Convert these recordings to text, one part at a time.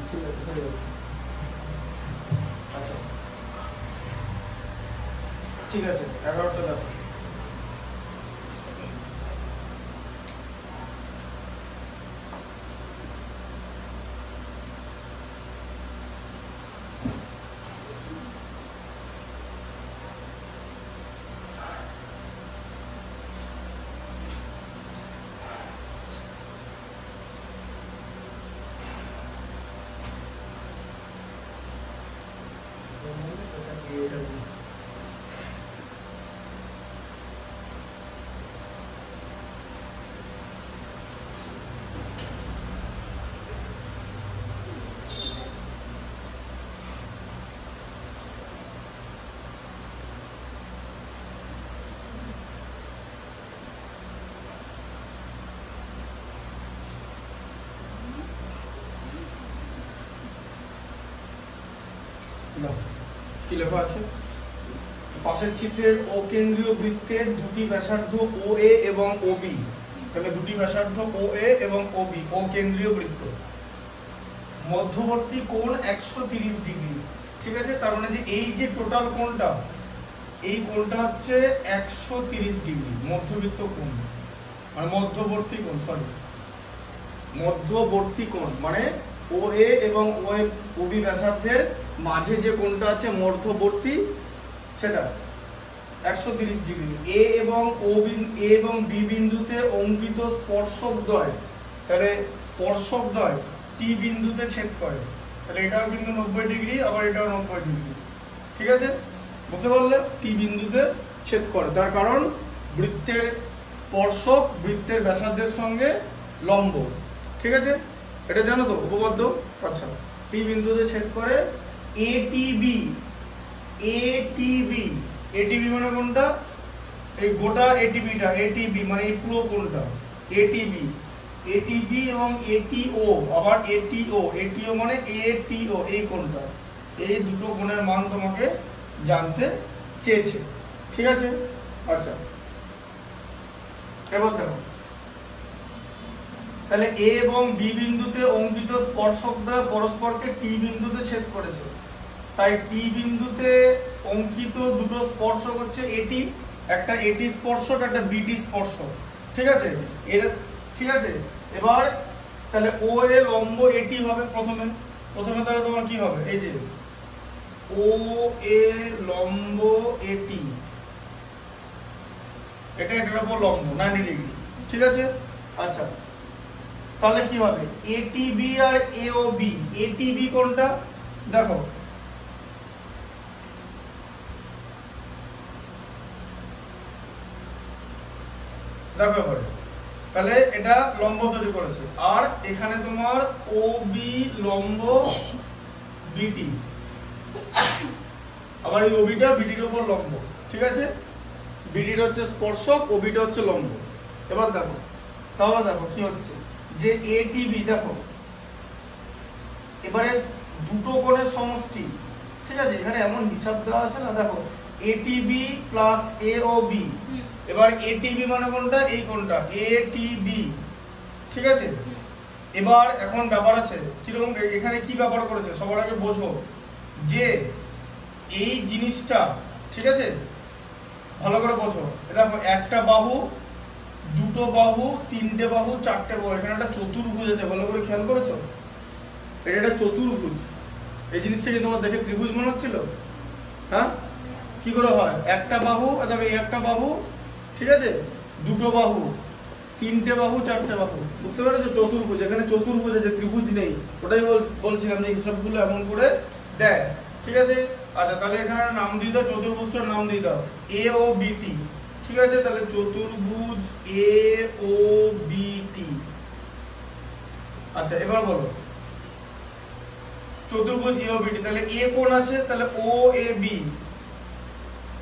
ঠিক আছে, হয়ে যাবে। আচ্ছা ঠিক আছে, 11টা দেখো। কি লেখা আছে? পাশের চিত্রের ও কেন্দ্রীয় বৃত্তের দুটি ব্যাসার্ধ ও এ এবং ও বি, তাহলে দুটি ব্যাসার্ধ ও এ এবং ও বি, ও কেন্দ্রীয় বৃত্ত, মধ্যবর্তী কোণ 130 ডিগ্রি। ঠিক আছে, তার মানে যে এই যে টোটাল কোণটা, এই কোণটা হচ্ছে 130 ডিগ্রি মধ্যবৃত্ত কোণ, মানে মধ্যবর্তী কোণ, সরি মধ্যবর্তী কোণ মানে ও এ এবং ও বি ব্যাসার্ধের মাঝে যে কোণটা আছে মধ্যবর্তী, সেটা 130 ডিগ্রি। এ এবং বি বিন্দুতে অঙ্কিত স্পর্শকদ্বয়, তাহলে স্পর্শকদ্বয় টি বিন্দুতে ছেদ করে, তাহলে এটাও কিন্তু 90 ডিগ্রি, আবার এটাও 90 ডিগ্রি। ঠিক আছে, বুঝতে পারলে? টি বিন্দুতে ছেদ করে, তার কারণ বৃত্তের স্পর্শক বৃত্তের ব্যাসার্ধের সঙ্গে লম্ব। ঠিক আছে, এটা জানো তো উপপাদ্য? আচ্ছা, টি বিন্দুতে ছেদ করে এটিবি। এটিবি, এটিবি মানে কোনটা? এই গোটা এটিবিটা, এটিবি মানে এই পুরো কোণটা এটিবি। এটিবি এবং এটিও, আবার এটিও, এটিও মানে এটিও, এই কোণটা, এই দুটো কোণের মান তোমাকে জানতে চেয়েছে। ঠিক আছে, আচ্ছা এবার দেখো, তাহলে এ এবং বি বিন্দুতে অঙ্কিত স্পর্শকদ্বয় পরস্পরকে টি বিন্দুতে ছেদ করেছে, তাই টি বিন্দুতে অঙ্কিত দুটো স্পর্শক হচ্ছে এটি, একটা এটি স্পর্শক, একটা বিটি স্পর্শক। ঠিক আছে, এটা ঠিক আছে। এবার তাহলে ও এ লম্ব এটি হবে প্রথমে, তাহলে তোমার কি হবে? এই যে ও এ লম্ব এটি, এটা এটার উপর লম্ব 90 ডিগ্রি। ঠিক আছে, আচ্ছা তাহলে কি হবে? এটিবি আর এওবি, এটিবি কোনটা দেখো, দেখো এবারে, তাহলে এটা লম্ব তৈরি করেছে, আর এখানে তোমার ও বি লম্ব বিটি, আবার এই ওবিটা বিটির উপর লম্ব। ঠিক আছে, বিটিটা হচ্ছে স্পর্শক, ওবিটা হচ্ছে লম্ব। এবার দেখো, তাহলে দেখো কি হচ্ছে যে এটিবি, দেখো এবারে দুটো কোণের সমষ্টি। ঠিক আছে, এখানে এমন হিসাব দেওয়া আছে না, দেখো এটিবি প্লাস এওবি, এবার এটিবি মানে কোনটা? এই কোনটা এটিবি। ঠিক আছে, এবার এখন ব্যাপার আছে কিরকম, এখানে কি ব্যাপার করেছে সবার আগে বোঝো, যে এই জিনিসটা, ঠিক আছে ভালো করে বোঝো, দেখো একটা বাহু, দুটো বাহু, তিনটে বাহু, চারটে বাহু, এখানে একটা চতুর্ভুজ আছে, ভালো করে খেয়াল করেছো? এটা একটা চতুর্ভুজ। এই জিনিসটা কি তোমার দেখে ত্রিভুজ মনে হচ্ছিল? হ্যাঁ, কি করে হয়? একটা বাহু, দেখো এই একটা বাহু, ঠিক আছে, দুটো বাহু, তিনটে বাহু, চারটে বাহু, বুঝতে পেরেছো? চতুর্ভুজ। এখানে চতুর্ভুজ আছে, ত্রিভুজ নেই, ওটাই বলছিলাম যে হিসাবগুলো এমন করে দেয়। ঠিক আছে, আচ্ছা তাহলে এখানে নাম দিয়ে দাও, চতুর্ভুজটার নাম দিয়ে দাও এ ও বিটি। ঠিক আছে, তাহলে চতুর্ভুজ এ ও বিটি। আচ্ছা এবার বলো চতুর্ভুজ এ ও বিটি, তাহলে এ কোণ আছে, তাহলে ও এ বি,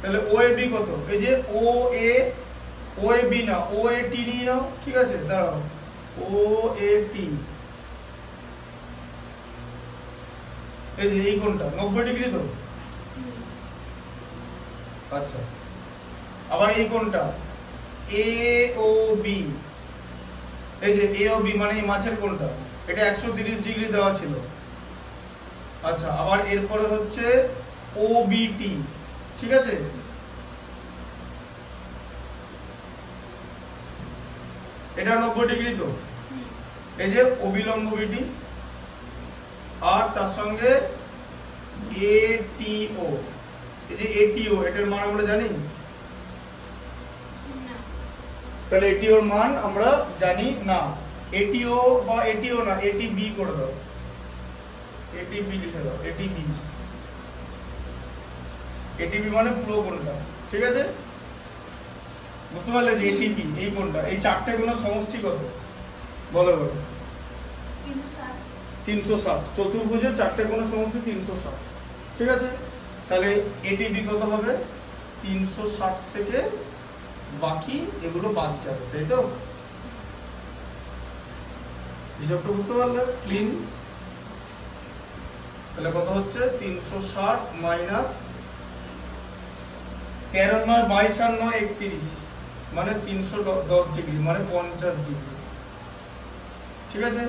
তাহলে ও এ বি কত? এই যে ও এ বি না, ও এ টি নিয়ে নাও। ঠিক আছে, দাঁড়াও, ও এ টি, এই যে এই কোণটা 90 ডিগ্রি তো। আচ্ছা, আবার এই কোণটা এ ও বি, এই যে এ ও বি মানে এই মাছের কোণটা, এটা 130 ডিগ্রি দেওয়া ছিল। আচ্ছা, আবার এরপরে হচ্ছে ওবিটি, ঠিক আছে? এটা 90 ডিগ্রি তো, এই যে অবিলম্ব বিটি, আর তার সঙ্গে এটিও, এই যে এটিও, এটার মান আমরা জানি? তাহলে এটিওর মান আমরা জানি না। এটিও বা এটিও না, এটিবি করে দাও, এটিবি লিখে দাও, এটিবি। এটিবি মানে পুরো কোণটা, ঠিক আছে? বুঝতে পারলে যে এটিবি এই কোণটা, এই চারটে কোণের সমষ্টি কত বলো বলো? 360। চতুর্ভুজের চারটে কোণের সমষ্টি 360, ঠিক আছে? তাহলে এটিবি কত হবে? 360 থেকে বাকি এগুলো বাদ যাবে, তাই তো? হিসাবটা বুঝতে পারলে ক্লিন? তাহলে কত হচ্ছে? 360 মাইনাস 13 9 22 আর 9 31, মানে 310 ডিগ্রি, মানে 50 ডিগ্রি, ঠিক আছে?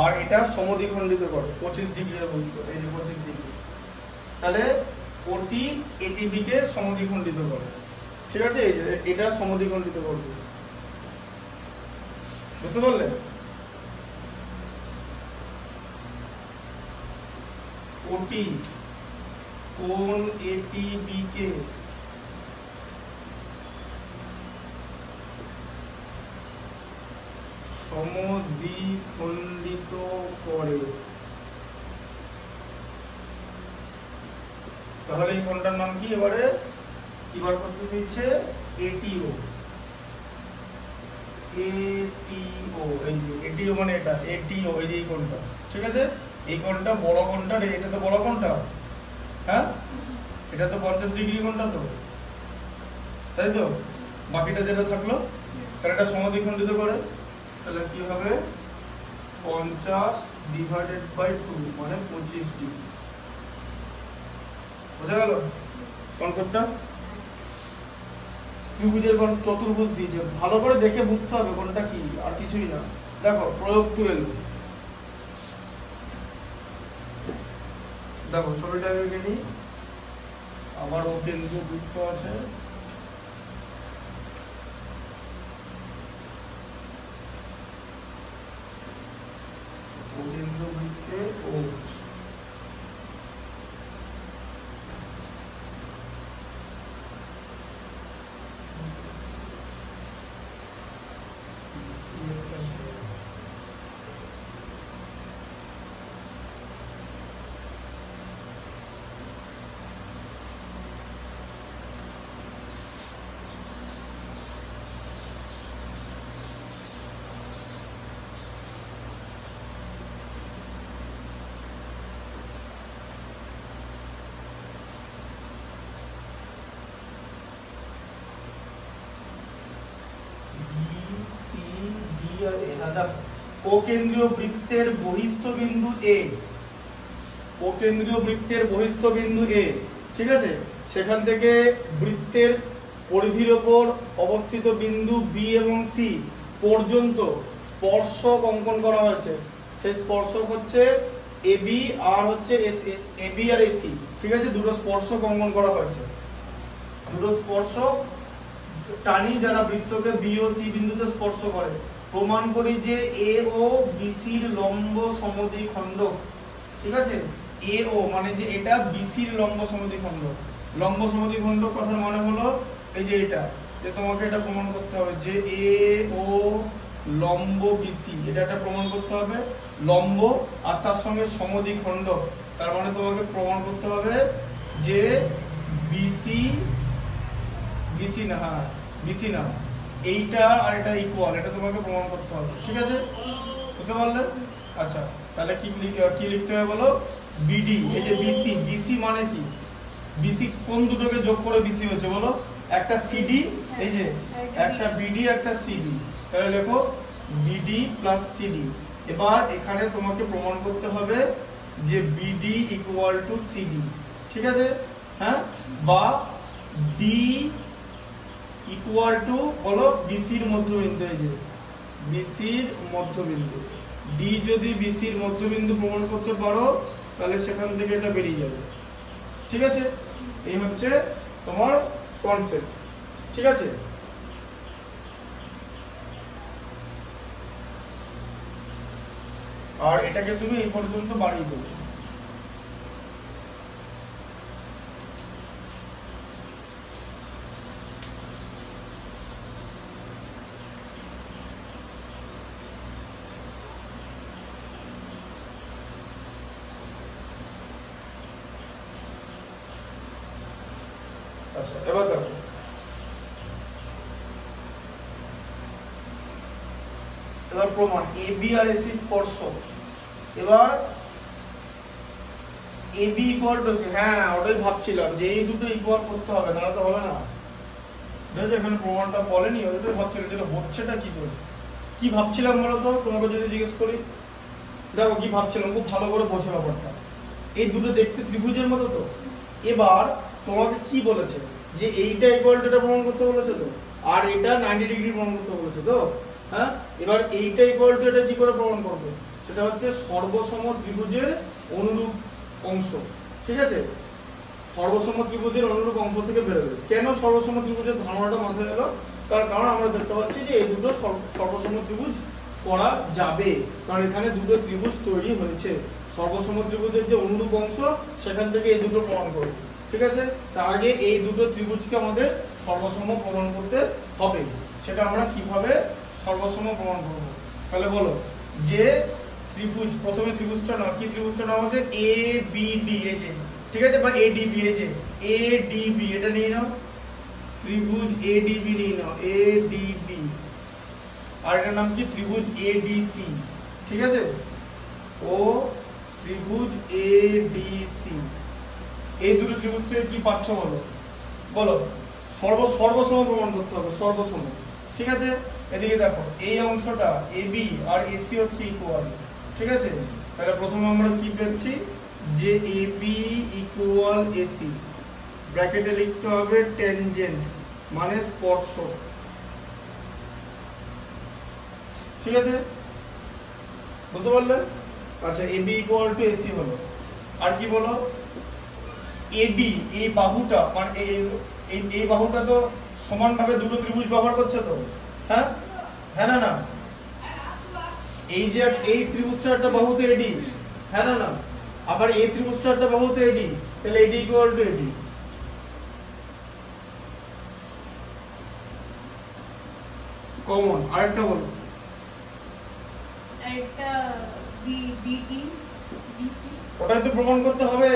আর এটা সমদ্বিখণ্ডিত করো 25 ডিগ্রি বলছো, এই যে 25 ডিগ্রি। তাহলে ওটি এটিবি কে সমদ্বিখণ্ডিত করো, ঠিক আছে? এই যে এটা সমদ্বিখণ্ডিত করবে, বুঝতে পারলে? ওটি কোণ এটিবি কে সমদ্বিখণ্ডিত করে। তাহলে এই কোণটার নাম কি? এবারে কি বার করতে দিচ্ছে? এটিও। এটিও, এই যে এটিও মানে এটা, এটিও এই যে এই কোণটা, ঠিক আছে? এই কোণটা বড় কোণটা রে, এটা তো বড় কোণটা, হ্যাঁ? এটা তো 50 ডিগ্রি কোণটা তো, তাই তো? বাকিটা যেটা থাকলো, তাহলে এটা সমদ্বিখণ্ডিত করে। তাহলে কি হবে? 50 ডিভাইডেড বাই 2 মানে 25 ডিগ্রি। বোঝা গেল কনসেপ্টটা? ত্রিভুজের কোণ চতুর্ভুজ দিয়েছে, ভালো করে দেখে বুঝতে হবে কোনটা কি, আর কিছুই না। দেখো প্রয়োগ 12, দেখো ছবিটা এঁকে নিই। আবার ও কেন্দ্রীয় বৃত্ত আছে, ও কেন্দ্রীয় বৃত্তে ও ও কেন্দ্রীয় বৃত্তের বহিস্থ বিন্দু এ, ও কেন্দ্রীয় বৃত্তের বহিস্থ বিন্দু এ, ঠিক আছে? সেখান থেকে বৃত্তের পরিধির ওপর অবস্থিত বিন্দু বি এবং সি পর্যন্ত স্পর্শক অঙ্কন করা হয়েছে। সেই স্পর্শক হচ্ছে এবি আর হচ্ছে এবি আর এসি, ঠিক আছে? দুটো স্পর্শক অঙ্কন করা হয়েছে। দুটো স্পর্শক টানি যারা বৃত্তকে বি ও সি বিন্দুতে স্পর্শ করে। প্রমাণ করি যে এ ও বিসির লম্ব সমদ্বিখণ্ডক, ঠিক আছে? এ ও মানে যে এটা বিসির লম্ব সমদ্বিখণ্ডক। লম্ব সমদ্বিখণ্ডক কথার মানে হলো এই যে এটা, যে তোমাকে এটা প্রমাণ করতে হবে যে এ ও লম্ব বিসি, এটা একটা প্রমাণ করতে হবে লম্ব, আর তার সঙ্গে সমদ্বিখণ্ডক, তার মানে তোমাকে প্রমাণ করতে হবে যে বিসি, বিসি না, হ্যাঁ বিসি না, এইটা আর এটা ইকুয়াল, এটা তোমাকে প্রমাণ করতে হবে, ঠিক আছে? বুঝতে পারলে? আচ্ছা, তাহলে কি লিখতে হবে বলো? বিডি, এই যে বিসি, বিসি মানে কি? বিসি কোন দুটোকে যোগ করে বিসি হয়েছে বলো? একটা সিডি, এই যে একটা বিডি একটা সিডি, তাহলে লেখো বিডি প্লাস সিডি। এবার এখানে তোমাকে প্রমাণ করতে হবে যে বিডি ইকুয়াল টু সিডি, ঠিক আছে? হ্যাঁ, বা ডি ইকুয়াল টু বলো বিসির মধ্যবিন্দু, এই যে বিসির মধ্যবিন্দু। ডি যদি বিসির মধ্যবিন্দু প্রমাণ করতে পারো তাহলে সেখান থেকে এটা বেরিয়ে যাবে। ঠিক আছে, এই হচ্ছে তোমার কনসেপ্ট। ঠিক আছে, আর এটাকে তুমি এই পর্যন্ত বাড়িয়ে দেবে। আচ্ছা, এবার দেখো এবার প্রমাণ AB আর AC স্পর্শক। এবার AB ইকুয়াল টু AC, হ্যাঁ ওটাই ভাবছিলাম যে এই দুটো ইকুয়াল করতে হবে, না তো হবে না। দেখো এখানে প্রমাণটা বলেনি, ওটাই ভাবছিলাম যেটা হচ্ছেটা কি করে। কি ভাবছিলাম বলো তো, তোমাকে যদি জিজ্ঞেস করি, দেখো কি ভাবছিলাম, খুব ভালো করে বোঝো ব্যাপারটা। এই দুটো দেখতে ত্রিভুজের মতো তো। এবার তোমাকে কি বলেছে যে এইটা ইকুয়াল টু এটা প্রমাণ করতে বলেছে তো, আর এটা 90 ডিগ্রি প্রমাণ করতে বলেছে তো। হ্যাঁ, এবার এইটা ইকুয়াল টু এটা কি করে প্রমাণ করবে, সেটা হচ্ছে সর্বসম ত্রিভুজের অনুরূপ অংশ। ঠিক আছে, সর্বসম ত্রিভুজের অনুরূপ অংশ থেকে বেরোবে। কেন সর্বসম ত্রিভুজের ধারণাটা মাথায় এলো, তার কারণ আমরা দেখতে পাচ্ছি যে এই দুটো সর্বসম ত্রিভুজ করা যাবে, কারণ এখানে দুটো ত্রিভুজ তৈরি হয়েছে। সর্বসম ত্রিভুজের যে অনুরূপ অংশ সেখান থেকে এই দুটো প্রমাণ করবে। ঠিক আছে, তার আগে এই দুটো ত্রিভুজকে আমাদের সর্বসম প্রমাণ করতে হবে। সেটা আমরা কিভাবে সর্বসম প্রমাণ করব, তাহলে বলো যে ত্রিভুজ, প্রথমে ত্রিভুজটা নাও, কি ত্রিভুজটা নাম হচ্ছে ABD, এই যে ঠিক আছে, বা ADB, এই যে ADB, এটা নিয়ে নাও, ত্রিভুজ ADB নিয়ে নাও, ADB। আর এটার নাম কি, ত্রিভুজ ADC। ঠিক আছে, ও ত্রিভুজ ADC। এই দুটো ত্রিভুজ থেকে কি পাচ্ছ বলো, বলো সর্বসম প্রমাণ করতে হবে, সর্বসম। ঠিক আছে, এদিকে দেখো এই অংশটা AB আর AC হচ্ছে ইকুয়াল। ঠিক আছে, তাহলে প্রথমে আমরা কি পেয়েছি যে AB ইকুয়াল AC, ব্র্যাকেটে লিখতে হবে ট্যানজেন্ট মানে স্পর্শক। ঠিক আছে, বুঝতে পারলে? আচ্ছা, AB ইকুয়াল টু AC হলো, আর কি বলো AD, এই বাহুটা মানে এই বাহুটা তো সমানভাবে দুটো ত্রিভুজ ব্যবহার করছে তো। হ্যাঁ, হ্যাঁ না না, এই যে এই ত্রিভুজটা একটা বাহুতে AD, হ্যাঁ না না, আবার এই ত্রিভুজটা একটা বাহুতে AD, তাহলে AD equal to AD। Common আরেকটা বলো, একটা BD BC, ওটাই তো প্রমাণ করতে হবে,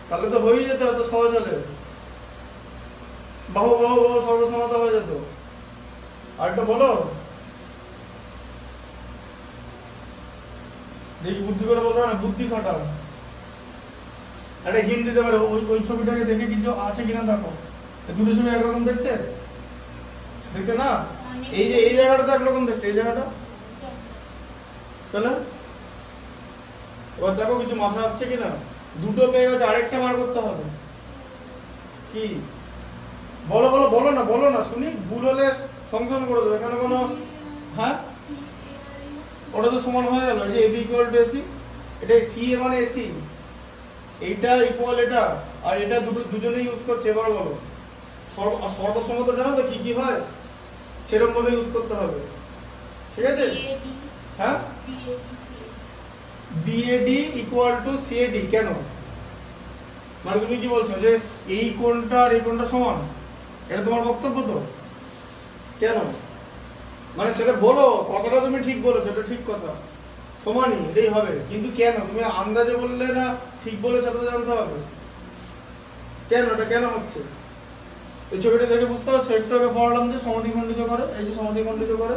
তাহলে তো হয়ে যেত, এত সহজ হলে বাহু বাহু বাহু সর্বসমতা হয়ে যেত। আরেকটা বলো, দেখি বুদ্ধি করে বলতে না, বুদ্ধি খাটাও। একটা হিন্ট দিতে পারে, ওই ছবিটাকে দেখে কিছু আছে কিনা দেখো। দুটো ছবি একরকম দেখতে, দেখতে না, এই যে এই জায়গাটা তো একরকম দেখতে, এই জায়গাটা। তাহলে এবার দেখো কিছু মাথা আসছে কিনা, দুটো পেয়ে গেছে, আরেকটা বার করতে হবে। কি বলো বলো বলো না, বলো না শুনি, ভুল হলে সংশোধন করে দেবো, এখানে কোনো। হ্যাঁ, ওটা তো সমান হয়ে গেল, যে AB ইকুয়াল টু AC, এটা CA মানে AC, এইটা ইকুয়াল এটা, আর এটা দুজনে ইউজ করছে। এবার বলো সর্বসমতা জানো তো কি কি হয়, সেরকম ভাবে ইউজ করতে হবে। ঠিক আছে, হ্যাঁ, BAD ইকুয়াল টু CAD, কেন মানে তুমি কি বলছো যে এই কোণটা আর এই কোণটা সমান, এটা তোমার বক্তব্য তো, কেন মানে সেটা বলো, কথাটা তুমি ঠিক বলেছো, এটা ঠিক কথা, সমানই এটাই হবে, কিন্তু কেন তুমি আন্দাজে বললে না, ঠিক বলে সেটা জানতে হবে কেন, এটা কেন হচ্ছে। এই ছবিটা দেখে বুঝতে পারছো, একটু আগে পড়লাম যে সমদ্বিখণ্ডিত করে, এই যে সমদ্বিখণ্ডিত করে,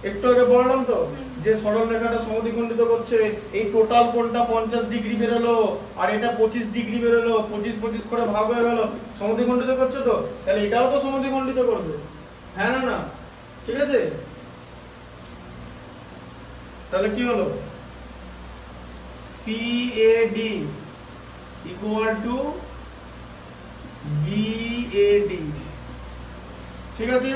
একটু আগে বললাম তো যে সরল রেখাটা সমদ্বিখণ্ডিত করছে, এই টোটাল কোণটা 50 ডিগ্রি বেরোলো, আর এটা 25 ডিগ্রি বেরোলো, 25 25 করে ভাগ হয়ে গেল, সমদ্বিখণ্ডিত করছে তো, তাহলে এটাও তো সমদ্বিখণ্ডিত করবে, হ্যাঁ না না, ঠিক আছে। তাহলে কি হলো, CAD ইকুয়াল টু BAD। ঠিক আছে,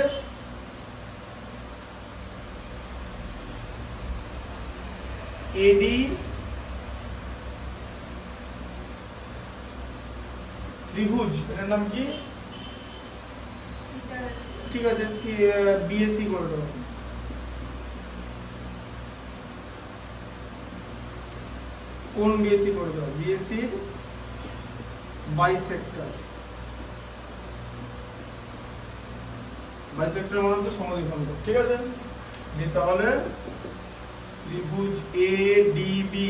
AD ত্রিভুজ, এটার নাম কি? ঠিক আছে, বিএসি করে দেবো। কোন বিএসি করে দেবো? BAC bisector. বাইসেক্টর মানে হচ্ছে সমদ্বিখণ্ড। ঠিক আছে, তাহলে ত্রিভুজ এডিবি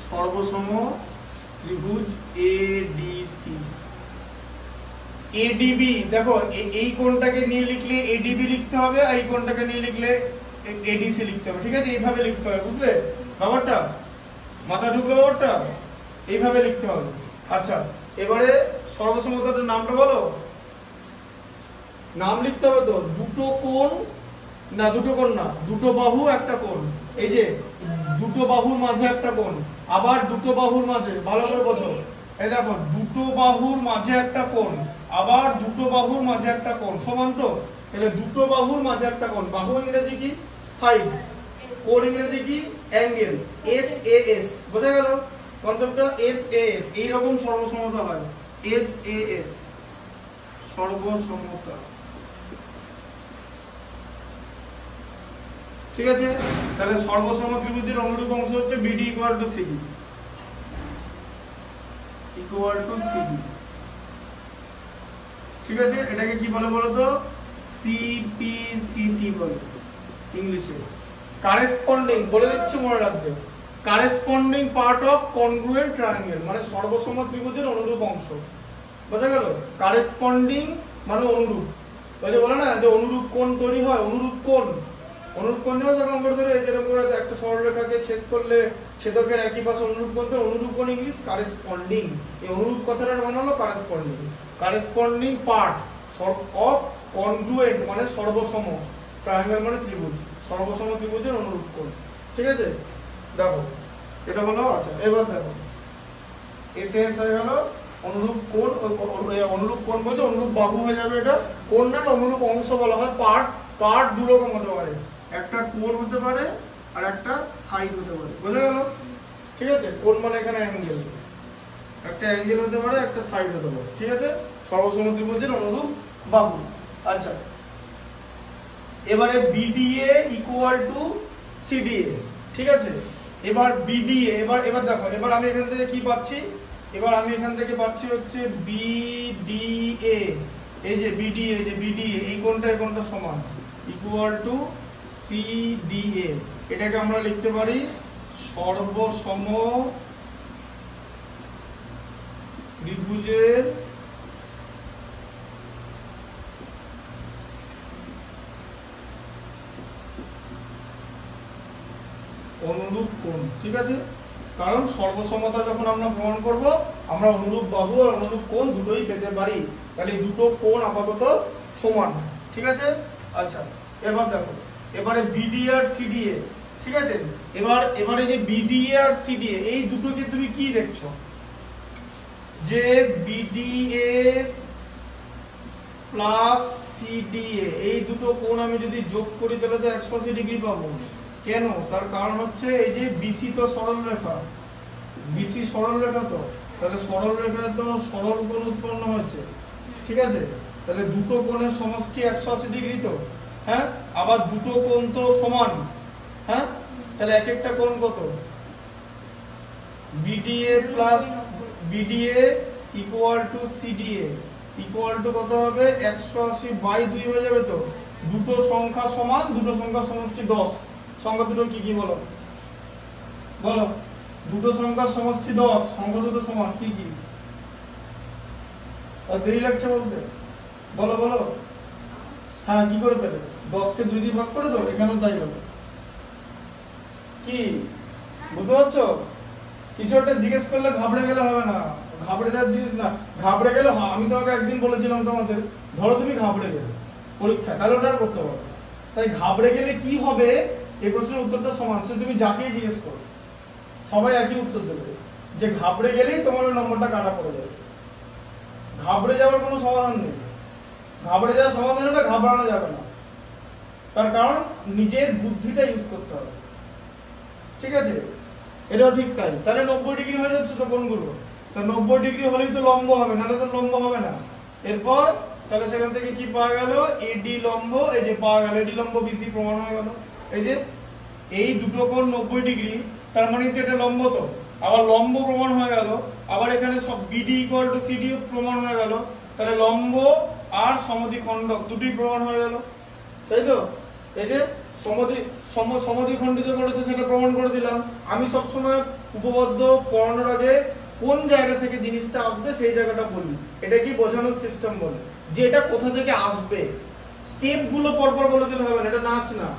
সর্বসম ত্রিভুজ এডিসি। এডিবি দেখো, এই কোণটাকে নিয়ে লিখলে এডিবি লিখতে হবে, আর এই কোণটাকে নিয়ে লিখলে এডিসি লিখতে হবে। ঠিক আছে, এইভাবে লিখতে হবে, বুঝলে ব্যাপারটা? মাথা ঢুকলো ব্যাপারটা? এইভাবে লিখতে হবে। আচ্ছা, এবারে সর্বসমতার নামটা বলো। নাম লিখতে হবে তো। দুটো কোণ, না দুটো কোণ না, দুটো বাহু একটা কোণ। এই যে দুটো বাহুর মাঝে একটা কোণ, আবার দুটো বাহুর মাঝে, ভালো করে বোঝো। এই দেখো, দুটো বাহুর মাঝে একটা কোণ, আবার দুটো বাহুর মাঝে একটা কোণ, সমান তো? তাহলে দুটো বাহুর মাঝে একটা কোণ, বাহু ইংরেজি কি? সাইড, কোণ ইংরেজি কি? অ্যাঙ্গেল। এস এ এস, বোঝা গেল কনসেপ্টটা? এস এ এস, এইরকম সর্বসমতা হয়। এস এ এস সর্বসমতা। ঠিক আছে, তাহলে সর্বসম ত্রিভুজের অনুরূপ অংশ হচ্ছে BD equal to CD, equal to CD. ঠিক আছে, এটাকে কি বলে বলো তো? সিপিসিটি বলে ইংলিশে। কারেসপন্ডিং, বলে দিচ্ছি মনে রাখবে, corresponding part of congruent triangle, মানে সর্বসম ত্রিভুজের অনুরূপ অংশ। বোঝা গেল? কারেসপন্ডিং মানে অনুরূপ। ওই যে বলে না যে অনুরূপ কোণ তৈরি হয়, অনুরূপ কোণ। অনুরূপ কোণ যেমন যেরকম করে ধরে, যেরকম করে একটা সরলরেখাকে ছেদ করলে ছেদকের একই পাশে অনুরূপ কোণ, অনুরূপ কোণ ইংলিশ কারেসপন্ডিং। এই অনুরূপ কথাটার মানে হলো corresponding. Corresponding part of congruent মানে সর্বসম, ট্রায়াঙ্গেল মানে ত্রিভুজ, সর্বসম ত্রিভুজের অনুরূপ কোণ। ঠিক আছে, দেখো এটা হলো। আচ্ছা, এবার দেখো এসএস হয়ে গেল অনুরূপ কোণ। অনুরূপ কোণ বলছে অনুরূপ বাহু হয়ে যাবে। এটা কোণ না, অনুরূপ অংশ বলা হয়। পার্ট, পার্ট দু রকম হতে পারে, একটা কোণ হতে পারে আর একটা সাইড হতে পারে। বোঝা গেল? ঠিক আছে, কোণ মানে এখানে অ্যাঙ্গেল, একটা অ্যাঙ্গেল হতে পারে, একটা সাইড হতে পারে। ঠিক আছে, সর্বসম ত্রিভুজের অনুরূপ বাহু। আচ্ছা, এবারে বিডিএ ইকুয়াল টু সিডিএ। ঠিক আছে, এবার বিডিএ, এবার দেখো, এবার আমি এখান থেকে কি পাচ্ছি? এবার আমি এখান থেকে পাচ্ছি হচ্ছে বিডিএ। এই যে বিডিএ, যে বিডিএ, এই কোণটা এই কোণটা সমান, ইকুয়াল টু সিডিএ। এটাকে আমরা লিখতে পারি সর্বসম ত্রিভুজের অনুরূপ কোণ। ঠিক আছে, কারণ সর্বসমতা যখন আমরা প্রমাণ করব, আমরা অনুরূপ বাহু আর অনুরূপ কোণ দুটোই পেতে পারি। তাহলে এই দুটো কোণ আপাতত সমান। ঠিক আছে, আচ্ছা এবার দেখো, এবারে বিডিএ আর সিডিএ। ঠিক আছে, এবারে যে বিডিএ আর সিডিএ এই দুটোকে তুমি কি দেখছো? যে বিডিএ প্লাস সিডিএ এই দুটো কোণ আমি যদি যোগ করি তাহলে তো 180 ডিগ্রি পাবো। কেন? তার কারণ হচ্ছে এই যে বিসি তো সরল রেখা, বিসি সরল রেখা, তো তাহলে সরল রেখায় তো সরল কোণ উৎপন্ন হচ্ছে। ঠিক আছে, তাহলে দুটো কোণের সমষ্টি 180 ডিগ্রি তো, হ্যাঁ, আবার দুটো কোণ তো সমান, হ্যাঁ, তাহলে এক একটা কোণ কত? BDA plus BDA equal to CDA equal to কত হবে? 180 বাই 2 হয়ে যাবে। তো দুটো সংখ্যা সমান, দুটো সংখ্যার সমষ্টি 10। সংখ্যা দুটো কি কি বলো? বলো, দুটো সংখ্যার সমষ্টি 10, সংখ্যা দুটো সমান কি কি? আর দেরি লাগছে বলতে? বলো বলো। হ্যাঁ, কি করে পেলে? 10 কে 2 দিয়ে ভাগ করে দাও, এখানেও তাই হবে। কি বুঝতে পারছো? কিছু একটা জিজ্ঞেস করলে ঘাবড়ে গেলে হবে না, ঘাবড়ে যাওয়ার জিনিস না। ঘাবড়ে গেলে আমি তোমাকে একদিন বলেছিলাম তোমাদের, ধরো তুমি ঘাবড়ে গেলে পরীক্ষায়, তাহলে ওটা আর করতে পারবে। তাই ঘাবড়ে গেলে কি হবে এই প্রশ্নের উত্তরটা সমান। সে তুমি যাকে জিজ্ঞেস করো সবাই একই উত্তর দেবে, যে ঘাবড়ে গেলেই তোমার ওই নম্বরটা কাটা পড়ে যাবে। ঘাবড়ে যাওয়ার কোনো সমাধান নেই। ঘাবড়ে যাওয়ার সমাধান এটা ঘাবড়ানো যাবে না, তার কারণ নিজের বুদ্ধিটা ইউজ করতে হবে। ঠিক আছে, এটাও ঠিক তাই। তাহলে 90 ডিগ্রি হয়ে যাচ্ছে তো কোণগুলো। তো 90 ডিগ্রি হলেই তো লম্ব হবে, নাহলে তো লম্ব হবে না। এরপর তাহলে সেখান থেকে কি পাওয়া গেল, এডি লম্ব, এই যে পাওয়া গেল এডি লম্ব বিসি প্রমাণ হয়ে গেল। এই যে এই দুটো কোণ 90 ডিগ্রি, তার মানে তো এটা লম্ব, তো আবার লম্ব প্রমাণ হয়ে গেল। আবার এখানে সব বিডি ইকুয়াল টু সিডি প্রমাণ হয়ে গেল। তাহলে লম্ব আর সমদ্বিখণ্ডক দুটোই প্রমাণ হয়ে গেল, তাই তো? এই যে সমদ্বিখণ্ডিত করেছে সেটা প্রমাণ করে দিলাম। আমি সবসময় উপপাদ্য পড়ানোর আগে কোন জায়গা থেকে জিনিসটা আসবে সেই জায়গাটা বলি, এটা কি বোঝানোর সিস্টেম বলে, যে এটা কোথা থেকে আসবে। স্টেপ গুলো পরপর বলে দিলে হবে না, এটা নাচ না,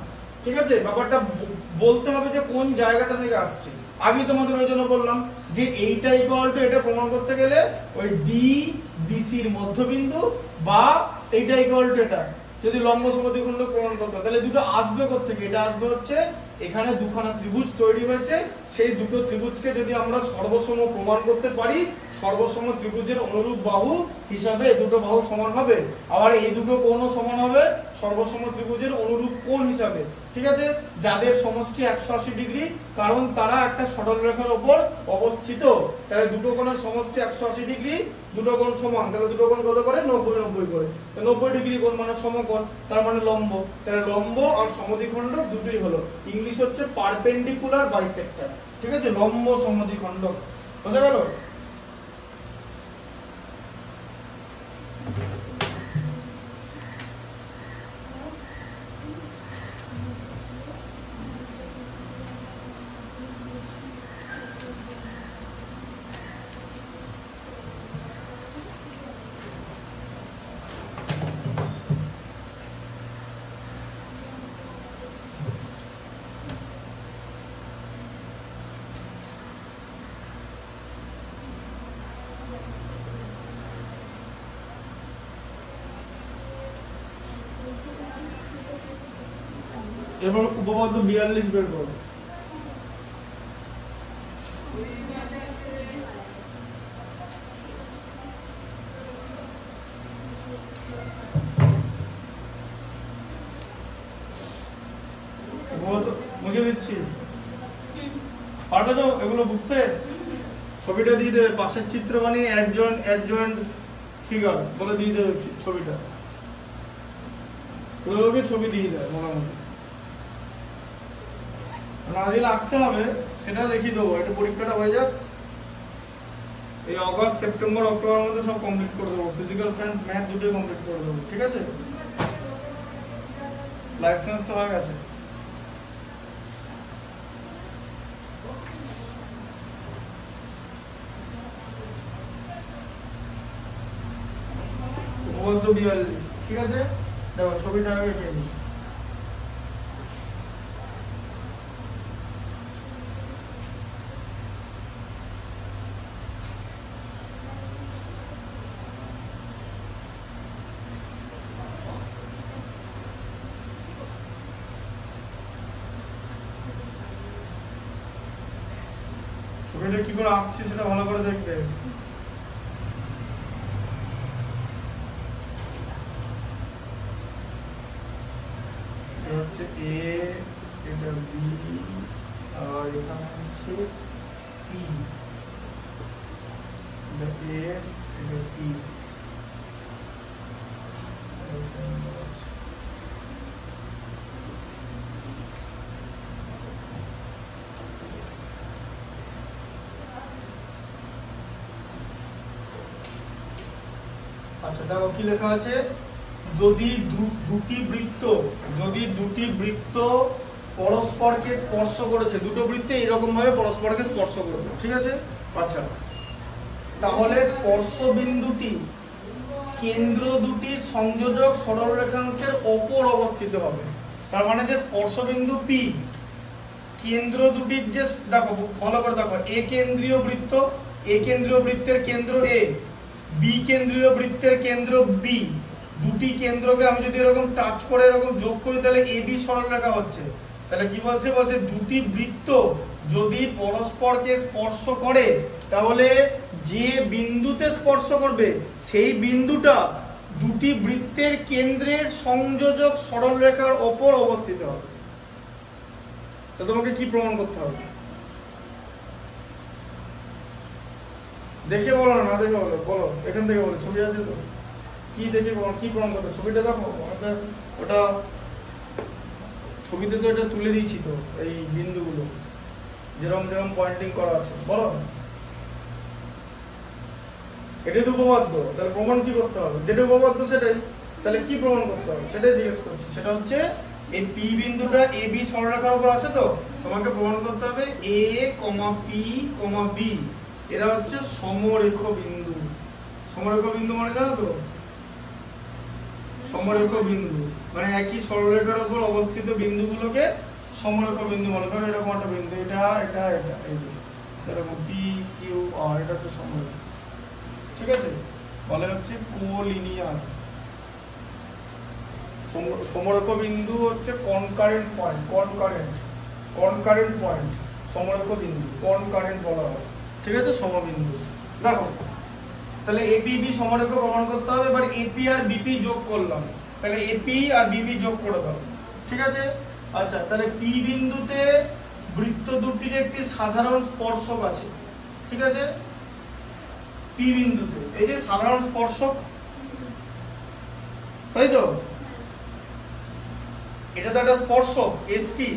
ঠিক আছে? ব্যাপারটা বলতে হবে যে কোন জায়গাটা থেকে আসছে। আগে তোমাদের ওই জন্য বললাম যে এইটা ইকুয়াল টু এটা প্রমাণ করতে গেলে ওই ডি বিসির মধ্যবিন্দু বা এইটা ইকুয়াল টু এটা যদি লম্ব সমদ্বিখণ্ডক প্রমাণ করতে হয়, তাহলে দুটো আসবে কোত্থেকে? এটা আসবে হচ্ছে এখানে দুখানা ত্রিভুজ তৈরি হয়েছে, সেই দুটো ত্রিভুজকে যদি আমরা সর্বসম প্রমাণ করতে পারি, সর্বসম ত্রিভুজের অনুরূপ বাহু হিসাবে এই দুটো বাহু সমান হবে। আবার এই দুটো কোণও সমান হবে সর্বসম ত্রিভুজের অনুরূপ কোণ হিসাবে, ঠিক আছে? যাদের সমষ্টি 180 ডিগ্রি, কারণ তারা একটা সরলরেখার উপর অবস্থিত। তাহলে দুটো কোণের সমষ্টি 180 ডিগ্রি, দুটো কোণ সমান, তাহলে দুটো কোণ কত করে? 90 করে। তো 90 ডিগ্রি কোণ মানে সমকোণ, তার মানে লম্ব। তাহলে লম্ব আর সমদ্বিখণ্ডক দুটোই হলো। ইংলিশ হচ্ছে পারপেন্ডিকুলার বাইসেক্টর, ঠিক আছে? লম্ব সমদ্বিখণ্ডক, বোঝা গেল? এবার উপপাদ্য 42 বের করো। মুছে দিচ্ছি, পারবে তো এগুলো বুঝতে? ছবিটা দিয়ে দেবে, পাশের চিত্র বানিয়ে অ্যাডজয়েন্ট ফিগার বলে দিয়ে দেবে ছবিটা, ওগুলোকে ছবি দিয়ে দেয় মোটামুটি। না দিলে আঁকতে হবে সেটা দেখিয়ে দেবো, এটা পরীক্ষাটা হয়ে যাক। এই অগাস্ট সেপ্টেম্বর অক্টোবরের মধ্যে সব কমপ্লিট করে দেবো, ফিজিক্যাল সায়েন্স ম্যাথ দুটোই কমপ্লিট করে দেবো, ঠিক আছে? লাইফ সায়েন্স তো হয়ে গেছে। ঠিক আছে, দেখো ছবিটা আগে এঁকে দিই। ছবিটা কি করে আঁকছি সেটা ভালো করে দেখবে। হচ্ছে এ, এটা বি, আর এখানে হচ্ছে ই, এটা এস, এটা টি। আচ্ছা দেখো কি লেখা আছে, যদি দুটি বৃত্ত পরস্পরকে স্পর্শ করেছে, দুটো বৃত্তে এরকম ভাবে পরস্পরকে স্পর্শ করবে, ঠিক আছে? আচ্ছা, তাহলে স্পর্শ বিন্দুটি কেন্দ্র দুটি সংযোজক সরলরেখাংশের ওপর অবস্থিত হবে। তার মানে যে স্পর্শ বিন্দু পি কেন্দ্র দুটির যে, দেখো ভালো করে দেখো, এ কেন্দ্রীয় বৃত্তের কেন্দ্র এ, বি কেন্দ্রীয় বৃত্তের কেন্দ্র বি, দুটি কেন্দ্রকে আমি যদি এরকম টাচ করে এরকম যোগ করি তাহলে এ বি সরলরেখা হচ্ছে। তাহলে কি বলছে? বলছে দুটি বৃত্ত যদি পরস্পরকে স্পর্শ করে তাহলে যে বিন্দুতে স্পর্শ করবে সেই বিন্দুটা দুটি বৃত্তের কেন্দ্রের সংযোজক সরলরেখার ওপর অবস্থিত হবে। তো তোমাকে কি প্রমাণ করতে হবে? দেখে বলো না দেখে বলো, বলো এখান থেকে বলো, ছবি আছে তো, কি দেখে কি প্রমাণ করতে, ছবিটা দেখো, ওটা ছবিতে তো এটা তুলে দিয়েছি তো, এই বিন্দুগুলো যেরকম যেরকম পয়েন্টিং করা আছে, বলো। এটাই তো উপপাদ্য, তাহলে প্রমাণ কি করতে হবে, যেটা উপপাদ্য সেটাই, তাহলে কি প্রমাণ করতে হবে সেটাই জিজ্ঞেস করছি। সেটা হচ্ছে এই পি বিন্দুটা এ বি সরলরেখার উপর আছে, তো তোমাকে প্রমাণ করতে হবে এ পি বি এরা হচ্ছে সমরেখ বিন্দু। সমরেখ বিন্দু মানে জানো তো, সমরেখ বিন্দু মানে একই সরলরেখার উপর অবস্থিত বিন্দুগুলোকে সমরেখ বিন্দু বলে। ধরো এরকম একটা বিন্দু, এটা এটা এটা এই যে এরকম পি কিউ আর, এটা হচ্ছে সমরেখ, ঠিক আছে, বলে হচ্ছে কোলিনিয়ার। সমরেখ বিন্দু হচ্ছে কনকারেন্ট পয়েন্ট, কনকারেন্ট পয়েন্ট সমরেখ বিন্দু, কনকারেন্ট বলা হয়, ঠিক আছে, সমবিন্দু। দেখো তাহলে এপিবি সমরেখ প্রমাণ করতে হবে। এবার এপি আর বিপি যোগ করলাম, তাহলে এপি আর বিপি যোগ করে দাও, ঠিক আছে। আচ্ছা, তাহলে পি বিন্দুতে বৃত্ত দুটির একটি সাধারণ স্পর্শক আছে, ঠিক আছে, পি বিন্দুতে এই যে সাধারণ স্পর্শক, তাই তো, এটা তো একটা স্পর্শক এসটি,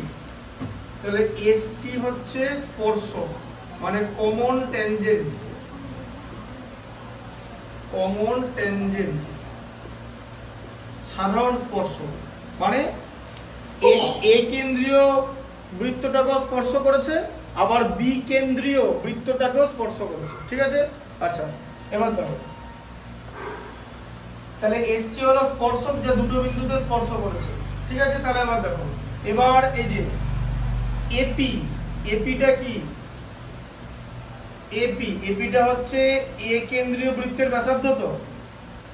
তাহলে এসটি হচ্ছে স্পর্শক মানে কমন ট্যানজেন্ট, কমন ট্যানজেন্ট সাধারণ স্পর্শক মানে এ কেন্দ্রীয় বৃত্তটাকেও স্পর্শ করেছে, আবার বি কেন্দ্রীয় বৃত্তটাকেও স্পর্শ করেছে, ঠিক আছে। আচ্ছা, এবার দেখো তাহলে এসটি হলো স্পর্শক যা দুটো বিন্দুতে স্পর্শ করেছে, ঠিক আছে। তাহলে এবার দেখো, এবার এই যে এপি, এপিটা কি, এপিটা হচ্ছে এ কেন্দ্রীয় বৃত্তের ব্যাসার্ধ, তো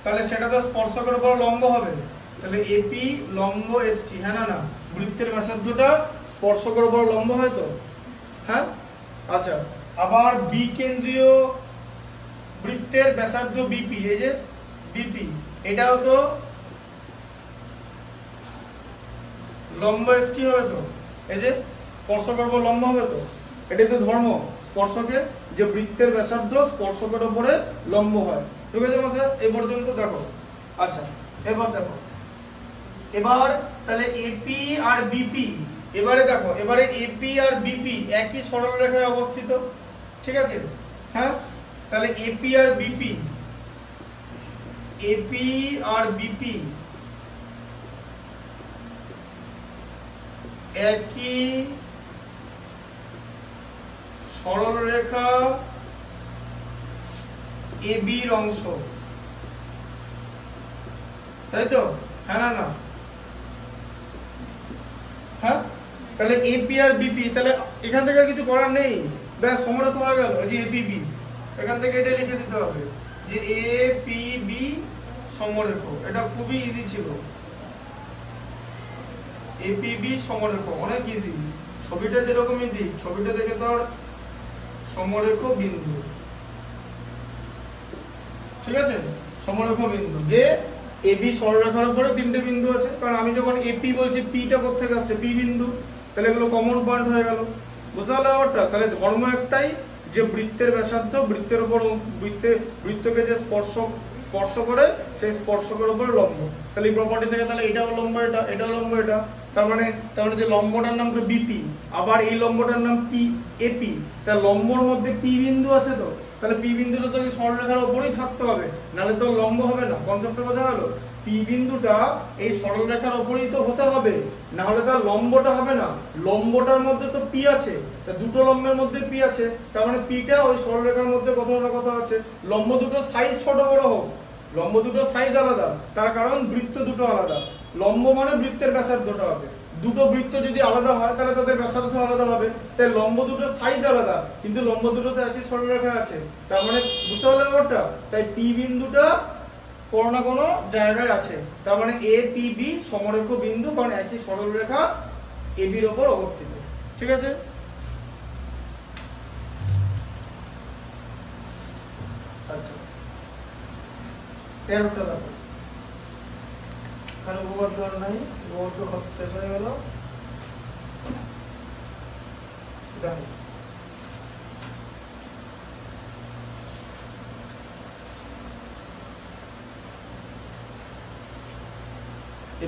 তাহলে সেটা তো স্পর্শকের উপর লম্ব হবে, তাহলে এপি লম্ব এসটি, হ্যাঁ না না, বৃত্তের ব্যাসার্ধটা স্পর্শকের উপর লম্ব হয় তো, হ্যাঁ। আচ্ছা, আবার বি কেন্দ্রীয় বৃত্তের ব্যাসার্ধ বিপি, এই যে বিপি, এটাও তো লম্ব এসটি হবে তো, এই যে স্পর্শকের উপর লম্ব হবে তো, এটাই তো ধর্ম স্পর্শকের, যে বৃত্তের ব্যাসার্ধ স্পর্শকের উপরে লম্ব হয়, ঠিক আছে মাথায় এই পর্যন্ত দেখো। আচ্ছা, এবার দেখো, এবার তাহলে এপি আর বিপি, এবারে দেখো, এবারে এপি আর বিপি একই সরলরেখায় অবস্থিত, ঠিক আছে, হ্যাঁ। তাহলে এপি আর বিপি, এপি আর বিপি একই সরলরেখা এবির অংশ, তাই তো, হ্যাঁ না না, হ্যাঁ। তাহলে এপি আর বিপি, তাহলে এখান থেকে আর কিছু করার নেই, ব্যাস সমরেখ হয়ে গেল। এই যে এপিবি, এখান থেকে এটা লিখে দিতে হবে যে এপিবি সমরেখ, এটা খুবই ইজি ছিল, এপিবি সমরেখ অনেক ইজি, ছবিটা যেরকম ইজি, ছবিটা দেখে তো সমরেখ বিন্দু, ঠিক আছে, সমরেখ বিন্দু যে এবি সরলরেখার উপরে তিনটে বিন্দু আছে, কারণ আমি যখন এপি বলছি পিটা কোথা থেকে আসছে, পি বিন্দু, তাহলে এগুলো কমন পয়েন্ট হয়ে গেল, বুঝতে পারলে ব্যাপারটা। তাহলে ধর্ম একটাই, যে বৃত্তের ব্যাসার্ধ বৃত্তের উপর বৃত্তকে যে স্পর্শ করে সেই স্পর্শকের উপর লম্ব, তাহলে এই প্রপার্টি থেকে তাহলে এটাও লম্ব, এটাও লম্ব, এটা তার মানে যে লম্বটার নাম তো বিপি, আবার এই লম্বটার নাম পি এপি, তাহলে লম্বর মধ্যে পি বিন্দু আছে তো, তাহলে পি বিন্দুটা তো এই সরলরেখার উপরেই থাকতে হবে, নাহলে তো লম্ব হবে না, কনসেপ্টটা বোঝা গেল। পি বিন্দুটা এই সরলরেখার উপরেই তো হতে হবে, না হলে তার লম্বটা হবে না, লম্বটার মধ্যে তো পি আছে, তা দুটো লম্বের মধ্যে পি আছে, তার মানে পিটা ওই সরলরেখার মধ্যে কোথাও না কোথাও আছে। লম্ব দুটো সাইজ ছোট বড় হোক, লম্ব দুটো সাইজ আলাদা, তার কারণ বৃত্ত দুটো আলাদা, লম্ব মানে বৃত্তের ব্যাসার্ধটা হবে, দুটো বৃত্ত যদি আলাদা হয় তাহলে তাদের ব্যাসার্ধ আলাদা হবে, তাই লম্ব দুটো সাইজ আলাদা, কিন্তু লম্ব দুটো তো একই সরলরেখা আছে, তার মানে বুঝতে পারলে ব্যাপারটা। তাই পি বিন্দুটা কোনো না কোনো জায়গায় আছে, তার মানে এ পি বি সমরেখ বিন্দু, কারণ একই সরলরেখা এ বির উপর অবস্থিত, ঠিক আছে। আচ্ছা, 13টা দেখো, এখানে উপপাদ্য নাই, উপপাদ্য শেষ হয়ে গেল। দেখো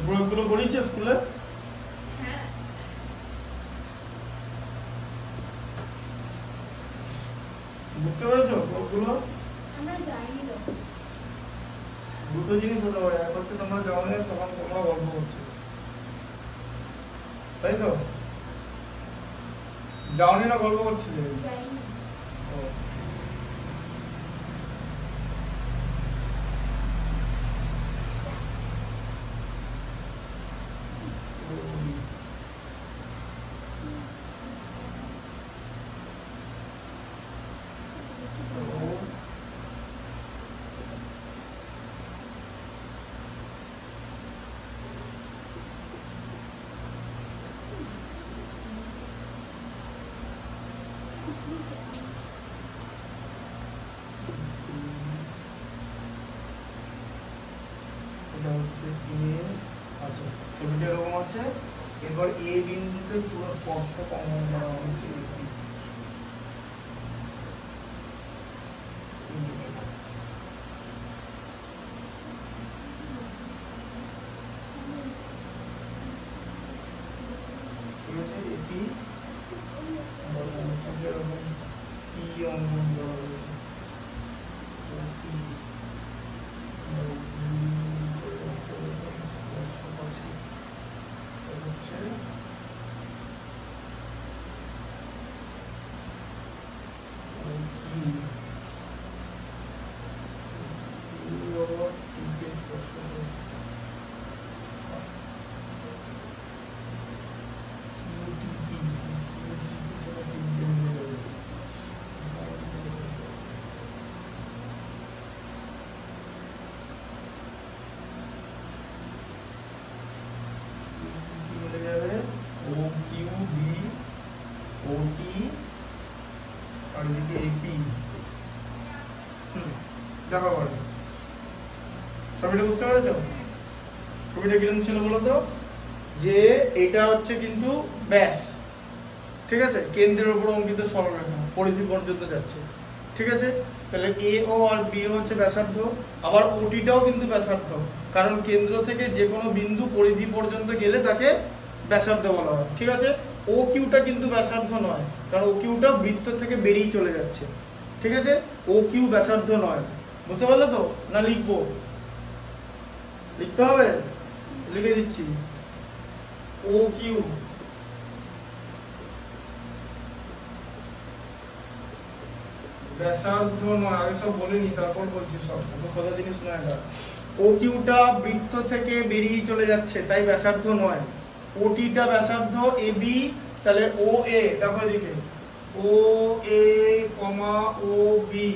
প্রয়োগগুলো করেছে স্কুলে? হ্যাঁ বুঝতে পেরেছো প্রয়োগগুলো? আমরা জানি না। দুটো জিনিস হতে পারে, এক হচ্ছে তোমরা যাও না তখন তোমরা গল্প করছো, তাই তো? যাওনি না গল্প করছিলে? জানি না। ও। এটা হচ্ছে এ, আচ্ছা ছবিটা এরকম আছে। এবার এ বিন্দুতে পুরো স্পর্শক অঙ্কন করা হচ্ছে এটি। ঠিক আছে, এটি এরকম টি অঙ্কন করা হয়েছে। ছবিটা বুঝতে পেরেছো? ছবিটা কিরকম ছিল বলো তো? যে এটা হচ্ছে কিন্তু ব্যাস, ঠিক আছে, কেন্দ্রের উপর অঙ্কিত সরলরেখা পরিধি পর্যন্ত যাচ্ছে, ঠিক আছে। তাহলে এ ও আর বি হচ্ছে ব্যাসার্ধ, আবার ওটিটাও কিন্তু ব্যাসার্ধ, কারণ কেন্দ্র থেকে যে কোনো বিন্দু পরিধি পর্যন্ত গেলে তাকে ব্যাসার্ধ বলা হয়, ঠিক আছে। ও কিউটা কিন্তু ব্যাসার্ধ নয়, কারণ ও কিউটা বৃত্ত থেকে বেরিয়ে চলে যাচ্ছে, ঠিক আছে। ও কিউ ব্যাসার্ধ নয়, বুঝতে পারলে তো? না লিখবো? লিখতে হবে, লিখে দিচ্ছি। ও কিউ ব্যাসার্ধ নয়, আগে সব বলিনি তারপর বলছি, সব সোজা জিনিস নয় এটা। ও কিউটা বৃত্ত থেকে বেরিয়ে চলে যাচ্ছে, তাই ব্যাসার্ধ নয়। ওটিটা ব্যাসার্ধ, এ বি, তাহলে ও এ, দেখো এদিকে ও এ কমা ও বি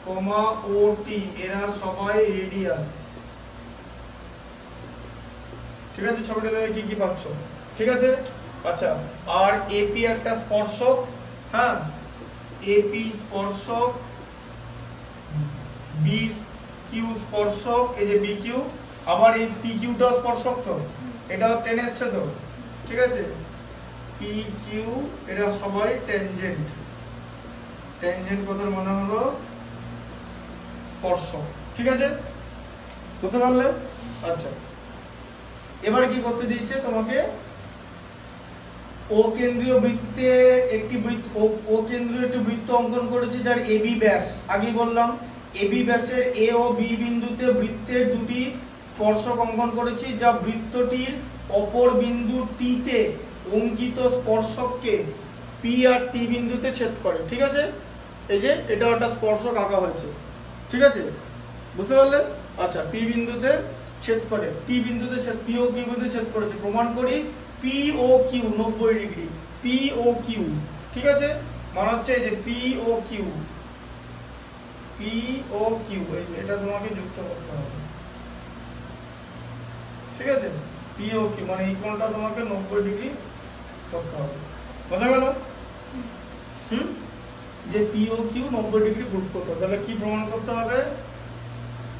কমা ও টি, এরা সবাই রেডিয়াস, ঠিক আছে। ছবিটা দেখে কি কি পাচ্ছ, ঠিক আছে। আচ্ছা, আর এপি একটা স্পর্শক, হ্যাঁ, এপি স্পর্শক, বি কিউ স্পর্শক, এই যে বি কিউ, আবার এই পি কিউটা স্পর্শক, তো এটাও টেনে এসছে তো, ঠিক আছে। পি কিউ এরা সবাই ট্যানজেন্ট, ট্যানজেন্ট কথার মানে হলো স্পর্শক, ঠিক আছে, বুঝতে পারলে? আচ্ছা, এবারে কি করতে দিয়েছে তোমাকে? ও কেন্দ্রীয় বৃত্তে একটি বৃত্ত, ও কেন্দ্রীয় একটি বৃত্ত অঙ্কন করেছে যার এবি ব্যাস, আগেই বললাম এবি ব্যাসের এ ও বি বিন্দুতে বৃত্তের দুটি স্পর্শক অঙ্কন করেছি, যা বৃত্তটির অপর বিন্দু টি তে অঙ্কিত স্পর্শককে পি আর টি বিন্দুতে ছেদ করে, ঠিক আছে। এই যে এটা একটা স্পর্শক আঁকা হয়েছে, ঠিক আছে, বুঝতে পারলে? আচ্ছা, পি বিন্দুতে ছেদ করে, টি বিন্দুতে ছেদ, পি ও কিউ বিন্দুতে ছেদ করেছে, প্রমাণ করি। P O Q 90 degree, P O Q, ঠিক আছে, মানে হচ্ছে এই যে P O Q, P O Q, এটা তোমাকে যুক্ত করতে হবে, ঠিক আছে। পি ও কিউ মানে এই কোণটা তোমাকে 90 ডিগ্রি করতে হবে, বোঝা গেল? যে P O Q 90 degree group করতে হবে, তাহলে কি প্রমাণ করতে হবে?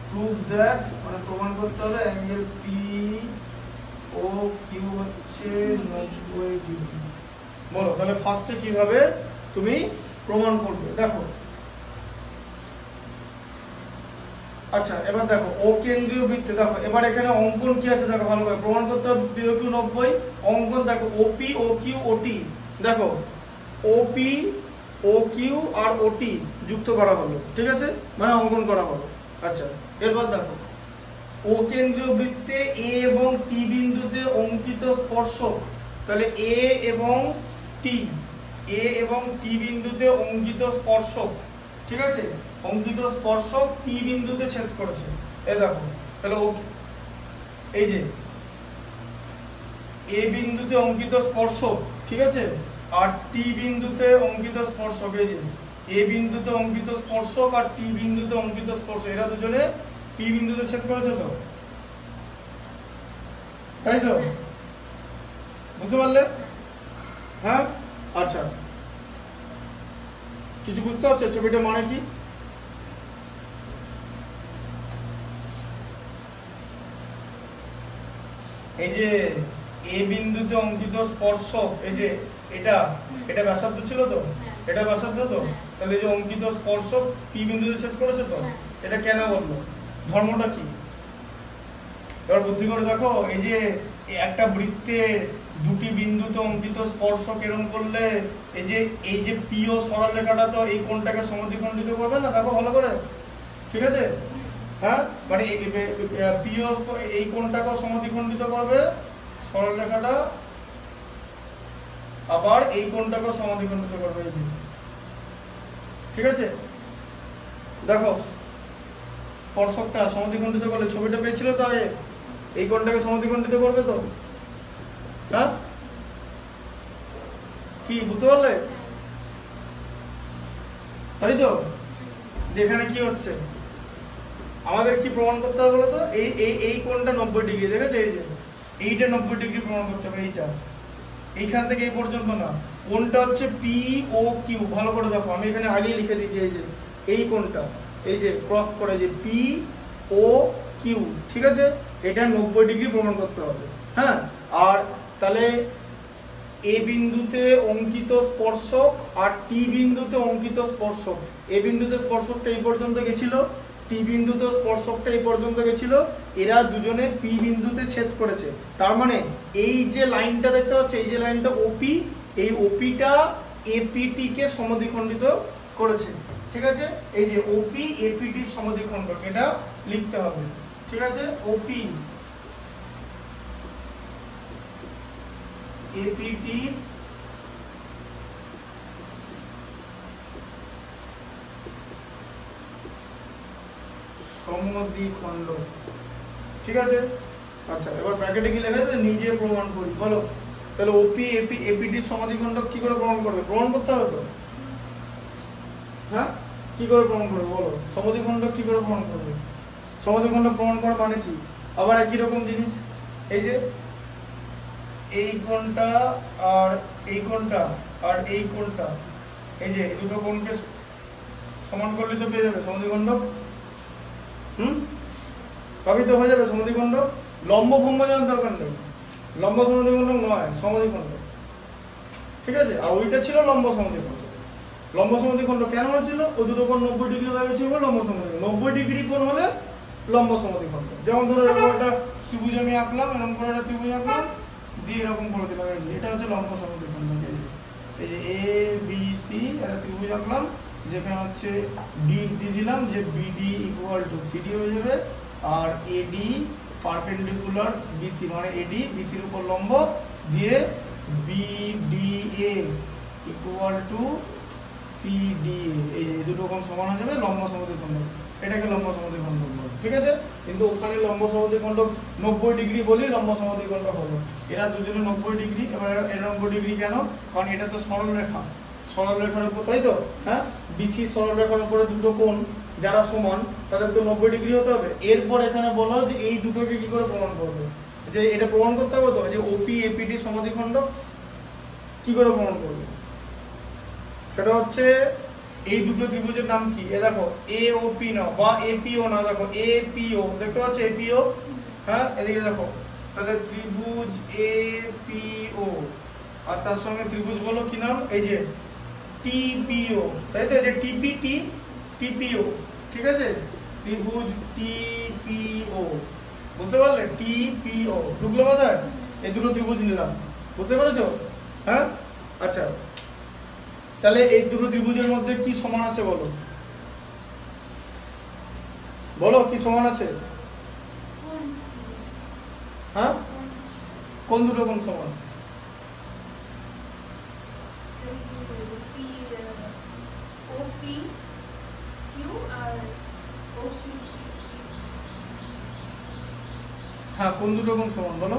প্রুভ দ্যাট, মানে প্রমাণ করতে হবে অ্যাঙ্গেল পি ও কিউ হচ্ছে 90 ডিগ্রি। বলো তাহলে ফার্স্টে কিভাবে তুমি প্রমাণ করবে, দেখো। আচ্ছা এবার দেখো ও কেন্দ্রীয় বৃত্তে দেখো এবার এখানে অঙ্কন কি আছে দেখো ভালো করে প্রমাণ করতে হবে POQ 90 অঙ্কন দেখো OP OQ OT দেখো OP OQ আর OT যুক্ত করা হলো ঠিক আছে মানে অঙ্কন করা হলো আচ্ছা এরপর দেখো ও কেন্দ্রীয় বৃত্তে A এবং T বিন্দুতে অঙ্কিত স্পর্শক তাহলে A এবং T বিন্দুতে অঙ্কিত স্পর্শক ঠিক আছে অঙ্কিত স্পর্শক T বিন্দুতে ছেদ করেছে এই দেখো তাহলে এই যে A বিন্দুতে অঙ্কিত স্পর্শক ঠিক আছে আর T বিন্দুতে অঙ্কিত স্পর্শক এই যে A বিন্দুতে অঙ্কিত স্পর্শক আর T বিন্দুতে অঙ্কিত স্পর্শক এরা দুজনে P বিন্দুতে ছেদ করেছে তো তাই তো বুঝতে পারলে হ্যাঁ আচ্ছা কিছু বুঝতে পারছো ছবিটা মানে কি এই যে A বিন্দুতে অঙ্কিত স্পর্শক এই যে এটা ব্যাসার্ধ ছিল তো এটা ব্যাসার্ধ তো তাহলে এই যে অঙ্কিত স্পর্শক P বিন্দুতে ছেদ করেছে তো এটা কেন বলবো ধর্মটা কি এবার বুদ্ধি করে দেখো এই যে একটা বৃত্তে দুটি বিন্দুতে অঙ্কিত স্পর্শক এরকম করলে এই যে PO সরলরেখাটা তো এই কোণটাকে সমদ্বিখণ্ডিত করবে না দেখো ভালো করে ঠিক আছে হ্যাঁ মানে PO এই কোণটাকে সমদ্বিখণ্ডিত করবে সরলরেখাটা আবার এই কোণটাকে সমদ্বিখণ্ডিত করবে এই ঠিক আছে দেখো স্পর্শকটা সমদ্বিখণ্ডিত করলে ছবিটা পেয়েছিল তো আগে এই কোণটাকে সমদ্বিখণ্ডিত করবে তো হ্যাঁ কি বুঝতে পারলে তাই তো এখানে কি হচ্ছে আমাদের কি প্রমাণ করতে হবে বলতো এই কোণটা 90 ডিগ্রি দেখেছো এই যে এইটা 90 ডিগ্রি প্রমাণ করতে হবে এইখান থেকে এই পর্যন্ত না কোণটা হচ্ছে POQ ভালো করে দেখো আমি এখানে আগেই লিখে দিয়েছি এই যে এই কোণটা এই যে ক্রস করে যে POQ ঠিক আছে এটা 90 ডিগ্রি প্রমাণ করতে হবে হ্যাঁ আর তাহলে A বিন্দুতে অঙ্কিত স্পর্শক আর T বিন্দুতে অঙ্কিত স্পর্শক A বিন্দুতে স্পর্শকটা এই পর্যন্ত গেছিল T বিন্দুতে স্পর্শকটা এই পর্যন্ত গেছিল এরা দুজনে P বিন্দুতে ছেদ করেছে তার মানে এই যে লাইনটা দেখতে পাচ্ছ এই যে লাইনটা OP এই OPটা APT কে সমদ্বিখণ্ডিত করেছে ঠিক আছে এই যে OP APT সমদ্বিখণ্ডক এটা লিখতে হবে ঠিক আছে OP APT সমদ্বিখণ্ডক ঠিক আছে আচ্ছা এবার ব্র্যাকেটে কি লেখা আছে নিজে প্রমাণ করি বলো তাহলে OP APT সমদ্বিখণ্ডক কি করে প্রমাণ করবে প্রমাণ করতে হবে তো হ্যাঁ কি করে প্রমাণ করবে বলো সমদ্বিখণ্ডক কি করে প্রমাণ করবে সমদ্বিখণ্ডক প্রমাণ করা মানে কি আবার একই রকম জিনিস এই যে এই কোণটা আর এই কোণটা আর এই কোণটা এই যে দুটো কোণকে সমান করলে তো পেয়ে যাবে সমদ্বিখণ্ডক কবি তো হয়ে যাবে সমদ্বিখণ্ডক লম্ব ভঙ্গ জানার দরকার নেই লম্ব সমদ্বিখণ্ডক নয় সমদ্বিখণ্ডক ঠিক আছে আর ওইটা ছিল লম্ব সমদ্বিখণ্ডক লম্ব সমদ্বিখণ্ডক কেন হয়েছিল ও দুটো কোণ 90 ডিগ্রি হয়ে গেছিল লম্ব সমদ্বিখণ্ডক 90 ডিগ্রি কোণ হলে লম্ব সমদ্বিখণ্ডক যেমন ধরো এরকম একটা ত্রিভুজ আমি আঁকলাম এরকম করে একটা ত্রিভুজ আঁকলাম দিয়ে এরকম করে দিলাম এটা হচ্ছে লম্ব সমদ্বিখণ্ডক এই যে ABC একটা ত্রিভুজ আঁকলাম যেখানে হচ্ছে ডি দিয়ে দিলাম যে BD = CD হয়ে যাবে আর AD পারপেন্ডিকুলার BC মানে AD BC এর উপর লম্ব দিয়ে BDA = CDA এই দুটো কোণ সমান হয়ে যাবে লম্ব সমদ্বিখণ্ডক এটাকে লম্ব সমদ্বিখণ্ডক বলে ঠিক আছে কিন্তু ওখানে লম্ব সমদ্বিখণ্ডক 90 ডিগ্রি বলি লম্ব সমদ্বিখণ্ডক হলো এরা দুজনে 90 ডিগ্রি এবার এর 90 ডিগ্রি কেন কারণ এটা তো সরলরেখা সরলরেখার উপর তাই তো হ্যাঁ BC সরলরেখার উপরে দুটো কোণ যারা সমান তাদের তো 90 ডিগ্রি হতে হবে এরপর এখানে বলা যে এই দুটোকে কি করে প্রমাণ করবে যে এটা প্রমাণ করতে হবে তো যে OP APT সমদ্বিখণ্ডক কি করে প্রমাণ করবে সেটা হচ্ছে এই দুটো ত্রিভুজের নাম কি এ দেখো AOP না বা APO না দেখো APO দেখতে পাচ্ছ APO হ্যাঁ এদিকে দেখো তাহলে ত্রিভুজ APO আর তার সঙ্গে ত্রিভুজ বলো কি নাম এই যে TPO তাই তো যে TPO ঠিক আছে ত্রিভুজ টিপিও, বুঝতে পারলে? টিপিও ঢুকলো মাথায়? এই দুটো ত্রিভুজ নিলাম, বুঝতে পেরেছো? হ্যাঁ, আচ্ছা তাহলে এই দুটো ত্রিভুজের মধ্যে কি সমান আছে বলো, বলো কি সমান আছে? হ্যাঁ, কোন দুটো কোন সমান? হ্যাঁ, কোন দুটো কোন সমান বলো,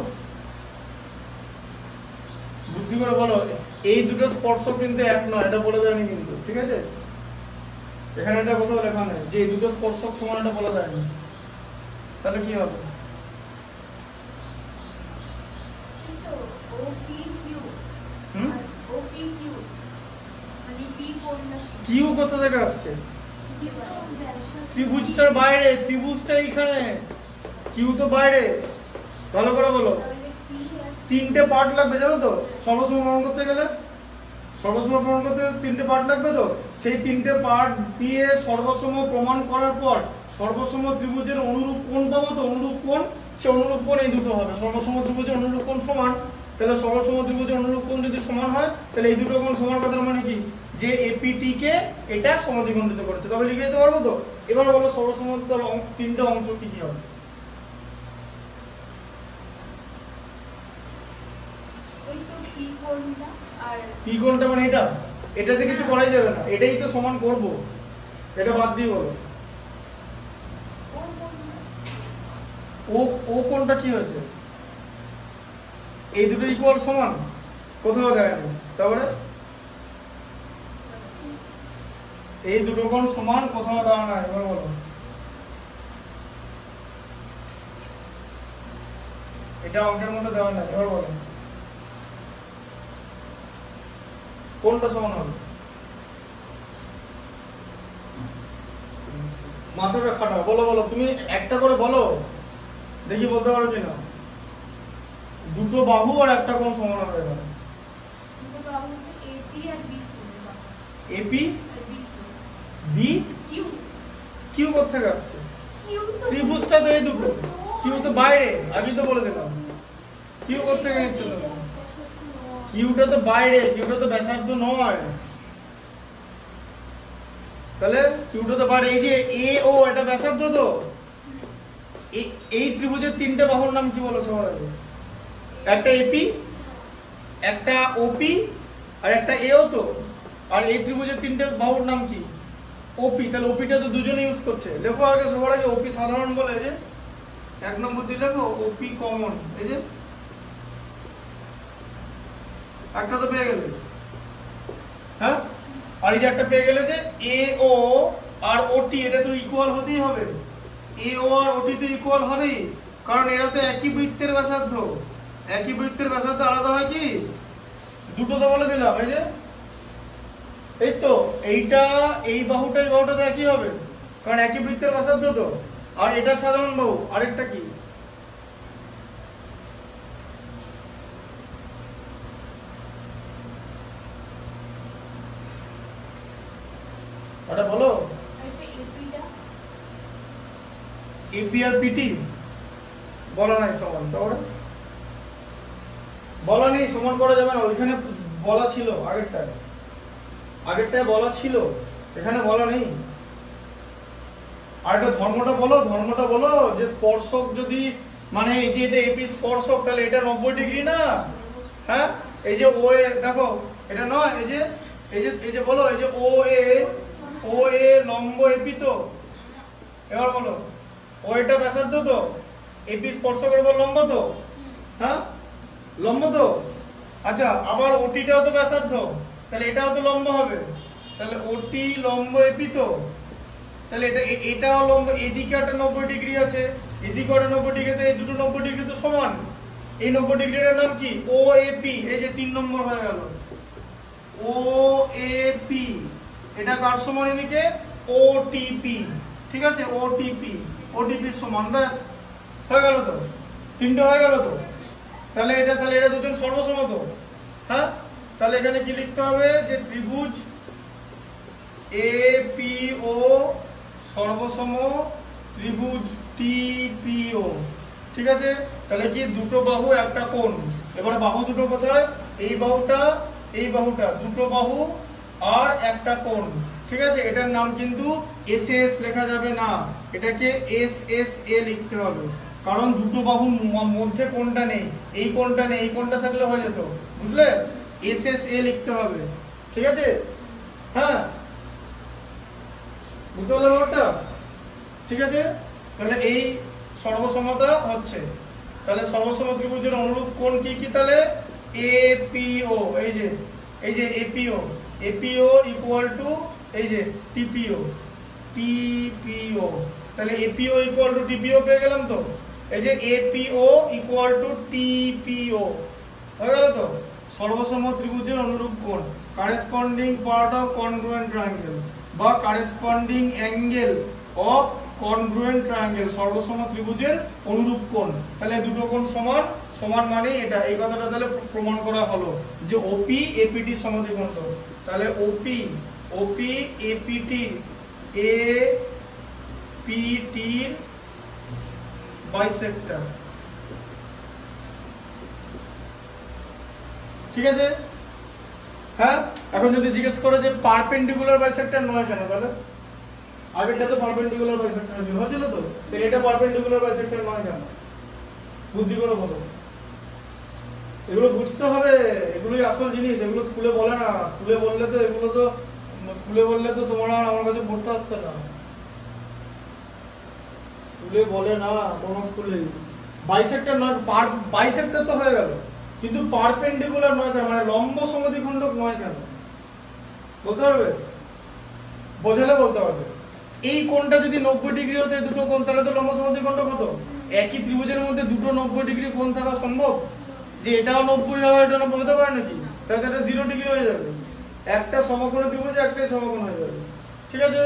বুদ্ধি করে বলো। এই দুটো স্পর্শক কিন্তু এক নয়, এটা বলে দেয়নি কিন্তু, ঠিক আছে? এখানে এটা কোথাও লেখা নেই যে এই দুটো স্পর্শক সমান, এটা বলে দেয়নি। তাহলে কি হবে? কিউ কোথা থেকে আসছে? ত্রিভুজটার বাইরে, ত্রিভুজটা এইখানে, কিউ তো বাইরে। ভালো করে বলো। তিনটে পার্ট লাগবে জানো তো সর্বসম প্রমাণ করতে গেলে, সর্বসম প্রমাণ করতে তিনটে পার্ট লাগবে। তো সেই তিনটে পার্ট দিয়ে সর্বসম প্রমাণ করার পর সর্বসম ত্রিভুজের অনুরূপ কোণ পাবো। তো অনুরূপ কোণ, সে অনুরূপ কোণ এই দুটো হবে। সর্বসম ত্রিভুজের অনুরূপ কোণ সমান, তাহলে সর্বসম ত্রিভুজের অনুরূপ কোণ যদি সমান হয় তাহলে এই দুটো কোণ সমান কথার মানে কি? যে এপিটি কে এটা সমদ্বিখণ্ডিত করেছে, তবে লিখে দিতে পারবো। তো এবার বলো সর্বসমতার তিনটে অংশ কি কি হবে? পি কোণটা মানে এটা, এটাতে কিছু করাই যাবে না, এটাই তো সমান করব, এটা বাদ দিয়ে বলো। ও ও কোণটা কি হয়েছে? এই দুটো ইকুয়াল সমান, কোথাও দেয়নি। তারপরে এই দুটো কোণ সমান, কোথাও দেওয়া নাই। এবার বলো এটা অঙ্কের মধ্যে দেওয়া নাই। এবার বলো কোনটা সমান হবে? মাথাটা খাটাও, বলো বলো, তুমি একটা করে বলো দেখি বলতে পারো কিনা। দুটো বাহু আর একটা কোণ সমান হবে এখানে। এপি বি কিউ কোথা থেকে আসছে? ত্রিভুজটা তো এই দুটো, কিউ তো বাইরে, আমি তো বলে দিলাম। কিউ কোথা থেকে নিচ্ছ তুমি? কিউটা তো বাইরে, কিউটা তো ব্যাসার্ধ নয়, তাহলে কিউটা তো বাইরে। এই যে এ ও এটা ব্যাসার্ধ। তো এই ত্রিভুজের তিনটে বাহুর নাম কি বলো সবার আগে? একটা এপি, একটা ওপি আর একটা এও। তো আর এই ত্রিভুজের তিনটে বাহুর নাম কি? ওপি। তাহলে ওপিটা তো দুজনে ইউজ করছে। লেখো আগে সবার আগে ওপি সাধারণ বলে, যে এক নম্বর দিয়ে লেখো ওপি কমন। এই যে একটা তো পেয়ে গেলে, হ্যাঁ, আর এই যে একটা পেয়ে গেলে যে এ ও আর ওটি, এটা তো ইকুয়াল হতেই হবে। এ ও আর ওটি তো ইকুয়াল হবেই, কারণ এরা তো একই বৃত্তের ব্যাসার্ধ। একই বৃত্তের ব্যাসার্ধ আলাদা হয় কি? দুটো তো বলে দিলাম। এই যে এই তো এইটা, এই বাহুটা এই বাহুটা তো একই হবে, কারণ একই বৃত্তের ব্যাসার্ধ। তো আর এটা সাধারণ বাহু, আরেকটা কি? এটা বলো। এপি আর পিটি বলা নাই সমান, তাহলে বলা নেই সমান করা যাবে না। ওইখানে বলা ছিল, আগেরটায় বলা ছিল, এখানে বলা নেই। আর এটা ধর্মটা বলো, ধর্মটা বলো যে স্পর্শক যদি মানে এই যে এটা এপি স্পর্শক, তাহলে এটা 90 ডিগ্রি না? হ্যাঁ, এই যে ও এ দেখো এটা নয়, এই যে এই যে বলো, এই যে ও এ লম্ব এপি। তো এবার বলো ও এটা ব্যাসার্ধ। তো এপি স্পর্শকের উপর লম্ব। তো হ্যাঁ, লম্ব। তো আচ্ছা, আবার ওটিটাও তো ব্যাসার্ধ, তাহলে এটাও তো লম্ব হবে। তাহলে ওটি লম্ব এপি। তো তাহলে এটাও লম্ব, এদিকে একটা 90 ডিগ্রি আছে, এদিকে একটা 90 ডিগ্রিতে, এই দুটো 90 ডিগ্রি তো সমান। এই 90 ডিগ্রির নাম কি? ও এপি। এই যে 3 নম্বর হয়ে গেল ও এপি। এটা কার সমান? এদিকে ওটিপি। ঠিক আছে, ওটিপি সমান। ব্যাস হয়ে গেল। তো তিনটে হয়ে গেল। তো তাহলে এটা দুজন সর্বসম। তো হ্যাঁ, তাহলে এখানে কি লিখতে হবে? যে ত্রিভুজ এপিও সর্বসম ত্রিভুজ টিপিও, ঠিক আছে? তাহলে কি দুটো বাহু একটা কোণ। এবার বাহু দুটো কোথায়? এই বাহুটা দুটো বাহু আর একটা কোণ, ঠিক আছে? এটার নাম কিন্তু এসএস লেখা যাবে না, এটাকে এসএসএ লিখতে হবে, কারণ দুটো বাহুর মধ্যে কোণটা নেই, এই কোণটা নেই, এই কোণটা থাকলে হয়ে যেত, বুঝলে? এসএসএ লিখতে হবে, ঠিক আছে? হ্যাঁ, বুঝতে পারলে ব্যাপারটা? ঠিক আছে, তাহলে এই সর্বসমতা হচ্ছে। তাহলে সর্বসম ত্রিভুজের অনুরূপ কোণ কি কি? তাহলে এপিও, এই যে এপিও ইকুয়াল টু এই যে টিপিও, তাহলে এপিও ইকুয়াল টু টিপিও পেয়ে গেলাম তো। এই যে এপিও ইকুয়াল টু টিপিও হয়ে গেল তো। সর্বসম ত্রিভুজের অনুরূপ কোণ, corresponding part of congruent triangle বা corresponding angle of congruent triangle, সর্বসম ত্রিভুজের অনুরূপ কোণ। তাহলে দুটো কোণ সমান, সমান মানে এটা, এই কথাটা তাহলে প্রমাণ করা হলো যে ওপি এপিটি সমদ্বিখণ্ড। তাহলে ওপি এপিটির বাইসেক্টর, ঠিক আছে? হ্যাঁ, এখন যদি জিজ্ঞেস করে যে পারপেন্ডিকুলার বাইসেক্টর নয় কেন, তাহলে আগেরটা তো পারপেন্ডিকুলার বাইসেক্টর হয়েছিল তো, তাহলে এটা পারপেন্ডিকুলার বাইসেক্টর নয় কেন? বুদ্ধি করে বলো। এগুলো বুঝতে হবে, এগুলোই আসল জিনিস, এগুলো স্কুলে বলে না। স্কুলে বললে তো তোমরা আমার কাছে পড়তে আসতে না, স্কুলে বলে না কোন স্কুলে। বাইসেক্টর নয়, বাইসেক্টর তো হয়ে গেল, কিন্তু পারপেন্ডিকুলার নয় কেন, মানে লম্ব সমদ্বিখণ্ডক নয় কেন বলতে পারবে? বোঝালে বলতে পারবে। এই কোণটা যদি 90 ডিগ্রি হতে দুটো কোণ, তাহলে তো লম্ব সমদ্বিখণ্ডক হতো। একই ত্রিভুজের মধ্যে দুটো 90 ডিগ্রি কোণ থাকা সম্ভব? যে এটাও 90 হবে এটা 90 হতে পারে নাকি? তাহলে এটা 0 ডিগ্রি হয়ে যাবে। একটা সমকোণ ত্রিভুজে একটাই সমকোণ হয়ে যাবে, ঠিক আছে?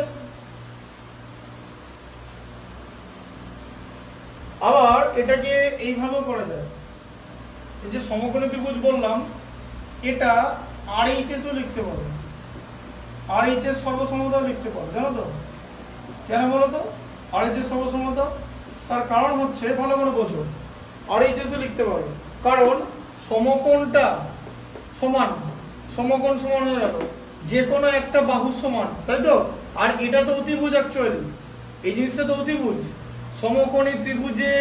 আবার এটাকে এইভাবে করা যায়, এই যে সমকোণী ত্রিভুজ বললাম, এটা আরএইচএসও লিখতে পারো, আরএইচএস সর্বসমতাও লিখতে পারো, জানো তো? কেন বলো তো আরএইচএস সর্বসমতা? তার কারণ হচ্ছে, ভালো করে বোঝো, আরএইচএসও লিখতে পারো কারণ সমকোণটা সমান, সমকোণ সমান হয়ে গেল, যে কোনো একটা বাহু সমান, তাই তো? আর এটা তো অতিভুজ, অ্যাকচুয়ালি এই জিনিসটা তো অতিভুজ। সমকোণী ত্রিভুজে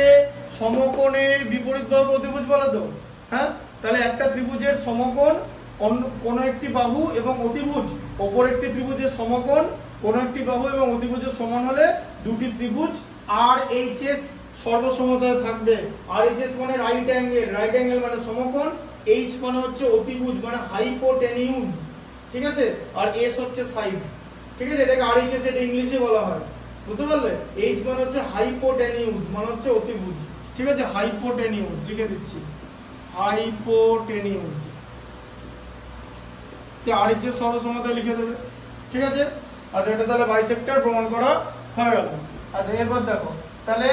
সমকোণের বিপরীত বাহুকে অতিভুজ বলে তো, হ্যাঁ? তাহলে একটা ত্রিভুজের সমকোণ কোন একটি বাহু এবং অতিভুজ, অপর একটি ত্রিভুজের সমকোণ কোন একটি বাহু এবং অতিভুজের সমান হলে দুটি ত্রিভুজ আরএইচএস সর্বসমতায় থাকবে। আরএইচএস মানে রাইট অ্যাঙ্গেল মানে সমকোণ, এইচ মানে হচ্ছে অতিভুজ মানে হাইপোটেনিউজ, ঠিক আছে? আর এস হচ্ছে সাইড, ঠিক আছে? এটাকে আরএইচএস, এটা ইংলিশে বলা হয়, বুঝতে পারলে? এইচ মানে হচ্ছে হাইপোটেনিউজ মানে হচ্ছে অতিভুজ, ঠিক আছে? হাইপোটেনিউজ লিখে দিচ্ছি, হাইপোটেনিউজ, আরএইচএস সর্বসমতায় লিখে দেবে, ঠিক আছে? আচ্ছা, এটা তাহলে বাইসেক্টর প্রমাণ করা হয়ে গেল। আচ্ছা, এরপর দেখো, তাহলে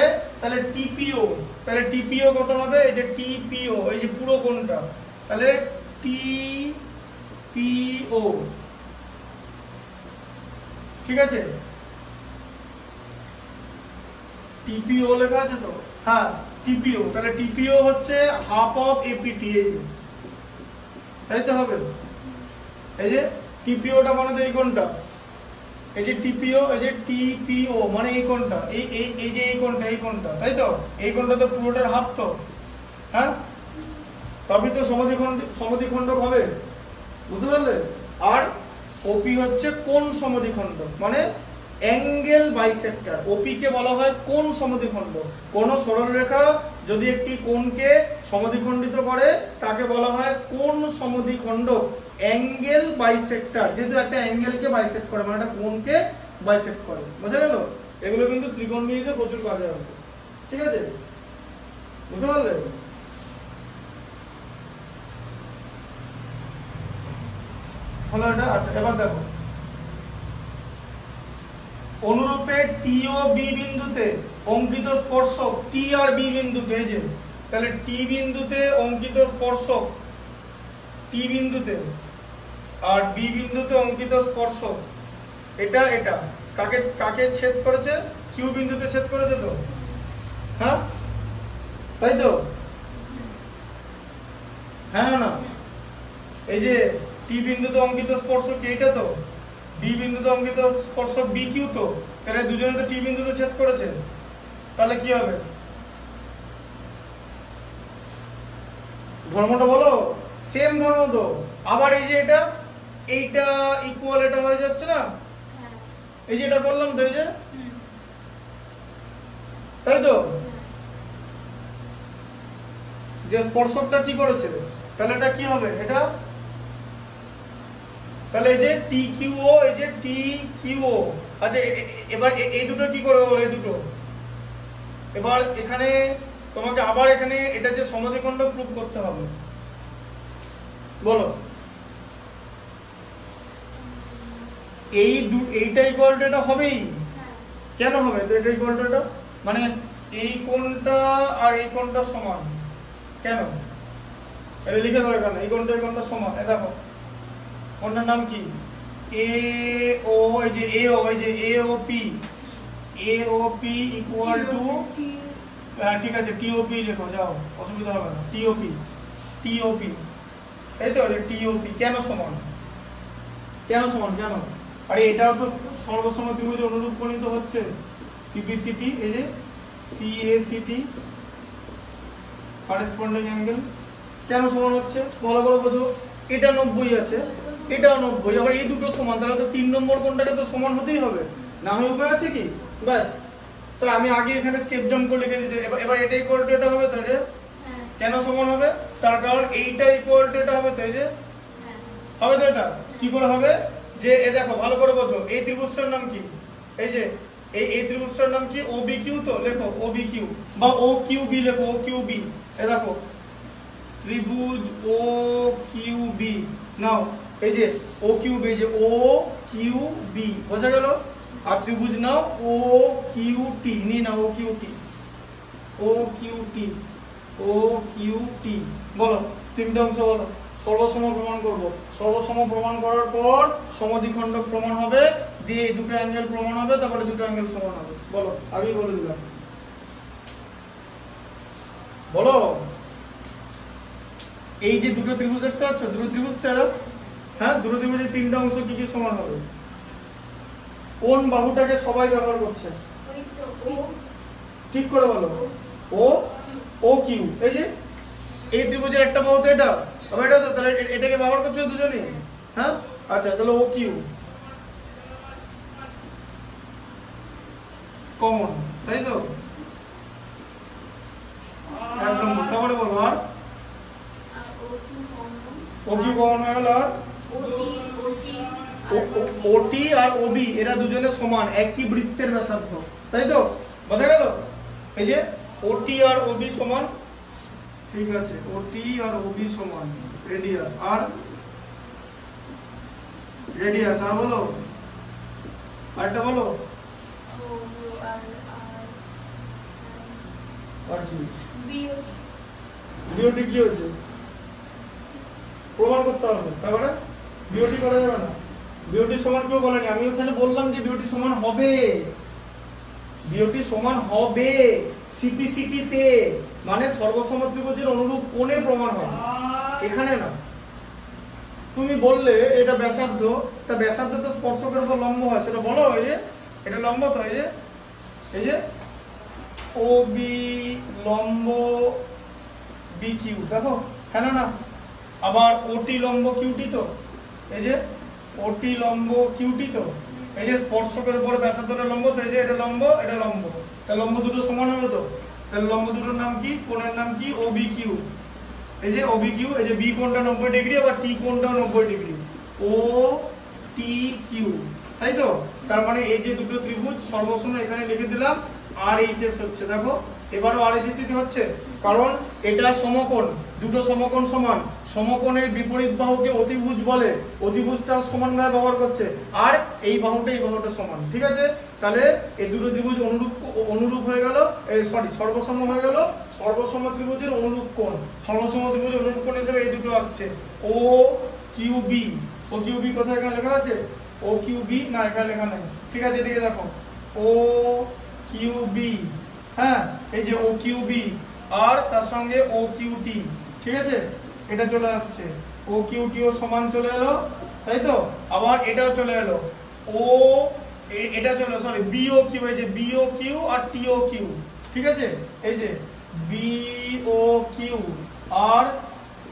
টিপিও কত হবে? এই যে টিপিও, এই যে পুরো কোণটা, তাহলে টিপিও, ঠিক আছে? টিপিও লেখা আছে তো? হ্যাঁ, টিপিও, তাহলে টিপিও হচ্ছে হাফ অফ এপিটি, তাই তো হবে? এই যে টিপিওটা মানে তো এই কোণটা, এই যে টিপিও, এই যে টিপিও মানে এই কোণটা, এই যে এই কোণটা, তাই তো? এই কোণটা তো পুরোটার হাফ তো, হ্যাঁ? তবে তো সমদ্বিখণ্ডক হবে, বুঝতে পারলে? আর ওপি হচ্ছে কোণ সমদ্বিখণ্ডক, মানে অ্যাঙ্গেল বাইসেক্টর। ওপি কে বলা হয় কোণ সমদ্বিখণ্ডক। কোন সরলরেখা যদি একটি কোণকে সমদ্বিখণ্ডিত করে তাকে বলা হয় কোণ সমদ্বিখণ্ডক, অ্যাঙ্গেল বাইসেক্টর। যেহেতু একটা অ্যাঙ্গেলকে বাইসেক্ট করে মানে একটা কোণকে বাইসেক্ট করে, বুঝা গেল? এগুলো কিন্তু ত্রিকোণমিতিতে প্রচুর কাজে আসবে, ঠিক আছে? বুঝতে পারলে? হলো এটা। আচ্ছা, এবার দেখো, অনুরূপে টি ও বি বিন্দুতে অঙ্কিত স্পর্শক, টি আর বি বিন্দুতে, এই যে তাহলে টি বিন্দুতে অঙ্কিত স্পর্শক, টি বিন্দুতে আর বি বিন্দুতে অঙ্কিত স্পর্শক, এটা কাকে ছেদ করেছে? কিউ বিন্দুতে ছেদ করেছে তো, হ্যাঁ তাই তো, হ্যাঁ না না, এই যে টি বিন্দুতে অঙ্কিত স্পর্শক এইটা তো, বি বিন্দুতে অঙ্কিত স্পর্শক বি কিউ তো, তাহলে দুজনে তো টি বিন্দুতে ছেদ করেছে, তাহলে কি হবে ধর্মটা বলো, সেম ধর্ম তো। আবার এই যে এইটা ইকুয়াল এটা হয়ে যাচ্ছে না, এই যে এটা বললাম তো, এই যে তাই তো, যে স্পর্শকটা কি করেছে, তাহলে এটা কি হবে, এটা তাহলে এই যে টি কিউ ও, এই যে টি কিউ ও। আচ্ছা এবার এই দুটো কি করবে বলো, এই দুটো এবার এখানে তোমাকে আবার এখানে এটা যে সমাধিখণ্ড প্রুফ করতে হবে, বলো এইটা ইকুয়াল টু এটা হবেই, কেন হবে তো এটা ইকুয়াল টু এটা, মানে এই কোণটা আর এই কোণটা সমান, কেন এটা লিখে দাও এখানে, এই কোণটা সমান। এই দেখো কোণটার নাম কি, এ ও, এই যে এ ও, এই যে এ ও পি ইকুয়াল টু, হ্যাঁ ঠিক আছে টিওপি লেখো, যাও অসুবিধা হবে না, টিওপি তাই তো, টিওপি কেন সমান, কেন, আরে এটাও তো সর্বসম ত্রিভুজের অনুরূপ কোণিত হচ্ছে, সিবিসিটি, এই যে সিএসিটি করেসপন্ডিং অ্যাঙ্গেল, কেন সমান হচ্ছে ভালো করে বোঝো, এটা 90 আছে, এটাও 90, আবার এই দুটো সমান, তাহলে তো 3 নম্বর কোণটাকে তো সমান হতেই হবে, না হয় উপায় আছে কি, ব্যাস। তো আমি আগে এখানে স্টেপ জাম্প করে লিখে দিয়েছি, এবার এটা ইকুয়াল টু এটা হবে, তাহলে কেন সমান হবে, তার কারণ এইটা ইকুয়াল টু এটা হবে, তাই যে হবে তো, এটা কি করে হবে, যে এ দেখো ভালো করে বোঝো, এই ত্রিভুজটার নাম কি, এই যে এই ত্রিভুজটার নাম কি, ও বি কিউ, তো লেখো ও বি কিউ, বা ও কিউ বি লেখো, ও কিউ বি, এই দেখো ত্রিভুজ ও কিউ বি, নাও এই যে ও কিউ বি, যে ও কিউ বি বোঝা গেল, আর ত্রিভুজ নাও ও কিউ টি, নি না ও কিউ টি, ও কিউ টি, ও কিউ টি, বলো তিনটা অংশ বলো, সর্বসম প্রমাণ করব, সর্বসম প্রমাণ করার পর সমদ্বিখণ্ডক প্রমাণ হবে, দিয়ে এই দুটো অ্যাঙ্গেল প্রমাণ হবে, তারপরে দুটো অ্যাঙ্গেল সমান হবে, বলো আগেই বলে দিলাম, বলো এই যে দুটো ত্রিভুজ দেখতে পাচ্ছ, দুটো ত্রিভুজ ছাড়া, হ্যাঁ দুটো ত্রিভুজের তিনটা অংশ কি কি সমান হবে, কোন বাহুটাকে সবাই ব্যবহার করছে, ঠিক করে বলো, ও ও কিউ, এই যে এই ত্রিভুজের একটা বাহু তো এটা, আবার এটা তো, তাহলে এটাকে ব্যবহার করছো দুজনেই, হ্যাঁ আচ্ছা তাহলে ও কিউ কমন, তাই তো একদম, তারপরে বলো আর ও কিউ কমন হয়ে গেল, আর ওটি আর ওবি এরা দুজনে সমান, একই বৃত্তের ব্যাসার্ধ, তাই তো বোঝা গেল, এই যে ওটি আর ওবি সমান, ঠিক আছে ওটি আর ওবি সমান, রেডিয়াস আর বলো আরেকটা বলো, আর কি বিওটি কি হচ্ছে প্রমাণ করতে হবে, তারপরে বিওটি করা যাবে না, বিওটি সমান কেউ বলেনি, আমি ওখানে বললাম যে বিওটি সমান হবে, বিওটি সমান হবে সিপিসিটি তে, মানে সর্বসম ত্রিভুজের অনুরূপ কোণে প্রমাণ হবে, এখানে না। তুমি বললে এটা ব্যাসার্ধ, তা ব্যাসার্ধ তো স্পর্শকের উপর লম্ব হয়, সেটা বলো, এই যে এটা লম্ব তো, এই যে ও বি লম্ব বি কিউ, দেখো হ্যাঁ না, আবার ওটি লম্ব কিউটি তো, এই যে ওটি লম্ব কিউটি তো, এই যে স্পর্শকের উপর ব্যাসার্ধটা লম্ব, তো এই যে এটা লম্ব, তাহলে লম্ব দুটো সমান হবে তো, তাহলে লম্ব দুটোর নাম কি, কোণের নাম কি, ও বি কিউ, এই যে ও বি কিউ, এই যে বি কোণটা 90 ডিগ্রি, আবার টি কোণটাও 90 ডিগ্রি, ও টি কিউ, তাই তো, তার মানে এই যে দুটো ত্রিভুজ সর্বসম এখানে লিখে দিলাম, আর এইচএস হচ্ছে, দেখো এবারও আর এইচএস হচ্ছে, কারণ এটা সমকোণ, দুটো সমকোণ সমান, সমকোণের বিপরীত বাহুকে অতিভুজ বলে, অতিভুজটা সমানভাবে ব্যবহার করছে, আর এই বাহুটা সমান, ঠিক আছে, তাহলে এই দুটো ত্রিভুজ অনুরূপ হয়ে গেল, সর্বসম হয়ে গেল, সর্বসম ত্রিভুজের অনুরূপ কোণ, সর্বসম ত্রিভুজের অনুরূপ কোণ হিসেবে এই দুটো আসছে, O Q B, O Q B কোথায় এখানে লেখা আছে, ও কিউ বি না এখানে লেখা নাই, ঠিক আছে এদিকে দেখো, ও কিউবি, হ্যাঁ এই যে ও কিউবি আর তার সঙ্গে ও কিউটি, ঠিক আছে এটা চলে আসছে, ও কিউটিও সমান চলে এলো, তাই তো আবার এটাও চলে এলো, ও এটা চলে সরি বিও কিউ, এই যে বিও কিউ আর টিও কিউ, ঠিক আছে এই যে বিও কিউ আর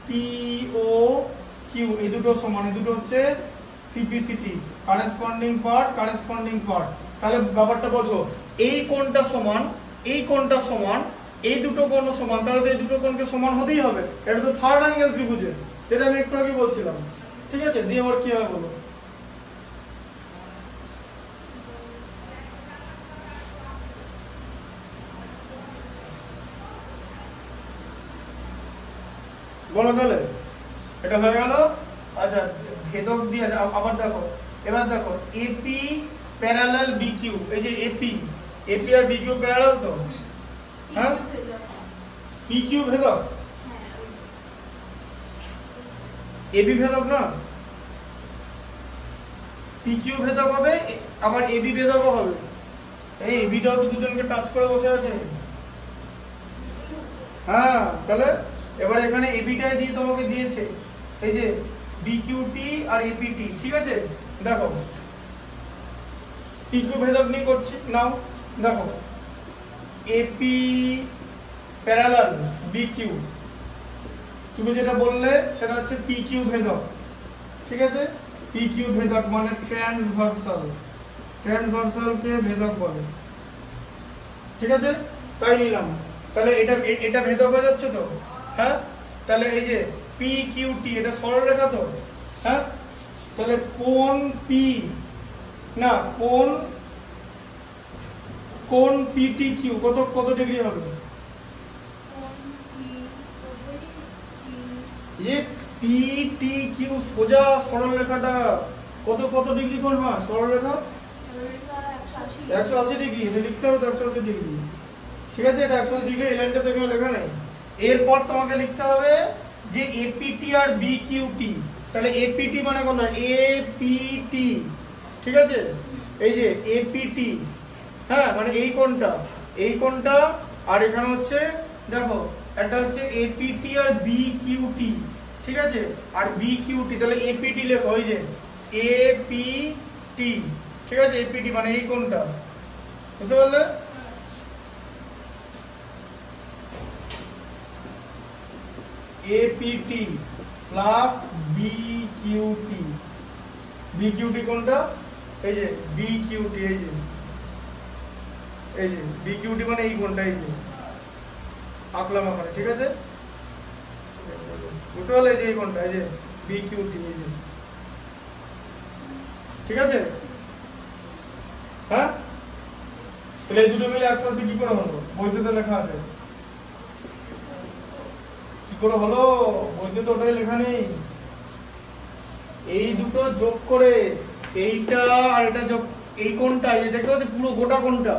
টিও কিউ এই দুটো সমান, এই দুটো হচ্ছে সিপিসিটি, কারেসপন্ডিং পার্ট। তাহলে ব্যাপারটা বোঝো, এই কোণটা সমান এই কোণটা সমান, এই দুটো কোণ সমান, তাহলে তো এই দুটো কোণকে সমান হতেই হবে, এটা তো থার্ড অ্যাঙ্গেল ত্রিভুজের, যেটা আমি একটু আগে বলছিলাম, ঠিক আছে দিয়ে আবার কি হবে বলো, বলো তাহলে এটা হয়ে গেল। আচ্ছা ভেদক দিয়ে আবার দেখো, এবার দেখো এপি প্যারালাল বিকিউ, এই যে এপি আর বিকিউ প্যারালাল তো, হ্যাঁ পিকিউ ভেদক, এবি ভেদক না, পিকিউ ভেদক হবে আবার এবি ভেদকও হবে, এই এবিটাও তো দুজনকে টাচ করে বসে আছে, হ্যাঁ তাহলে এবার এখানে এবিটাই দিয়ে তোমাকে দিয়েছে, এই যে বিকিউটি আর এপিটি, ঠিক আছে দেখো পিকিউ ভেদক নিয়ে করছি নাও, দেখো এপি প্যারালাল বিকিউ, তুমি যেটা বললে সেটা হচ্ছে পিকিউ ভেদক, ঠিক আছে পিকিউ ভেদক মানে ট্রান্সভার্সালকে ভেদক বলে, ঠিক আছে তাই নিলাম, তাহলে এটা ভেদক হয়ে যাচ্ছে তো, হ্যাঁ তাহলে এই যে পি কিউ টি এটা সরলরেখা তো, হ্যাঁ তাহলে কোণ পি না কোণ পিটি কিউ কত ডিগ্রি হবে, এই পিটি কিউ সোজা সরলরেখাটা কত ডিগ্রি কোণ হয় সরলরেখা 180 ডিগ্রি, এটা লিখতে হবে 180 ডিগ্রি, ঠিক আছে এটা 180 ডিগ্রি, এই লাইনটা তো এখানে লেখা নেই, এরপর তোমাকে লিখতে হবে যে এপিটি আর বিকিউটি, তাহলে এপিটি মানে কোনটা এপিটি, ঠিক আছে এই যে এপিটি, হ্যাঁ মানে এই কোণটা আর এখানে হচ্ছে দেখো একটা হচ্ছে এপিটি আর বিকিউটি, ঠিক আছে আর বিকিউটি, তাহলে এপিটি লেখো, ওই যে এপিটি, ঠিক আছে এপিটি মানে এই কোণটা, বুঝতে পারলে এপিটি প্লাস বিকিউটি কোনটা, এই যে বিকিউটি, এই যে বিকিউটি মানে এই কোনটা, এই যে আঁকলাম ওখানে, ঠিক আছে বুঝতে পারলে এই যে এই কোনটা, এই যে বিকিউটি, এই যে ঠিক আছে, হ্যাঁ তাহলে এই দুটো মিলে 180 কি করে হলো, বইতে তো লেখা আছে, কি করে হলো বইতে তো ওটাই লেখা নেই, এই দুটো যোগ করে এইটা আর এটা যোগ, এই কোণটা এই দেখতে পাচ্ছ পুরো গোটা কোণটা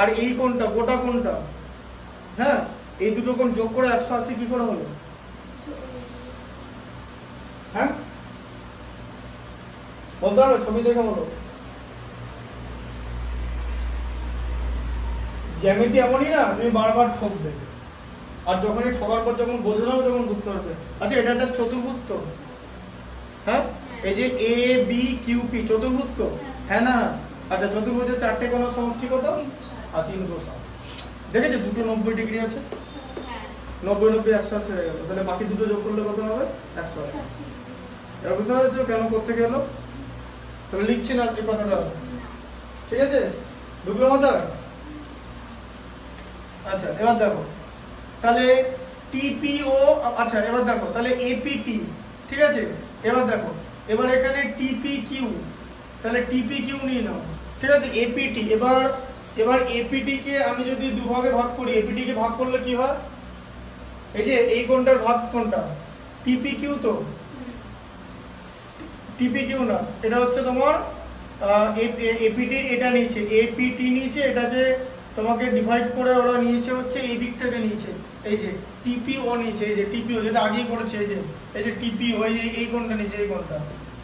আর এই কোণটা গোটা কোণটা, হ্যাঁ এই দুটো কোণ যোগ করে 180 কি করে হলো, হ্যাঁ বলতে পারবে ছবি দেখে বলো, জ্যামিতি এমনই না তুমি বারবার ঠকবে, আর যখনই ঠকার পর যখন বোঝো না তখন বুঝতে পারবে, আচ্ছা এটা একটা চতুর্ভুজ তো, হ্যাঁ এই যে এ বি কিউ পি চতুর্ভুজ তো, হ্যাঁ না আচ্ছা চতুর্ভুজের চারটে কোণ সমষ্টি কত আর 360, দেখেছো দুটো 90 ডিগ্রি আছে, 90 180 হয়ে গেল, তাহলে বাকি দুটো যোগ করলে কত হবে 180, এবার বুঝতে পারছো কেন করতে গেল, তাহলে লিখছি না এই কথাটা, ঠিক আছে ঢুকলো মাথায়, আচ্ছা এবার দেখো তাহলে টিপিও, আচ্ছা এবার দেখো তাহলে এপিটি, ঠিক আছে এবার দেখো এবার এখানে টিপি কিউ, তাহলে টিপি কিউ নিয়ে নাও, ঠিক আছে এপিটি, এবার এপিটি কে আমি যদি দুভাগে ভাগ করি, এপিটি কে ভাগ করলে কি হয়, এই যে এই কোণটার ভাগ কোনটা টিপি কিউ, তো টিপি কিউ না এটা হচ্ছে তোমার এপিটি, এটা নিচে এপিটি নিচে, এটাকে তোমাকে ডিভাইড করে ওরা নিয়েছে হচ্ছে এই দিকটাকে নিয়েছে, এই যে টিপিও নিচে, এই যে টিপিও যেটা আগেই করেছে, এই যে টিপিও, এই কোণটা নিচে, এই কোণটা,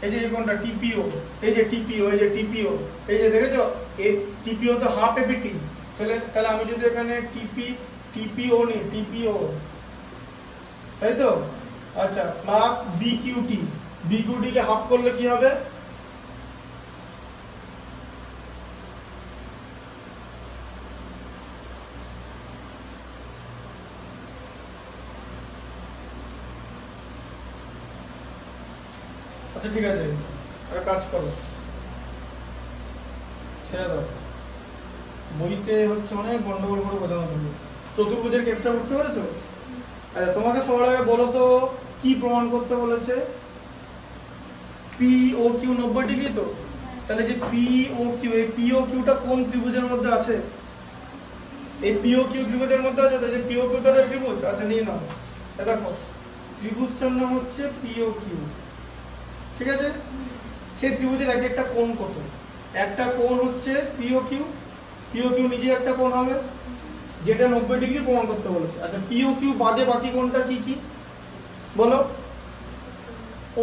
এই যে এই কোণটা টিপিও, এই যে টিপিও, এই যে টিপিও, এই যে দেখেছো এই টিপিও তো হাফ এপিটি, তাহলে আমি যদি এখানে টিপিও নিই, টিপিও, তাই তো? আচ্ছা, প্লাস বিকিউটি, বিকিউটি কে হাফ করলে কি হবে? আচ্ছা ঠিক আছে, একটা কাজ করো, ছেড়ে দাও, বইতে হচ্ছে অনেক গন্ডগোল করে বোঝানো থাকবে। চতুর্ভুজের কেসটা বুঝতে পেরেছো? আচ্ছা, তোমাকে সবার আগে বলো তো কি প্রমাণ করতে বলেছে? পি ও কিউ 90 ডিগ্রি তো? তাহলে যে পি ও কিউ, এই পি ও কিউটা কোন ত্রিভুজের মধ্যে আছে? এই পি ও কিউ ত্রিভুজের মধ্যে আছে। যে পি ও কিউ তার ত্রিভুজ, আচ্ছা নিয়ে নাও। দেখো ত্রিভুজটার নাম হচ্ছে পি ও কিউ, ঠিক আছে? সেই ত্রিভুজের এক একটা কোণ কত? একটা কোণ হচ্ছে P O Q, P O Q নিজে একটা কোণ হবে যেটা 90 ডিগ্রি প্রমাণ করতে বলেছে। আচ্ছা, পি ও কিউ বাদে বাকি কোণটা কি কি বলো?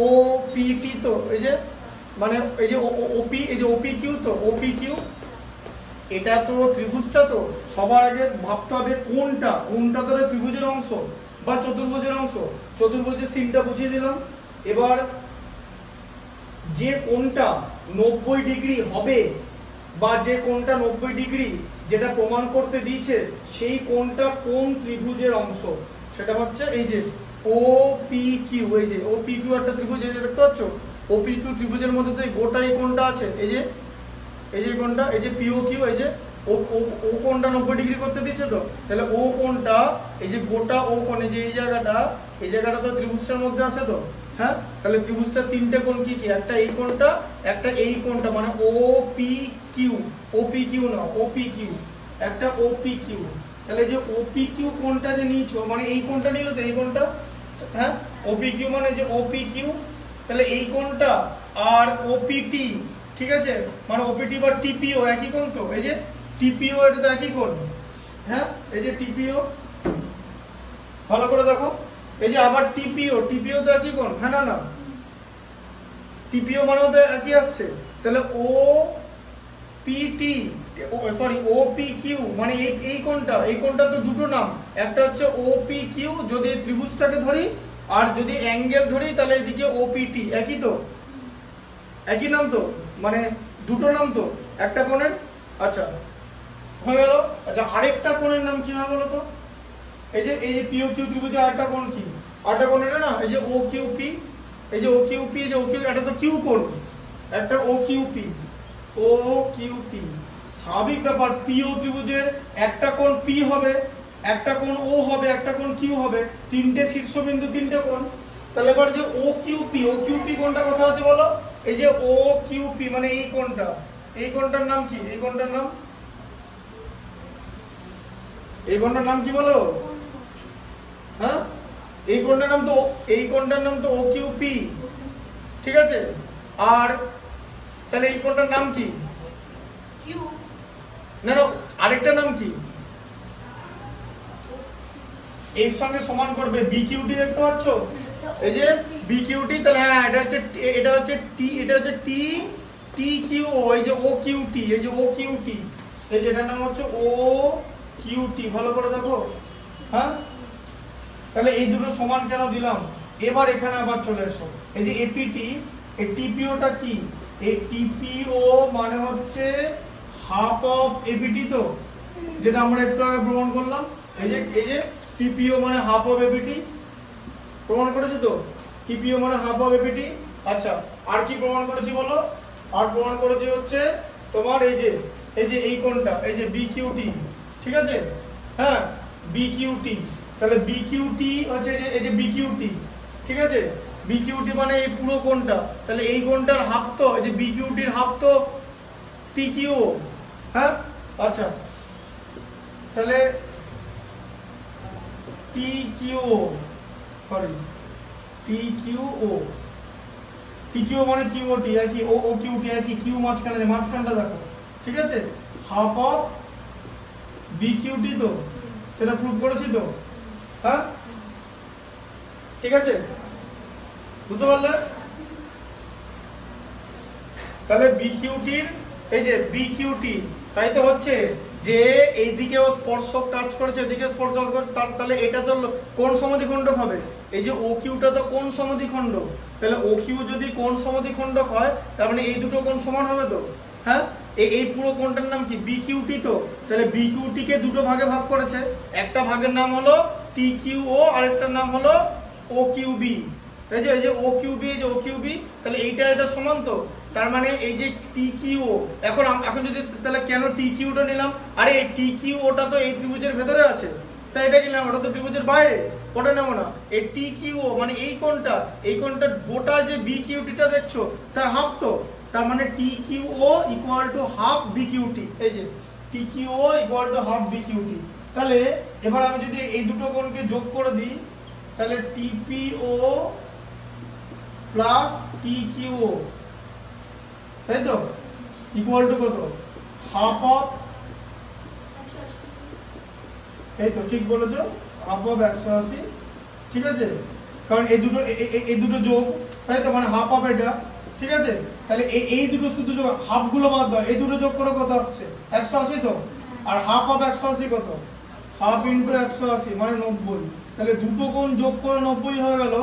ও পি টি তো, এই যে মানে এই যে ওপি, এই যে ওপি কিউ তো, ওপি কিউ, এটা তো ত্রিভুজটা তো। সবার আগে ভাবতে হবে কোনটা, কোনটা ধরে ত্রিভুজের অংশ বা চতুর্ভুজের অংশ। চতুর্ভুজের সিনটা বুঝিয়ে দিলাম। এবার যে কোনটা 90 ডিগ্রি হবে বা যে কোনটা 90 ডিগ্রি যেটা প্রমাণ করতে দিয়েছে, সেই কোনটা কোন ত্রিভুজের অংশ, সেটা হচ্ছে এই যে ও পি কিউ। এই যে ও পি কিউ একটা ত্রিভুজ, এই যে দেখতে পাচ্ছ ও পি কিউ ত্রিভুজের মধ্যে তো এই গোটা এই কোণটা আছে, এই যে কোণটা, এই যে পি ও কিউ, এই যে ও কোণটা 90 ডিগ্রি করতে দিচ্ছে তো। তাহলে ও কোণটা, এই যে গোটা ও কোণ, এই যে এই জায়গাটা তো ত্রিভুজটার মধ্যে আছে তো। হ্যাঁ, তাহলে ত্রিভুজটার তিনটে কোণ কি কি? একটা এই কোণটা, একটা এই কোণটা, মানে O P Q, O P Q না, ও পি কিউ, একটা ও পি কিউ। তাহলে যে ও পি কিউ কোণটা যে নিয়েছো, মানে এই কোণটা নিলে তো, এই কোণটা, হ্যাঁ, ও পি কিউ মানে যে ও পি কিউ, তাহলে এই কোণটা আর ও পি টি, ঠিক আছে, মানে ও পি টি বা টিপিও একই কোণ তো। এই যে টিপিও, এটা তো একই কোণ। হ্যাঁ, এই যে টিপিও, ভালো করে দেখো, এই যে আবার টিপিও, টিপিও তো একই কোণ। হ্যাঁ না, না টিপিও মানে তো একই আসছে। তাহলে O PT, sorry O P Q, মানে এই কোণটা, এই কোণটা তো দুটো নাম, একটা হচ্ছে ও পি কিউ যদি ত্রিভুজটাকে ধরি, আর যদি অ্যাঙ্গেল ধরি তাহলে এদিকে ও পি টি। একই তো, একই নাম তো, মানে দুটো নাম তো একটা কোণের। আচ্ছা হয়ে গেল। আচ্ছা, আরেকটা কোণের নাম কি হবে বলো তো? এই যে পি ও কিউ ত্রিভুজের আরেকটা কোণ কি? আরেকটা কোণ এটা না, এই যে ও কিউ পি, এই যে ও কিউ পি, এই যে ও কিউ, এটা তো কিউ কোণ, একটা O Q P, O Q P. স্বাভাবিক ব্যাপার, পি ও ত্রিভুজের একটা কোণ পি হবে, একটা কোণ ও হবে, একটা কোণ কিউ হবে, তিনটে শীর্ষবিন্দু, তিনটে কোণ। তাহলে এবার যে ও কিউ পি কোণটা কোথায় আছে বলো? এই যে ও কিউ পি, মানে এই কোণটা, এই কোণটার নাম কি? এই কোণটার নাম, এই কোণটার নাম কি বলো? হ্যাঁ, এই কোণটার নাম তো, এই কোণটার নাম তো ও কিউ পি, ঠিক আছে। আর তাহলে এই কোণটার নাম কি? না না, আরেকটা নাম কি? এর সঙ্গে সমান করবে বিকিউটি, দেখতে পাচ্ছ এই যে বিকিউটি। তাহলে হ্যাঁ, এটা হচ্ছে টি, এটা হচ্ছে টি টি কিউ ও, এই যে ও কিউ টি, এই যে ও কিউ টি, এই যে এটার নাম হচ্ছে ও কিউ টি। ভালো করে দেখো। হ্যাঁ, তাহলে এই দুটো সমান কেন দিলাম? এবার এখানে আবার চলে এসো, এই যে এপিটি, এই টিপিওটা কি? এই টিপিও মানে হচ্ছে হাফ অফ এপিটি তো, যেটা আমরা একটু আগে প্রমাণ করলাম। এই যে টিপিও মানে হাফ অফ এপিটি, প্রমাণ করেছি তো, টিপিও মানে হাফ অফ এপিটি। আচ্ছা, আর কি প্রমাণ করেছি বলো? আর প্রমাণ করেছি হচ্ছে তোমার এই যে এই কোণটা, এই যে বিকিউটি, ঠিক আছে। হ্যাঁ, বিকিউটি, তাহলে বিকিউটি হচ্ছে এই যে বিকিউটি, ঠিক আছে। বিকিউটি মানে এই পুরো কোণটা, তাহলে এই কোণটার হাফ তো, এই যে বিকিউটির হাফ তো টিকিউ। হ্যাঁ, আচ্ছা তাহলে টিকিউ, সরি টিকিউ ও, টিকিউ মানে কিউটি একই, ও ও কিউটি একই, কিউ মাঝখানে, মাঝখানটা দেখো, ঠিক আছে। হাফ অফ বিকিউটি তো, সেটা প্রুভ করেছি তো। হ্যাঁ, ঠিক আছে, বুঝতে পারলে? তাহলে বিকিউটির, এই যে বিকিউটি, তাই তো হচ্ছে যে এইদিকে ও স্পর্শক টাচ করেছে, এদিকে স্পর্শ টাচ করেছে, তাহলে এটা তো কোণ সমদ্বিখণ্ডক হবে। এই যে ও কিউটা তো কোণ সমদ্বিখণ্ডক, তাহলে ও কিউ যদি কোণ সমদ্বিখণ্ডক হয় তার মানে এই দুটো কোণ সমান হবে তো। হ্যাঁ, এই পুরো কোণটার নাম কি? B QT. তো তাহলে বি কিউটি কে দুটো ভাগে ভাগ করেছে, একটা ভাগের নাম হলো টি কিউ ও, আরেকটার নাম হলো ও কিউ বি। এই যে ও কিউ বি, এই যে ও কিউ বি, তাহলে এইটা এটা সমান তো। তার মানে এই যে টি কিউ ও, এখন যদি তাহলে কেন টি কিউটা নিলাম? আরে এই টি কিউ ওটা তো এই ত্রিভুজের ভেতরে আছে, তাই এটা কিনলাম, ওটা তো ত্রিভুজের বাইরে, ওটা নেবো না। এই টি কিউ ও মানে এই কোণটা গোটা যে বি কিউটিটা দেখছো তার হাফ তো। তার মানে T Q O equal to half B QT. এই যে T Q O equal to half B QT. তাহলে এবার আমি যদি এই দুটো কোণকে যোগ করে দিই, তাহলে টিপিও প্লাস টি কিউ ও, তাই তো, ইকুয়াল টু কত? হাফ অফ, এই তো ঠিক বলেছো, হাফ অফ 180। ঠিক আছে, কারণ এই দুটো যোগ, তাই তো, মানে হাফ অফ এটা। ঠিক আছে, তাহলে এই দুটো শুধু যোগ, হাফ গুলো বাদ দাও, এই দুটো যোগ করে কত আসছে? 180 তো। আর হাফ অফ 180 কত? হাফ ইন্টু 180 মানে 90। তাহলে দুটো কোণ যোগ করে 90 হয়ে গেল।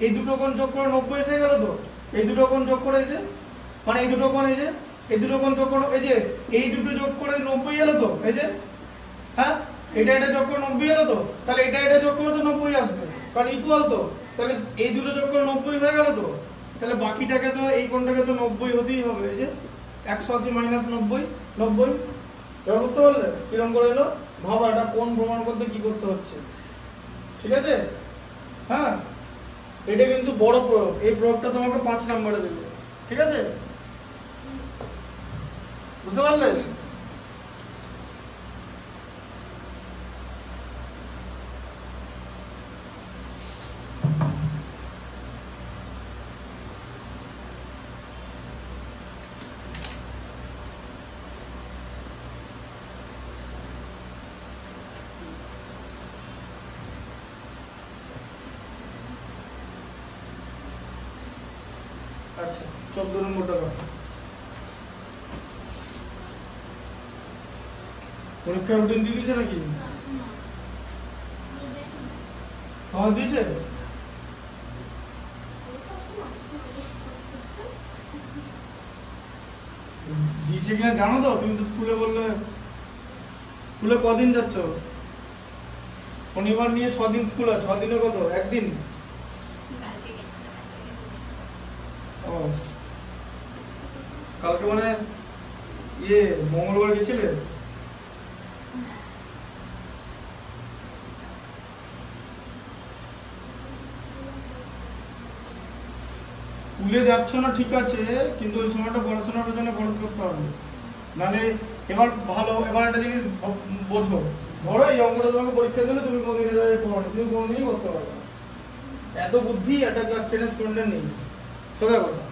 এই দুটো কোণ যোগ করে 90 এসে গেল তো। এই দুটো কোণ যোগ করে, এই যে মানে এই দুটো কোণ, এই দুটো কোণ যোগ করে, এই দুটো যোগ করে 90 এলো তো। এই যে, হ্যাঁ, এটা যোগ করে 90 এলো তো। তাহলে এটা যোগ করে তো 90 আসবে, কারণ ইকুয়াল তো। তাহলে এই দুটো যোগ করে 90 হয়ে গেল তো। তাহলে বাকিটাকে তো, এই কোণটাকে তো 90 হতেই হবে। এই যে 180 মাইনাস 90, 90। এবার বুঝতে পারলে কিরকম করে এলো? ভাবা এটা কোণ প্রমাণ করতে কি করতে হচ্ছে। ঠিক আছে, হ্যাঁ, এটা কিন্তু বড় প্রয়োগ। এই প্রয়োগটা তোমাকে 5 নম্বরে দেবে। ঠিক আছে, বুঝতে পারলে? আচ্ছা, 14 নম্বরটা কথা, পরীক্ষা রুটিন দিয়ে দিয়েছে নাকি? তোমার দিয়েছে? দিয়েছে কিনা জানো তো? তুমি তো স্কুলে বললে। স্কুলে কদিন যাচ্ছ? শনিবার নিয়ে 6 দিন স্কুল আছে। 6 দিনে কত? একদিন? ও, কালকে মানে মঙ্গলবার গেছিলে? স্কুলে যাচ্ছ না ঠিক আছে, কিন্তু ওই সময়টা পড়াশোনার জন্য খরচ করতে হবে, নাহলে এবার ভালো। এবার একটা জিনিস বোঝো, ধরো এই অঙ্কটা তোমাকে পরীক্ষা দিলে তুমি কোনদিন পড়ো, তুমি কোনদিনই করতে পারবে না। এত বুদ্ধি একটা ক্লাস 10 স্টুডেন্টের নেই। সোজা কথা।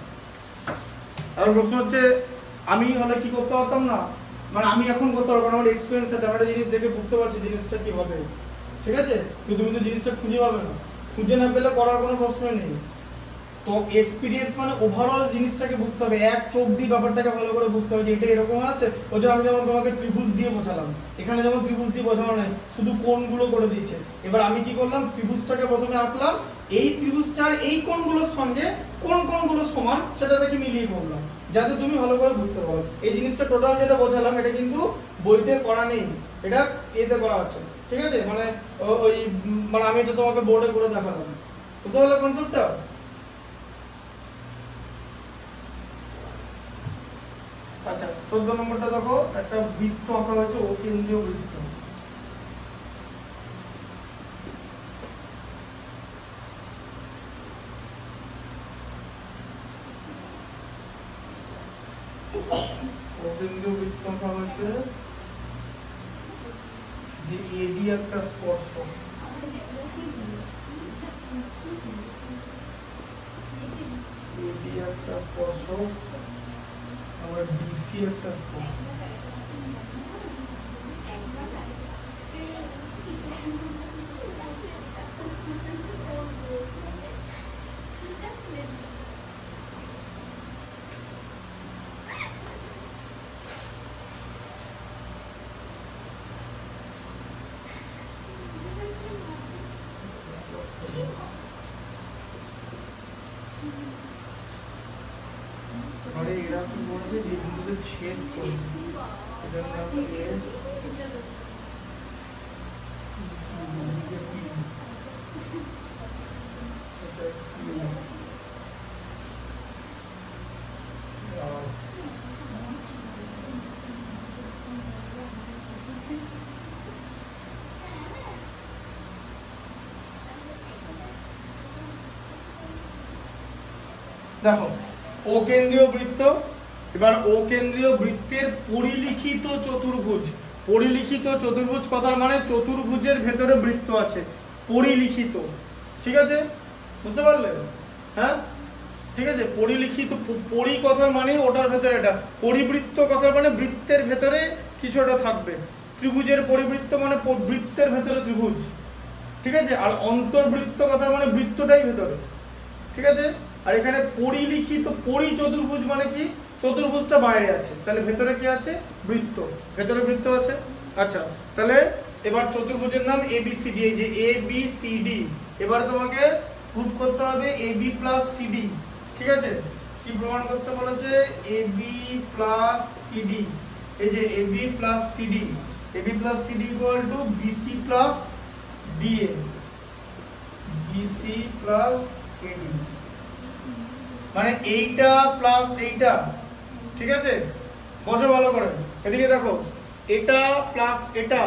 আর প্রশ্ন হচ্ছে, আমি হলে কি করতে পারতাম না, মানে আমি এখন করতে পারবো না, আমার এক্সপিরিয়েন্স আছে, আমার একটা জিনিস দেখে বুঝতে পারছি জিনিসটা কি হবে। ঠিক আছে, কিন্তু তুমি তো জিনিসটা খুঁজে পাবে না, খুঁজে না পেলে করার কোনো প্রশ্নই নেই। তো এক্সপিরিয়েন্স মানে ওভারঅল জিনিসটাকে বুঝতে হবে, এক চোখ দিয়ে ব্যাপারটাকে ভালো করে বুঝতে হবে যে এটা এরকম আছে। ওই জন্য আমি যেমন তোমাকে ত্রিভুজ দিয়ে বোঝালাম, এখানে যেমন ত্রিভুজ দিয়ে বোঝানো নাই, শুধু কোণগুলো করে দিয়েছে। এবার আমি কি করলাম, ত্রিভুজটাকে প্রথমে আঁকলাম, এই ত্রিভুজটার এই কোণগুলোর সঙ্গে কোন কোণগুলো সমান সেটা দেখে মিলিয়ে করলাম, যাতে তুমি ভালো করে বুঝতে পারো। এই জিনিসটা টোটাল যেটা বোঝালাম এটা কিন্তু বইতে করা নেই, এটা এতে করা আছে। ঠিক আছে, মানে মানে আমি এটা তোমাকে বোর্ডে করে দেখালাম। বুঝতে পারলে কনসেপ্টটা? আচ্ছা, 14 নম্বরটা দেখো, একটা বৃত্ত আঁকা হয়েছে, ও কেন্দ্রীয় বৃত্ত। ও কেন্দ্রীয় বৃত্ত আঁকা হয়েছে, যে এবি একটা স্পর্শক, এবি একটা স্পর্শক, আবার বিসি একটা স্পর্শক। এবারে এরা কি বলছে যে বিন্দুতে ছেদ করবে, এটার নাম এস দেখো ও কেন্দ্রীয় বৃত্ত। এবার ও কেন্দ্রীয় বৃত্তের পরিলিখিত চতুর্ভুজ, পরিলিখিত চতুর্ভুজ কথার মানে চতুর্ভুজের ভেতরে বৃত্ত আছে, পরিলিখিত, ঠিক আছে, বুঝতে পারলে? হ্যাঁ ঠিক আছে, পরিলিখিত, পরি কথার মানে ওটার ভেতরে, এটা পরিবৃত্ত কথার মানে বৃত্তের ভেতরে কিছু একটা থাকবে, ত্রিভুজের পরিবৃত্ত মানে বৃত্তের ভেতরে ত্রিভুজ, ঠিক আছে, আর অন্তর্বৃত্ত কথার মানে বৃত্তটাই ভেতরে, ঠিক আছে। আর এখানে পরিলিখিত, পরি চতুর্ভুজ মানে কি, চতুর্ভুজটা বাইরে আছে, তাহলে ভেতরে কি আছে, বৃত্ত, ভেতরে বৃত্ত আছে। আচ্ছা তাহলে এবার চতুর্ভুজের নাম এবিসিডি, এই যে এবিসিডি, এবার তোমাকে প্রুফ করতে হবে এবি প্লাস সিডি, ঠিক আছে। কি প্রমাণ করতে বলেছে, এবি প্লাস সিডি, এই যে AB plus CD, AB plus CD equal to BC plus DA, BC plus AD, মানে এইটা প্লাস এইটা, ঠিক আছে, বোঝো ভালো করে। এদিকে দেখো, এটা প্লাস এটা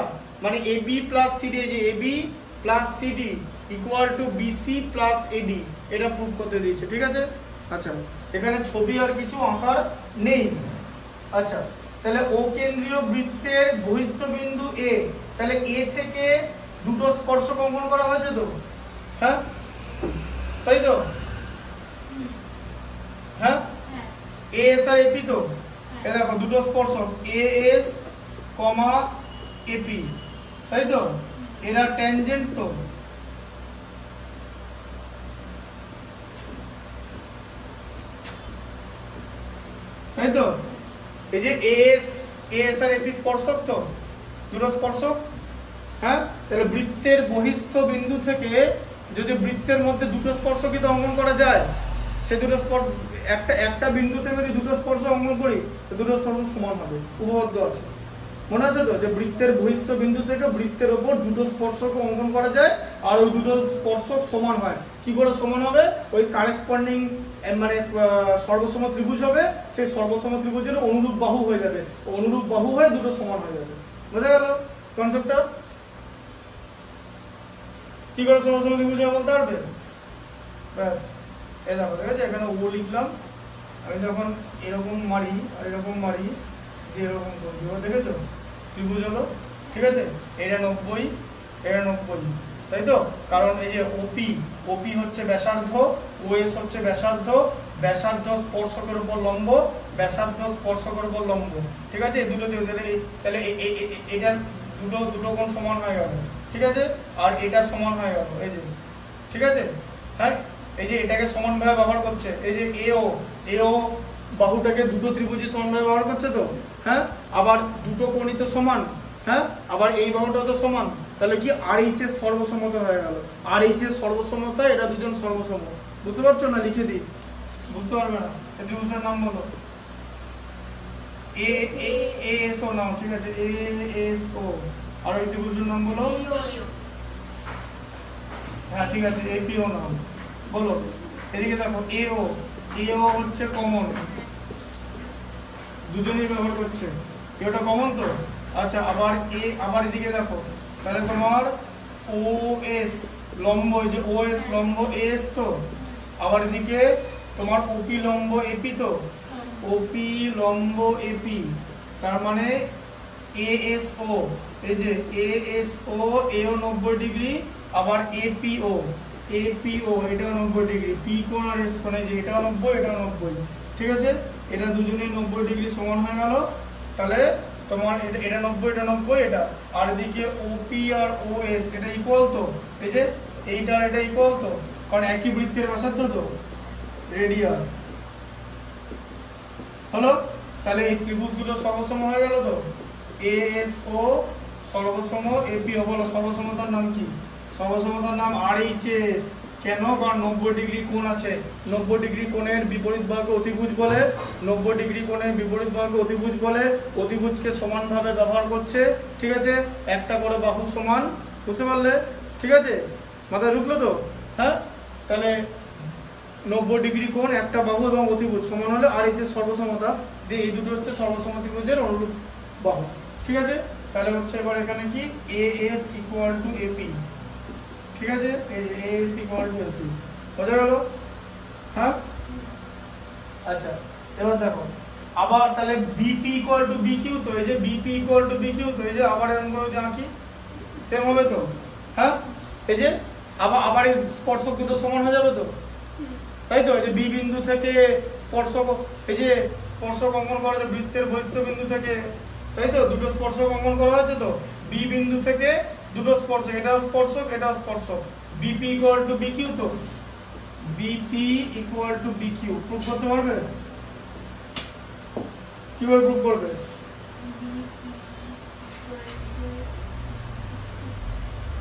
মানে এবি প্লাস সিডি, এই যে AB plus CD equal to BC plus AD, এটা প্রুফ করতে দিয়েছে, ঠিক আছে। আচ্ছা এখানে ছবি আর কিছু আঁকার নেই। আচ্ছা তাহলে ও কেন্দ্রীয় বৃত্তের বহিস্থ বিন্দু এ, তাহলে এ থেকে দুটো স্পর্শক অঙ্কন করা হয়েছে তো, হ্যাঁ তাই তো, হ্যাঁ এস আর এপি তো, এই দেখো দুটো স্পর্শক এএস কমা এপি, তাই তো, এরা ট্যানজেন্ট তো, তাই তো, এই যে এএস, এএস আর এপি স্পর্শক তো, দুটো স্পর্শক, হ্যাঁ। তাহলে বৃত্তের বহিস্থ বিন্দু থেকে যদি বৃত্তের মধ্যে দুটো স্পর্শকিত অঙ্কন করা যায়, সে দুটো স্পর্শ, একটা বিন্দু থেকে যদি দুটো স্পর্শ অঙ্কন করি তো দুটো স্পর্শ সমান হবে, উপপাদ্য আছে, মনে আছে তো, যে বৃত্তের বহিস্থ বিন্দু থেকে বৃত্তের ওপর দুটো স্পর্শক অঙ্কন করা যায় আর ওই দুটো স্পর্শক সমান হয়। কি করে সমান হবে, ওই কারেসপন্ডিং মানে সর্বসম ত্রিভুজ হবে, সেই সর্বসম ত্রিভুজের অনুরূপ বাহু হয়ে যাবে, অনুরূপ বাহু হয়ে দুটো সমান হয়ে যাবে, বোঝা গেল কনসেপ্টটা? কি করে সর্বসম ত্রিভুজ হবে বলতে পারবে? ব্যাস, এই দেখো, ঠিক আছে, এখানে ও লিখলাম, আমি যখন এরকম মারি আর এরকম মারি, এরকম করবি, দেখেছো ত্রিভুজ হলো, ঠিক আছে, এটা 90, এটা 90, তাই তো, কারণ এই যে ওপি, ওপি হচ্ছে ব্যাসার্ধ, ওএস হচ্ছে ব্যাসার্ধ, ব্যাসার্ধ স্পর্শকের উপর লম্ব, ব্যাসার্ধ স্পর্শকের উপর লম্ব, ঠিক আছে, এই দুটো, তাহলে এটার দুটো কোণ সমান হয়ে গেল, ঠিক আছে, আর এটা সমান হয়ে গেল, এই যে, ঠিক আছে, হ্যাঁ, এই যে এটাকে সমানভাবে ব্যবহার করছে, এই যে এও, এও বাহুটাকে দুটো ত্রিভুজই সমানভাবে ব্যবহার করছে তো, হ্যাঁ, আবার দুটো কোণই তো সমান, হ্যাঁ, আবার এই বাহুটা তো সমান, তাহলে কি আর এইচ এর সর্বসমতা হয়ে গেল, আর এইচ এর সর্বসমতা, এটা দুজন সর্বসম, বুঝতে পারছো না? লিখে দিই, বুঝতে পারবে না, এই ত্রিভুজের নাম বলো, এ এস ও নাম, ঠিক আছে, এ এস ও, আর ওই ত্রিভুজের নাম বলো, হ্যাঁ ঠিক আছে, এপিও নাম বলো। এদিকে দেখো এও, এও হচ্ছে কমন, দুজনেই ব্যবহার করছে, এটা কমন তো। আচ্ছা আবার এ, আবার এদিকে দেখো, তাহলে তোমার ওএস লম্ব, এই যে ওএস লম্ব এস তো, আবার এদিকে তোমার ওপি লম্ব এপি তো, ওপি লম্ব এপি, তার মানে এএসও, এই যে এএসও, এও 90 ডিগ্রি, আবার এপিও, এপিও এটাও 90 ডিগ্রি, পি কোণ আর এস কোণ, এই যে এটাও 90, এটাও 90, ঠিক আছে, এটা দুজনেই 90 ডিগ্রি সমান হয়ে গেল, তাহলে তোমার এটা 90, এটা 90, এটা, আর এদিকে ওপি আর ওএস এটা ইকুয়াল তো, এই যে এইটা আর এটা ইকুয়াল তো, কারণ একই বৃত্তের ব্যাসার্ধ তো, রেডিয়াস হলো, তাহলে এই ত্রিভুজ দুটো সর্বসম হয়ে গেল তো, এএসও সর্বসম, এপিও, বলো সর্বসমতার নাম কি? সর্বসমতার নাম আরএইচএস, কেন? কারণ 90 ডিগ্রি কোণ আছে। 90 ডিগ্রি কোণের বিপরীত বাহুকে অতিভুজ বলে। 90 ডিগ্রি কোণের বিপরীত বাহুকে অতিভুজ বলে। অতিভুজকে সমানভাবে ব্যবহার করছে, ঠিক আছে? একটা করে বাহু সমান, বুঝতে পারলে? ঠিক আছে, মাথায় ঢুকলো তো? হ্যাঁ, তাহলে 90 ডিগ্রি কোণ, একটা বাহু এবং অতিভুজ সমান হলে আর এই যে সর্বসমতা দিয়ে এই দুটো হচ্ছে সর্বসমত্রিভুজের অনুরূপ বাহু, ঠিক আছে? তাহলে হচ্ছে এবার এখানে কি AS ইকুয়াল টু AP, ঠিক আছে? এই AS ইকুয়াল টু AP বোঝা গেল? হ্যাঁ, আচ্ছা এবার দেখো আবার তাহলে BP ইকুয়াল টু BQ, তো এই যে BP ইকুয়াল টু BQ, তো এই যে আবার এরকম করে যদি আঁকি সেম হবে তো? হ্যাঁ, এই যে আবার এই স্পর্শক দুটো সমান হয়ে যাবে তো, তাই তো? এই যে B বিন্দু থেকে স্পর্শক, এই যে স্পর্শক অঙ্কন করা হয়েছে বৃত্তের বহিস্থ বিন্দু থেকে, তাই তো? দুটো স্পর্শক অঙ্কন করা হয়েছে তো, B বিন্দু থেকে দুটো স্পর্শক, এটাও স্পর্শক এটাও স্পর্শক। BP ইকুয়াল টু BQ, তো BP equal to BQ proof করতে পারবে? কিভাবে প্রুফ করবে?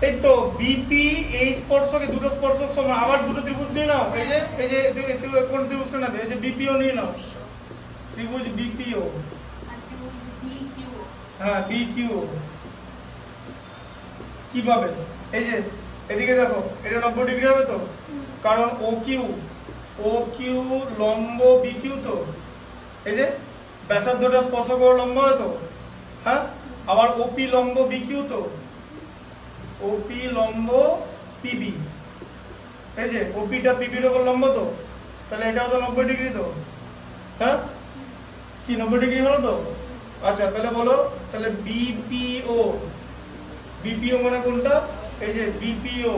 এই তো BP এই স্পর্শকে দুটো স্পর্শক সমান, আবার দুটো ত্রিভুজ নিয়ে নাও, এই যে কোন ত্রিভুজটা নেবে? এই যে BPO নিয়ে নাও, ত্রিভুজ BPO, হ্যাঁ BQO। কিভাবে? এই যে এদিকে দেখো, এটা 90 ডিগ্রি হবে তো, কারণ OQ লম্ব BQ, তো এই যে ব্যাসার্ধটা স্পর্শক লম্ব হয় তো, হ্যাঁ? আবার OP লম্ব BQ, তো OP লম্ব PB, এই যে OP টা PB এর উপর লম্ব, তো তাহলে এটাও তো 90 ডিগ্রি, তো হ্যাঁ কি 90 ডিগ্রি হলো তো? আচ্ছা তাহলে বলো, তাহলে BPO মানে কোনটা? এই যে BPO,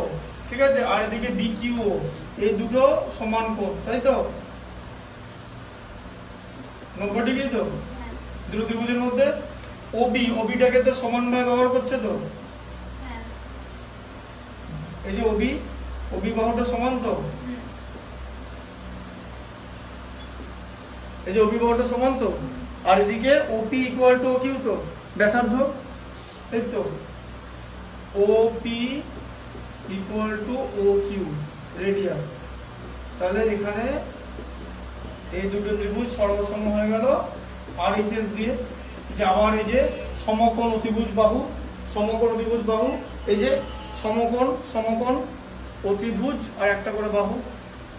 ঠিক আছে? আর এদিকে BQO, এই দুটো সমান কোণ, তাই তো? 90 ডিগ্রি তো দুটো ত্রিভুজের মধ্যে। OBটাকে তো সমানভাবে ব্যবহার করছে তো, এই যে OB বাহুটা সমান তো, এই যে OB বাহুটা সমান তো, আর এদিকে OP ইকুয়াল টু OQ, তো ব্যাসার্ধ, এই তো OP equal to OQ radius. তাহলে এখানে এই দুটো ত্রিভুজ সর্বসম হয়ে গেল RHS দিয়ে। যে আবার এই যে সমকোণ অতিভুজ বাহু, এই যে সমকোণ অতিভুজ আর একটা করে বাহু,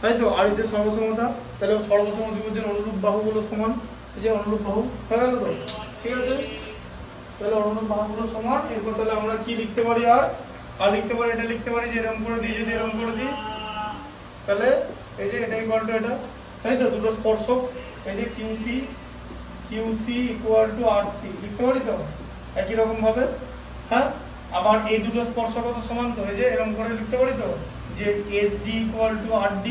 তাই তো? আর এই যে সর্বসমতা, তাহলে সর্বসম ত্রিভুজের অনুরূপ বাহুগুলো সমান, এই যে অনুরূপ বাহু হয়ে গেল তো, ঠিক আছে? তাহলে অনুরূপ বাহুগুলো সমান। এরপর তাহলে আমরা কি লিখতে পারি? আর লিখতে পারি, এটা লিখতে পারি যে এরকম করে দিই, যদি এরকম করে দিই তাহলে এই যে এটা ইকুয়াল টু এটা, তাই তো? দুটো স্পর্শক, এই যে QC ইকুয়াল টু RC লিখতে পারি তো একই রকম ভাবে, হ্যাঁ? আবার এই দুটো স্পর্শক তো সমান, তো এই যে এরকম করে লিখতে পারি তো যে SD equal to RD,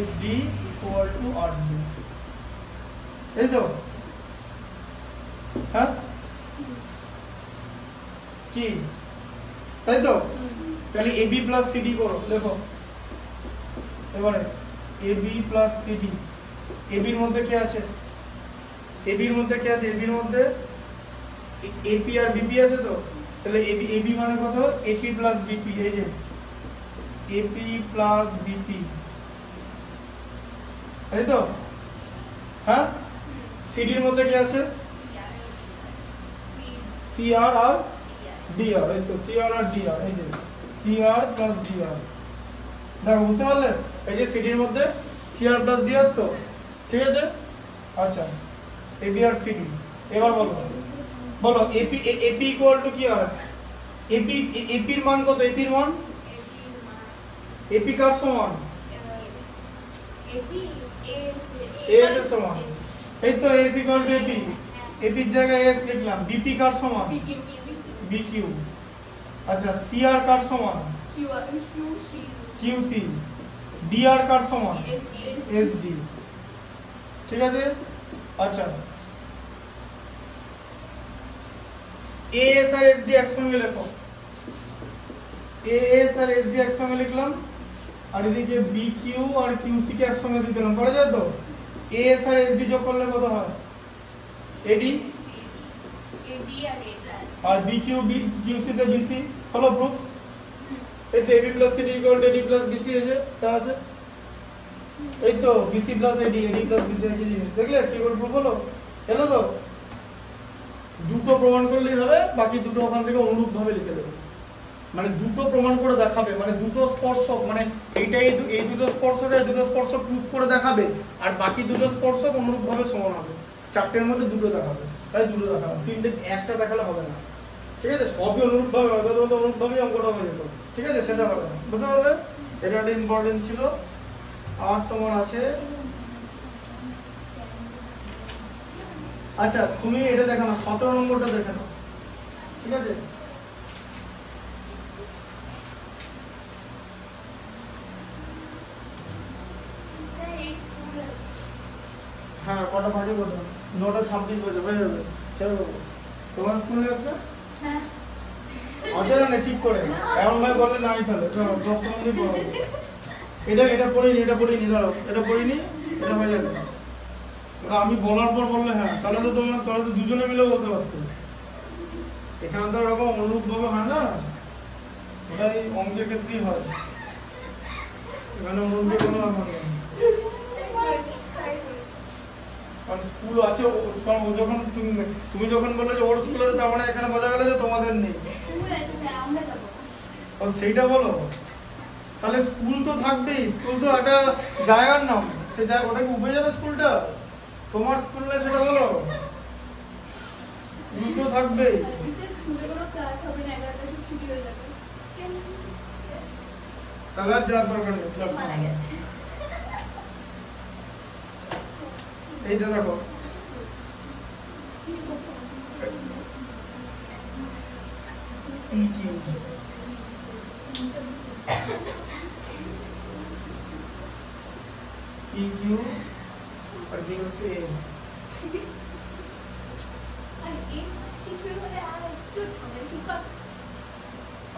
SD equal to RD, এই তো? হ্যাঁ কি, তাই তো? তাহলে AB প্লাস CD করো, দেখো এবারে AB প্লাস CD, AB এর মধ্যে কি আছে? AB এর মধ্যে AP আর BP আছে তো, তাহলে AB মানে কত? AP প্লাস BP, এই যে AP প্লাস BP, তাই তো? হ্যাঁ, CD এর মধ্যে কি আছে? CR আর DR, এই তো CR আর DR, এই যে CR প্লাস DR, দেখো বুঝতে পারলে? এই যে CD এর মধ্যে CR প্লাস DR, তো ঠিক আছে? আচ্ছা AB আর CD, এবার বলো AP ইকুয়াল টু কি হয়? AP এর মান কত? AP এর মান AP কার সমান? AS এর সমান, এই তো AS equal to AP, AP এর জায়গায় AS লিখলাম। BP কার সমান? BQ। আচ্ছা CR কার সমান? QC। DR কার সমান? SD, ঠিক আছে? আচ্ছা AS আর SD একসঙ্গে লেখো, AS আর SD একসঙ্গে লিখলাম, আর এদিকে BQ আর QC কে একসঙ্গে দিলাম, করা যায় তো? AS আর SD যোগ করলে কত হয়? AD আর BQ QC তে BC, হলো প্রুফ? এই তো AB + CD = AD + BC এটা আছে, এই তো BC + AD + BC একই জিনিস, দেখলে ট্রিপল প্রুফ হলো, এলো তো। দুটো প্রমাণ করলেই হবে, বাকি দুটো ওখান থেকে অনুরূপ ভাবে লিখে দেবে, মানে দুটো প্রমাণ করে দেখাবে, মানে দুটো স্পর্শক, মানে এইটা এই দুটো স্পর্শক এই দুটো স্পর্শক প্রুফ করে দেখাবে, আর বাকি দুটো স্পর্শক অনুরূপ ভাবে সমান হবে। চারটের মধ্যে দুটো দেখাবে, তাই দুটো দেখাবে, তিনটে একটা দেখালে হবে না, ঠিক আছে? সবই অনুরূপ ভাবে হবে, তাহলে অনুরূপ ভাবে অঙ্কটা হয়ে যেত, ঠিক আছে? সেটা হবে না, বুঝতে পারলে? এটা একটা ইম্পর্টেন্ট ছিল। আর তোমার আছে, আচ্ছা তুমি এটা দেখো না, 17 নম্বরটা দেখে নাও, ঠিক আছে? হ্যাঁ, কটা বাজে কটা? 9:26 বাজে, হয়ে যাবে, চলো বাবু। তোমার স্কুলে আজকে আসে না ঠিক করে, এমন ভাই বললে নাই ফেলে, 10 মিনিট পড়াবো। এটা পড়িনি, দাঁড়াও, এটা পড়িনি, এটা হয়ে যাবে। আমি বলার পর বললে হ্যাঁ, তাহলে তো দুজনে মিলে বলতে পারতো। এখানে তো এরকম অনুরূপ ভাবে হয় না, ওটাই অঙ্কের ক্ষেত্রেই হয়, এখানে অনুরূপে কোনো ব্যাপার নেই। কারণ স্কুল আছে, কারণ যখন তুমি যখন বললে যে ওর স্কুল আছে, তার মানে এখানে বোঝা গেল যে তোমাদের নেই, সেইটা বলো। তাহলে স্কুল তো থাকবেই, স্কুল তো একটা জায়গার নাম, সে জায়গা ওটাকে উবে যাবে স্কুলটা, তোমার স্কুল নেই সেটা বলো, স্কুল তো থাকবেই। তাহলে আর যাওয়ার দরকার নেই ক্লাস, এইটা দেখো, PQ আর কি হচ্ছে A,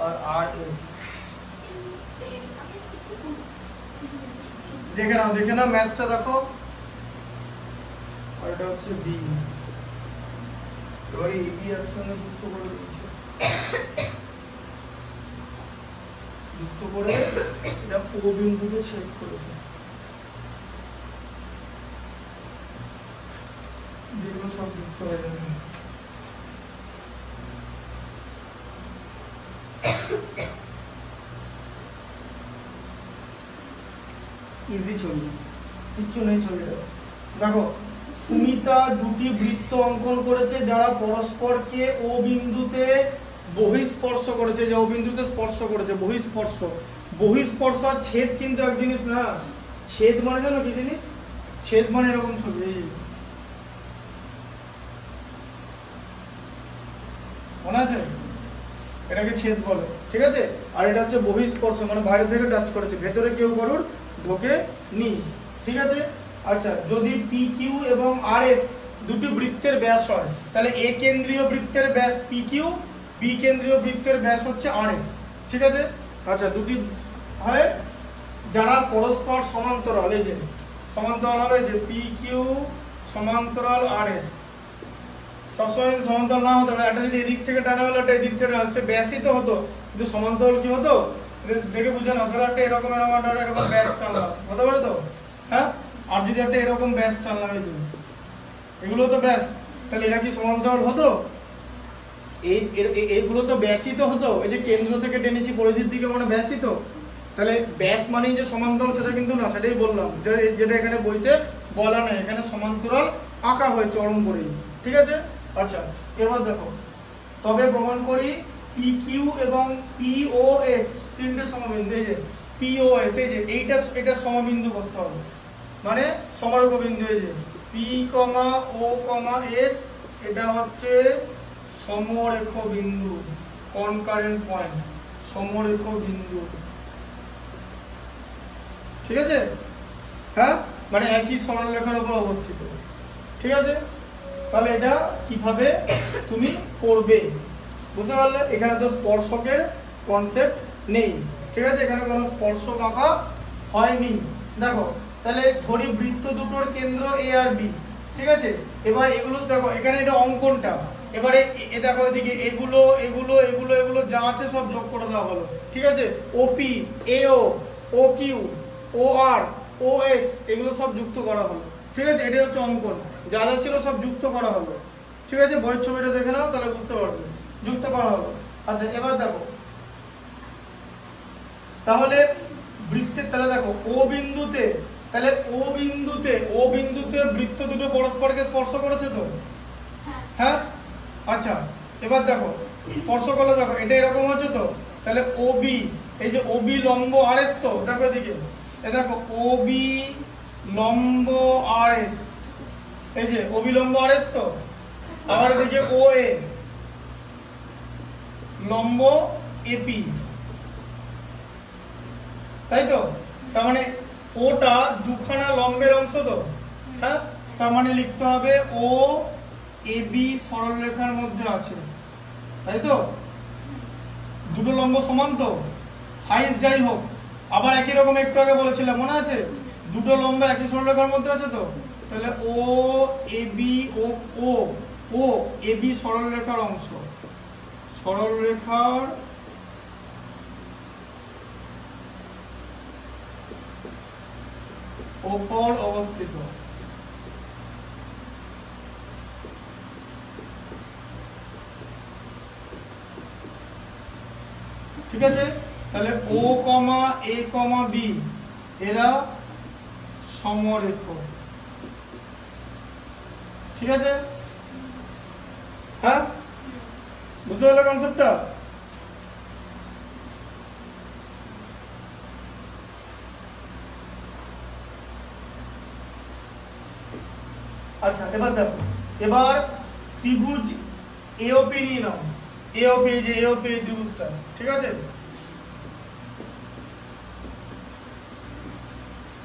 আর RS। দেখে নাও ম্যাচটা দেখো, আর এটা হচ্ছে B, এবারে AB একসঙ্গে যুক্ত করে দিচ্ছে, যুক্ত করে এটা O বিন্দুতে ছেদ করেছে, যেগুলো সব যুক্ত হয়ে যাবে। ইজি ছবি, কিচ্ছু নেই ছবিটা। দেখো, সুমিতা দুটি বৃত্ত অঙ্কন করেছে যারা পরস্পরকে ও বিন্দুতে বহিঃস্পর্শ করেছে, যে ও বিন্দুতে স্পর্শ করেছে, বহিঃস্পর্শ আর ছেদ কিন্তু এক জিনিস না। ছেদ মানে জানো কি জিনিস? ছেদ মানে এরকম ছবি, মনে আছে? এটাকে ছেদ বলে, ঠিক আছে? আর এটা হচ্ছে বহিঃস্পর্শ, মানে বাইরে থেকে টাচ করেছে, ভেতরে কেউ কারুর ঢোকে নি, ঠিক আছে? আচ্ছা, যদি PQ এবং RS দুটি বৃত্তের ব্যাস হয়, তাহলে A কেন্দ্রীয় বৃত্তের ব্যাস PQ, B কেন্দ্রীয় বৃত্তের ব্যাস হচ্ছে RS, ঠিক আছে? আচ্ছা, দুটি হয় যারা পরস্পর সমান্তরাল, এই যে সমান্তরাল হবে, যে PQ সমান্তরাল RS, সবসময় সমান্তরাল না হতো, একটা যদি এদিক থেকে টানা হলো, একটা এদিক থেকে টানা, সে ব্যাসই তো হতো, কিন্তু সমান্তরাল কি হতো দেখে বুঝে না, ধরো একটা এরকম এরকম ব্যাস টানলাম, হতে পারে তো, হ্যাঁ? আর যদি একটা এরকম ব্যাস টানলাম, এই যে এগুলো তো ব্যাস, তাহলে এরা কি সমান্তরাল হতো? এইগুলো তো ব্যাসই তো হতো, এই যে কেন্দ্র থেকে টেনেছি পরিধির দিকে, মানে ব্যাসই তো। তাহলে ব্যাস মানেই যে সমান্তরাল সেটা কিন্তু না, সেটাই বললাম, যেটা এখানে বইতে বলা নেই, এখানে সমান্তরাল আঁকা হয়েছে চরম করেই, ঠিক আছে? আচ্ছা, এবার দেখো, তবে প্রমাণ করি PQ এবং POS তিনটে সমবিন্দু, এই যে POS, এই যে এটা সমবিন্দু করতে হবে, মানে সমরেখ বিন্দু, এই যে P, O, S, এটা হচ্ছে সমরেখ বিন্দু, কনকারেন্ট পয়েন্ট, সমরেখ বিন্দু, ঠিক আছে? হ্যাঁ, মানে একই সরলরেখার উপর অবস্থিত, ঠিক আছে? তাহলে এটা কিভাবে তুমি করবে বুঝতে পারলে? এখানে তো স্পর্শকের কনসেপ্ট নেই, ঠিক আছে? এখানে কোনো স্পর্শক আঁকা হয়নি। দেখো, তাহলে ধরি বৃত্ত দুটোর কেন্দ্র A আর B, ঠিক আছে? এবার এগুলো দেখো, এখানে এটা অঙ্কনটা, এবারে দেখো এদিকে এগুলো এগুলো এগুলো এগুলো যা আছে সব যোগ করে দেওয়া হলো, ঠিক আছে। ওপি, এও, ও কিউ, ও আর, ও এস এগুলো সব যুক্ত করা হলো, ঠিক আছে। এটাই হচ্ছে অঙ্কন, যা যা ছিল সব যুক্ত করা হলো, ঠিক আছে। বইয়ের ছবিটা দেখে নাও তাহলে বুঝতে পারবে, যুক্ত করা হলো। আচ্ছা এবার দেখো তাহলে বৃত্তের, তাহলে দেখো ও বিন্দুতে, তাহলে ও বিন্দুতে বৃত্ত দুটো পরস্পরকে স্পর্শ করেছে তো, হ্যাঁ। আচ্ছা এবার দেখো স্পর্শ করলে দেখো এটা এরকম হচ্ছে তো, তাহলে ও বি, এই যে ও বি লম্ব আর এস তো, দেখো এদিকে দেখো ও বি লম্ব আর এস, এই যে ও বি লম্ব আর এস তো। আবার এদিকে ও এ লম্ব এপি, তাই তো। তার মানে ওটা দুখানা লম্বের অংশ তো, হ্যাঁ। তার মানে লিখতে হবে ও এ বি সরলরেখার মধ্যে আছে, তাই তো। দুটো লম্ব সমান তো, সাইজ যাই হোক। আবার একই রকম একটু আগে বলেছিলাম মনে আছে, দুটো লম্ব একই সরলরেখার মধ্যে আছে তো, তাহলে ও A B O A B সরলরেখার অংশ, সরলরেখার ওপর অবস্থিত, ঠিক আছে। তাহলে ও কমা এ কমা বি এরা সমরেখ, ঠিক আছে, হ্যাঁ। বুঝতে পারলে কনসেপ্টটা? আচ্ছা এবার দেখো, এবার ত্রিভুজ এওপি নিয়ে নাও। এওপি, যে এওপি ত্রিভুজটা, ঠিক আছে।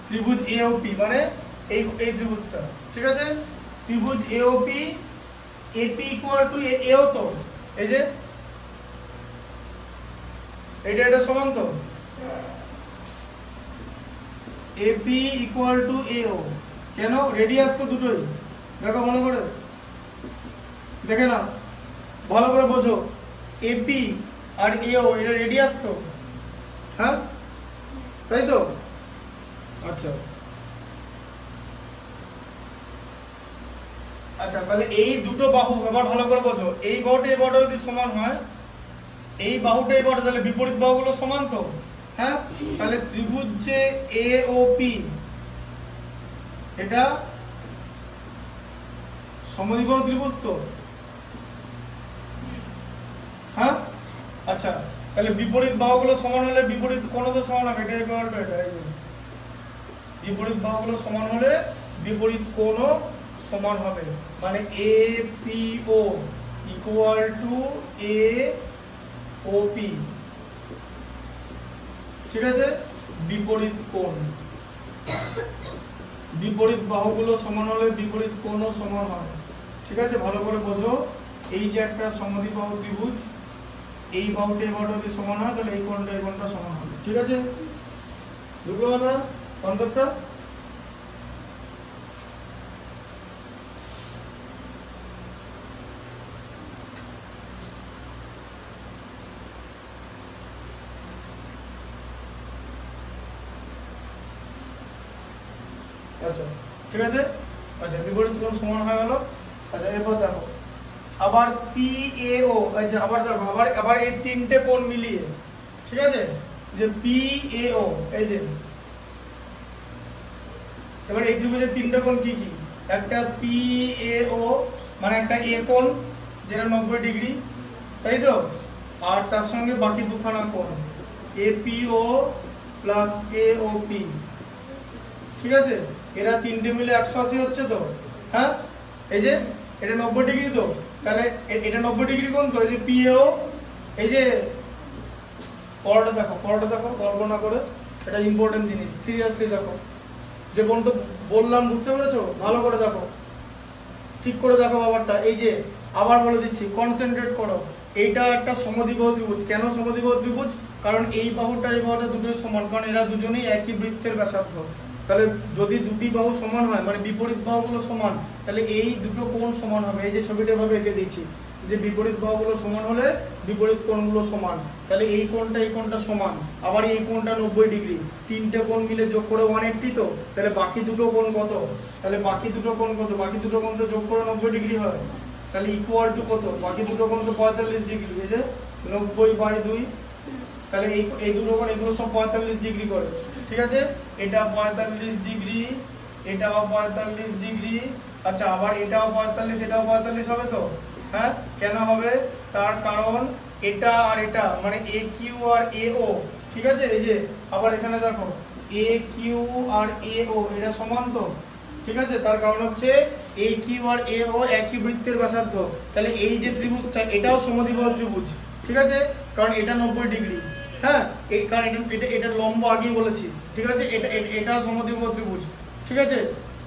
ত্রিভুজ এওপি মানে এই ত্রিভুজটা, ঠিক আছে। ত্রিভুজ এওপি, এপি ইকুয়াল টু এও তো, এই যে এটা সমান তো, এপি ইকুয়াল টু এও। কেন? রেডিয়াস তো দুটোই, দেখো মনে করে দেখে না, ভালো করে বোঝো। এপি আর এও এটা রেডিয়াস তো, হ্যাঁ তাই তো। আচ্ছা আচ্ছা তাহলে এই দুটো বাহু এবার ভালো করে বোঝো, এই বাহুটা এই বাহুটা যদি সমান হয়, এই বাহুটা এই বাহুটা, তাহলে বিপরীত বাহুগুলো সমান তো, হ্যাঁ। তাহলে ত্রিভুজ যে এ ও পি এটা সমদ্বিবাহু ত্রিভুজ তো, হ্যাঁ। আচ্ছা তাহলে বিপরীত বাহুগুলো সমান হলে বিপরীত কোণও তো সমান হবে, এটা ইকুয়াল টু এটা, বিপরীত বাহুগুলো সমান হলে বিপরীত কোণও সমান হবে, মানে A P O equal to A O P, ঠিক আছে। বিপরীত কোণ, বিপরীত বাহুগুলো সমান হলে বিপরীত কোণও সমান হবে, ঠিক আছে। ভালো করে বোঝো, এই যে একটা সমদ্বিবাহু ত্রিভুজ, এই বাহুটা এই বাহুটা যদি সমান হয় তাহলে এই কোণটা এই কোণটা সমান হবে, ঠিক আছে। বুঝলো না কনসেপ্টটা? আচ্ছা ঠিক আছে। আচ্ছা বিপরীত কোণ সমান হয়ে গেল। আচ্ছা এরপর দেখো আবার পি এ ও, আচ্ছা আবার দেখো আবার এই তিনটে কোণ মিলিয়ে, ঠিক আছে, যে পি এ ও, এই যে এবার এই ত্রিভুজের তিনটে কোণ কি কি? একটা পি এ ও মানে একটা এ কোণ যেটা 90 ডিগ্রি, তাই তো। আর তার সঙ্গে বাকি দুখানা কোণ এপিও প্লাস এওপি, ঠিক আছে। এরা তিনটে মিলে 180 হচ্ছে তো, হ্যাঁ। এই যে এটা 90 ডিগ্রি তো, তাহলে এটা 90 ডিগ্রি কোণ তো, এই যে পিএও, এই যে পরটা দেখো কল্পনা করে, এটা ইম্পর্টেন্ট জিনিস, সিরিয়াসলি দেখো। যে কোণটা বললাম বুঝতে পেরেছো? ভালো করে দেখো, ঠিক করে দেখো ব্যাপারটা। এই যে আবার বলে দিচ্ছি, কনসেন্ট্রেট করো। এইটা একটা সমদ্বিবাহু ত্রিভুজ। কেন সমদ্বিবাহু ত্রিভুজ? কারণ এই বাহুটা এই বাহুটা দুটোই সমান, কারণ এরা দুজনেই একই বৃত্তের ব্যাসার্ধ। তাহলে যদি দুটি বাহু সমান হয় মানে বিপরীত বাহুগুলো সমান, তাহলে এই দুটো কোণ সমান হবে। এই যে ছবিটা ভাবে এঁকে দিয়েছি, যে বিপরীত বাহুগুলো সমান হলে বিপরীত কোণগুলো সমান। তাহলে এই কোণটা সমান, আবার এই কোণটা 90 ডিগ্রি, তিনটে কোণ মিলে যোগ করে 180। তো তাহলে বাকি দুটো কোণ কত? তাহলে বাকি দুটো কোণ তো যোগ করে 90 ডিগ্রি হয়। তাহলে ইকুয়াল টু কত? বাকি দুটো কোণ তো 45 ডিগ্রি, এই যে 90/2। তাহলে এই দুটো কোণ এগুলো সব 45 ডিগ্রি করে, ঠিক আছে? এটা 45 ডিগ্রি, এটাও 45 ডিগ্রি, আচ্ছা আবার এটাও 45, এটাও 45 হবে তো? হ্যাঁ, কেন হবে? তার কারণ এটা আর এটা মানে এ কিউ আর এ ও, ঠিক আছে? এই যে আবার এখানে দেখো এ কিউ আর এ ও এটা সমান তো, ঠিক আছে? তার কারণ হচ্ছে এ কিউ আর এ ও একই বৃত্তের ব্যাসার্ধ। তাহলে এই যে ত্রিভুজটা এটাও সমদ্বিবাহু ত্রিভুজ, ঠিক আছে? কারণ এটা 90 ডিগ্রি, হ্যাঁ, এই কারণ এটা লম্ব আগেই বলেছি, ঠিক আছে? এটাও সমদ্বিবাহু ত্রিভুজ, ঠিক আছে?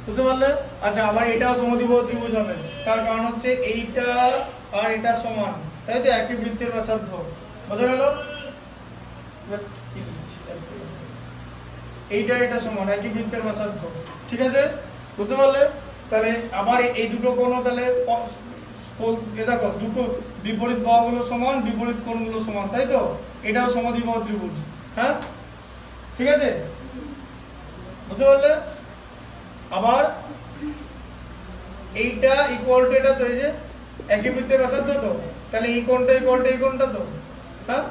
বুঝতে পারলে? আচ্ছা আবার এটাও সমদ্বিবাহু ত্রিভুজ হবে, তার কারণ হচ্ছে এইটা আর এটা সমান, তাই তো? একই বৃত্তের ব্যাসার্ধ, বোঝা গেল? এইটা এটা সমান, একই বৃত্তের ব্যাসার্ধ, ঠিক আছে? বুঝতে পারলে? তাহলে আবার এই দুটো কোণ তাহলে দেখো দুটো বিপরীত বাহুগুলো সমান, বিপরীত কোণগুলো সমান, তাই তো? এটাও সমদ্বিবাহু ত্রিভুজ, হ্যাঁ, ঠিক আছে? বুঝতে পারলে? আবার এইটা ইকুয়াল টু এটা, তো এই যে একই বৃত্তের ব্যাসার্ধ তো, তাহলে এই কোণটা ইকুয়াল টু এই কোণটা তো, হ্যাঁ?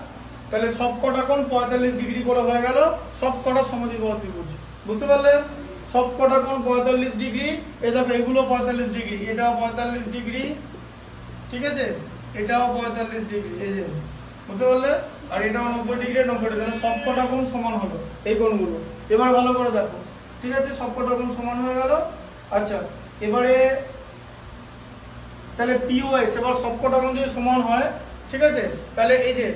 তাহলে সব কটা কোণ 45 ডিগ্রি করে হয়ে গেল, সব কটা সমদ্বিবাহু ত্রিভুজ। বুঝতে পারলে? সব কটা কোণ 45 ডিগ্রি, এই দেখো এগুলো 45 ডিগ্রি, এটাও 45 ডিগ্রি, ঠিক আছে? এটাও 45 ডিগ্রি, এই যে, বুঝতে পারলে? আর এটাও 90 ডিগ্রি, 90 ডিগ্রি, তাহলে সব কটা কোণ সমান হলো এই কোণগুলো। এবার ভালো করে দেখো, ঠিক আছে? সব কটা কোণ সমান হয়ে গেল। আচ্ছা এবারে তাহলে পিওএস, এবার সব কটা কোণ যদি সমান হয়, ঠিক আছে? তাহলে এই যে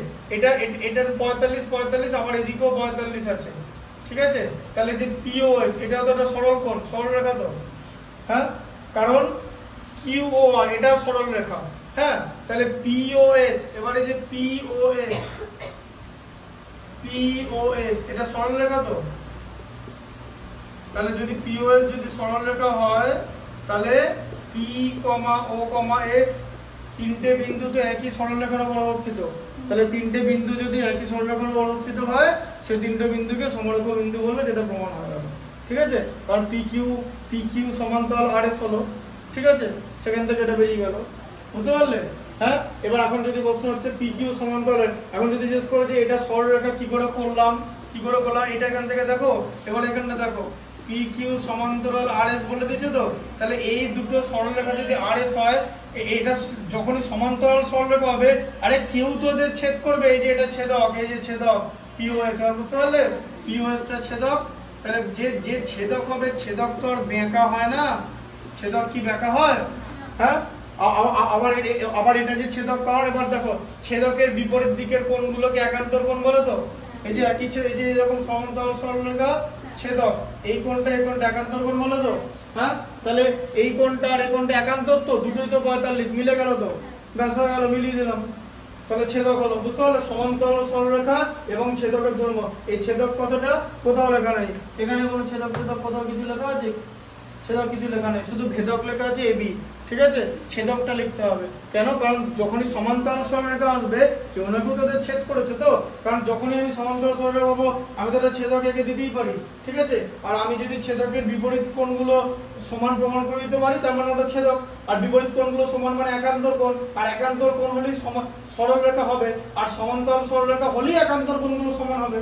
এটার 45, আবার এদিকেও 45 আছে, ঠিক আছে? তাহলে যে পিওএস এটা তো একটা সরল কোণ, সরল রেখা তো, হ্যাঁ? কারণ কিউওআর এটা সরল রেখা, হ্যাঁ? তাহলে পিওএস, এবারে যে পিওএস এটা সরল রেখা তো। তাহলে যদি পিওএস যদি সরল রেখা হয়, তাহলে পি ও এস তিনটে বিন্দু তো একই সরলরেখার উপর অবস্থিত। তাহলে তিনটে বিন্দু যদি একই সরলরেখার উপর অবস্থিত হয়, সেই তিনটে বিন্দুকে সমরেখা বিন্দু বলবে, যেটা প্রমাণ হয়ে গেল, ঠিক আছে? কারণ পি কিউ সমান্তরাল আর এস হলো, ঠিক আছে? সেখান থেকে এটা বেরিয়ে গেল, বুঝতে পারলে? হ্যাঁ, এবার এখন যদি প্রশ্ন হচ্ছে পি কিউ সমান্তরাল, এখন যদি জিজ্ঞেস করে যে এটা সরলরেখা কি করে করলাম, এটা এখান থেকে দেখো, এবার এখানটা দেখো পি কিউ সমান্তরাল আর এস বলে দিয়েছে তো। তাহলে এই দুটো সরলরেখা যদি আর এস হয়, এটা যখনই সমান্তরাল সরলরেখা হবে, আরে কেউ তো ওদের ছেদ করবে, এই যে এটা ছেদক, এই যে ছেদক পিওএস, বুঝতে পারলে? পিওএস টা ছেদক, তাহলে যে ছেদক হবে, ছেদক তো আর বেঁকা হয় না, ছেদক কি বেঁকা হয়? হ্যাঁ, আবার এটা যে ছেদক, কারণ এবার দেখো ছেদকের বিপরীত দিকের কোণগুলোকে একান্তর কোণ বলে তো। এই যে একই এই যে এরকম সমান্তরাল সরলরেখা ছেদক, এই কোণটা একান্তর কোণ বলে তো, হ্যাঁ? তাহলে এই কোণটা আর এই কোণটা একান্তর তো, দুটোই তো 45, মিলে গেল তো, ব্যাস হয়ে গেল, মিলিয়ে দিলাম, তাহলে ছেদক হলো। বুঝতে পারলে? সমান্তরাল সরলরেখা এবং ছেদকের দৈর্ঘ্য, এই ছেদক কতটা কোথাও লেখা নেই, এখানে কোনো ছেদক কোথাও কিছু লেখা আছে? ছেদক কিছু লেখা নেই, শুধু ভেদক লেখা আছে এবি, ঠিক আছে? ছেদকটা লিখতে হবে, কেন? কারণ যখনই সমান্তরাল সরলরেখা আসবে, কেউ না কেউ তাদের ছেদ করেছে তো। কারণ যখনই আমি সমান্তরাল সরলরেখা পাবো, আমি তাদের ছেদক এঁকে দিতেই পারি, ঠিক আছে? আর আমি যদি ছেদকের বিপরীত কোণগুলো সমান প্রমাণ করে দিতে পারি, তার মানে ওটা ছেদক। আর বিপরীত কোণগুলো সমান মানে একান্তর কোণ, আর একান্তর কোণ হলেই সরলরেখা হবে, আর সমান্তরাল সরলরেখা হলেই একান্তর কোণগুলো সমান হবে।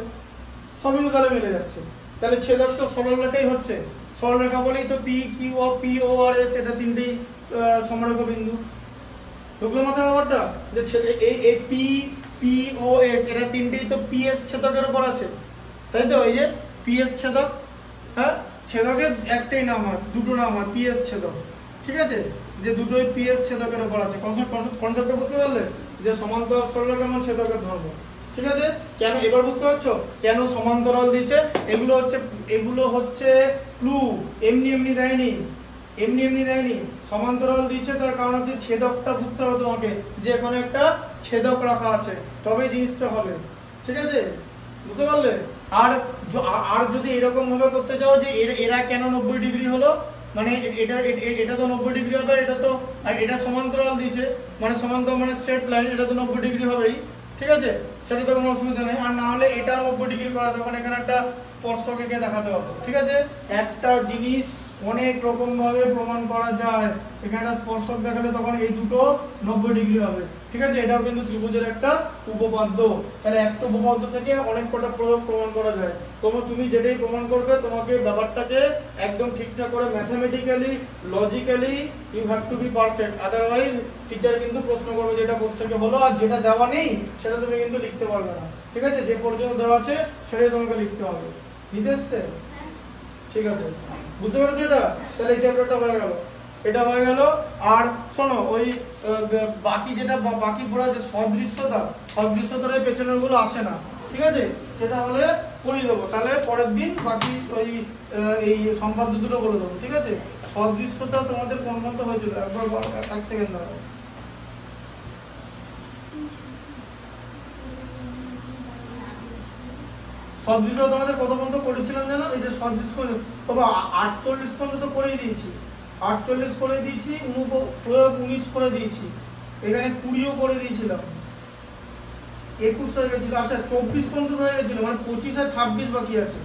সবই তো তাহলে মিলে যাচ্ছে। তাহলে ছেদক তো সরলরেখাই হচ্ছে, সরলরেখা বলেই তো পি কিউ ও পি ও আর এস, এটা তিনটেই সমরেখা বিন্দু। ঢুকলো মাথায় ব্যাপারটা? যে এই পি ও এস এটা তিনটেই তো পিএস ছেদকের উপর আছে, তাই তো? এই যে পিএস ছেদক, হ্যাঁ, ছেদকের একটাই নাম হয়, দুটো নাম হয়, পিএস ছেদক, ঠিক আছে? যে দুটোই পিএস ছেদকের উপর আছে। কনসেপ্টটা বুঝতে পারলে? যে সমান্তরাল সরলরেখা এবং ছেদকের ধর্ম, ঠিক আছে? কেন এবার বুঝতে পারছো কেন সমান্তরাল দিয়েছে? এগুলো হচ্ছে ক্লু, এমনি দেয়নি, সমান্তরাল দিয়েছে, তার কারণ হচ্ছে ছেদকটা বুঝতে হবে তোমাকে, যে এখানে একটা ছেদক রাখা আছে, তবে জিনিসটা হবে, ঠিক আছে? বুঝতে পারলে? আর যদি এরকম ভাবে করতে চাও যে এরা কেন 90 ডিগ্রি হলো, মানে এটা তো 90 ডিগ্রি হবে, এটা তো আর এটা সমান্তরাল দিয়েছে, মানে সমান্তরাল মানে স্ট্রেট লাইন, এটা তো 90 ডিগ্রি হবেই, ঠিক আছে, সেটা তো কোনো অসুবিধা নেই। আর না হলে এটা 90 ডিগ্রি করা তখন এখানে একটা স্পর্শকে দেখাতে হতো, ঠিক আছে। একটা জিনিস অনেক রকম ভাবে প্রমাণ করা যায়, এখানে স্পর্শক দেখালে তখন এই দুটো 90 ডিগ্রি হবে, ঠিক আছে। এটাও কিন্তু ত্রিভুজের একটা উপপাদ্য। তাহলে একটা উপপাদ্য থেকে অনেক কটা প্রয়োগ প্রমাণ করা যায়। তুমি যেটাই প্রমাণ করবে তোমাকে ব্যাপারটাকে একদম ঠিকঠাক করে mathematically logically you have to be perfect, otherwise teacher কিন্তু প্রশ্ন করবে যেটা কোত্থেকে হলো, আর যেটা দেওয়া নেই সেটা তুমি কিন্তু লিখতে পারবে না, ঠিক আছে। যে পর্যন্ত দেওয়া আছে সেটাই তোমাকে লিখতে হবে। বুঝতে এসছে? ঠিক আছে, বুঝতে পেরেছো এটা? তাহলে এই চ্যাপ্টারটা হয়ে গেল, এটা হয়ে গেল। আর শোনো, ওই বাকি যেটা বাকি পড়া যে সদৃশ্যতার এই পেছনের গুলো আসে না, ঠিক আছে, সেটা হলে করিয়ে দেবো। তাহলে পরের দিন বাকি ওই এই সম্পাদ্য দুটো বলে দেবো, ঠিক আছে। সদৃশ্যতা তোমাদের কোন মতো হয়েছিল একবার এক সেকেন্ড দাঁড়াও। সদৃশ্য তোমাদের কত পর্যন্ত করেছিলাম জানো? এই যে সদৃশ্য তবে 48 পর্যন্ত করেই দিয়েছি, 48 করে দিয়েছি, প্রয়োগ 19 করে দিয়েছি, এখানে 20ও করে দিয়েছিলাম, 21 হয়ে গেছিল। আচ্ছা 24 পর্যন্ত হয়ে গেছিল, মানে 25 আর 26 বাকি আছে।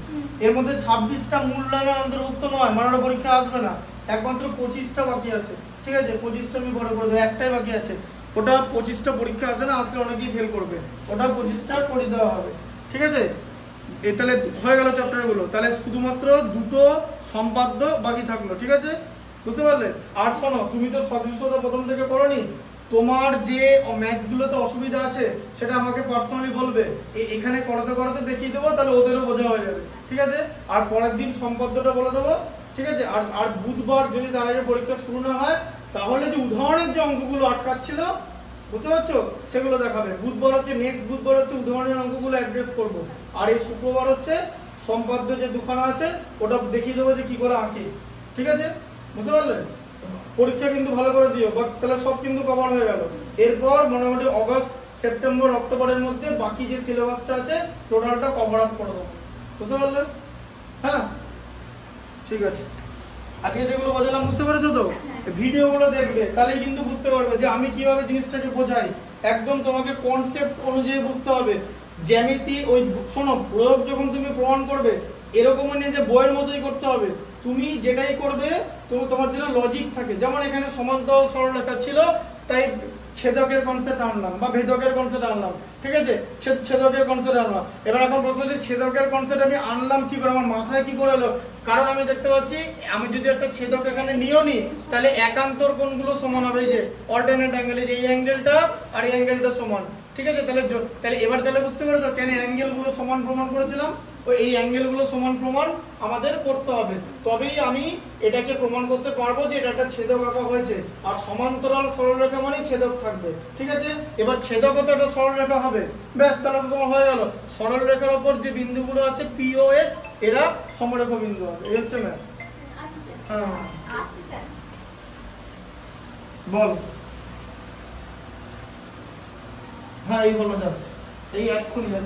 এর মধ্যে 26টা মূল্যায়নের অন্তর্ভুক্ত নয়, মানে ওটা পরীক্ষা আসবে না, একমাত্র 25টা বাকি আছে, ঠিক আছে। 25টা আমি পরে করে দেবো, একটাই বাকি আছে, ওটা 25টা পরীক্ষা আসে না, আসলে অনেকেই ফেল করবে, ওটা 25টা করে দেওয়া হবে, ঠিক আছে। তাহলে হয়ে গেল চ্যাপ্টার গুলো। তাহলে শুধুমাত্র দুটো সম্পাদ্য বাকি থাকলো, ঠিক আছে, বুঝতে পারলে? আর শোনো, তুমি তো সদৃশ্যতা প্রথম থেকে করোনি, তোমার যে ম্যাথস গুলোতে অসুবিধা আছে সেটা আমাকে পার্সোনালি বলবে, এখানে করাতে করাতে দেখিয়ে দেবো, তাহলে ওদেরও বোঝা হয়ে যাবে, ঠিক আছে। আর পরের দিন সম্পাদ্যটা বলে দেবো, ঠিক আছে। আর বুধবার যদি তার আগে পরীক্ষা শুরু না হয়, তাহলে যে উদাহরণের যে অঙ্কগুলো আটকাচ্ছিল, বুঝতে পারছো, সেগুলো দেখাবে। বুধবার হচ্ছে নেক্সট বুধবার হচ্ছে উদাহরণের অঙ্কগুলো অ্যাড্রেস করবো, আর এই শুক্রবার হচ্ছে সম্পাদ্য যে দুখানা আছে ওটা দেখিয়ে দেবো যে কি করে আঁকে, ঠিক আছে, বুঝতে পারলে? পরীক্ষা কিন্তু ভালো করে দিও, তাহলে সব কিন্তু কভার হয়ে গেল। এরপর মোটামুটি অগস্ট সেপ্টেম্বর অক্টোবরের মধ্যে বাকি যে সিলেবাসটা আছে টোটালটা কভার আপ করে দেবো, বুঝতে পারলে? হ্যাঁ, ঠিক আছে। আজকে যেগুলো বোঝালাম বুঝতে পেরেছো তো? ভিডিওগুলো দেখবে, তাহলেই কিন্তু বুঝতে পারবে যে আমি কিভাবে জিনিসটাকে বোঝাই। একদম তোমাকে কনসেপ্ট অনুযায়ী বুঝতে হবে। জ্যামিতি ওই শোনো, প্রয়োগ যখন তুমি প্রমাণ করবে এরকমই নেই যে বইয়ের মতোই করতে হবে, তুমি যেটাই করবে তোমার জন্য লজিক থাকে। যেমন এখানে সমান্তরাল সরলরেখা ছিল, তাই ছেদকের কনসেপ্ট আনলাম বা ভেদকের কনসেপ্ট আনলাম, ঠিক আছে, ছেদকের কনসেপ্ট আনলাম। এবার এখন প্রশ্ন হচ্ছে ছেদকের কনসেপ্ট আমি আনলাম কি করে, আমার মাথায় কি করে এলো? কারণ আমি দেখতে পাচ্ছি আমি যদি একটা ছেদক এখানে নিয়েও নি, তাহলে একান্তর কোণগুলো সমান হবে, এই যে অল্টারনেট অ্যাঙ্গেল, এই অ্যাঙ্গেলটা আর এই অ্যাঙ্গেলটা সমান, ঠিক আছে। তাহলে এবার বুঝতে পেরেছো কেন অ্যাঙ্গেলগুলো সমান প্রমাণ করেছিলাম? এই অ্যাঙ্গেলগুলো সমান প্রমাণ আমাদের করতে হবে, তবেই আমি এটাকে প্রমাণ করতে পারবো যে এটা একটা ছেদক আঁকা হয়েছে। আর সমান্তরাল সরলরেখা মানে ছেদক থাকবে, ঠিক আছে। এবার ছেদকও তো একটা সরলরেখা হবে, ব্যাস, তাহলে তোমার হয়ে গেল। সরলরেখার উপর যে বিন্দুগুলো আছে POS, এরা সমরেখা বিন্দু হবে, এই হচ্ছে ম্যাথ। হ্যাঁ বল। হ্যাঁ এই হলো জাস্ট, এই 1 মিনিট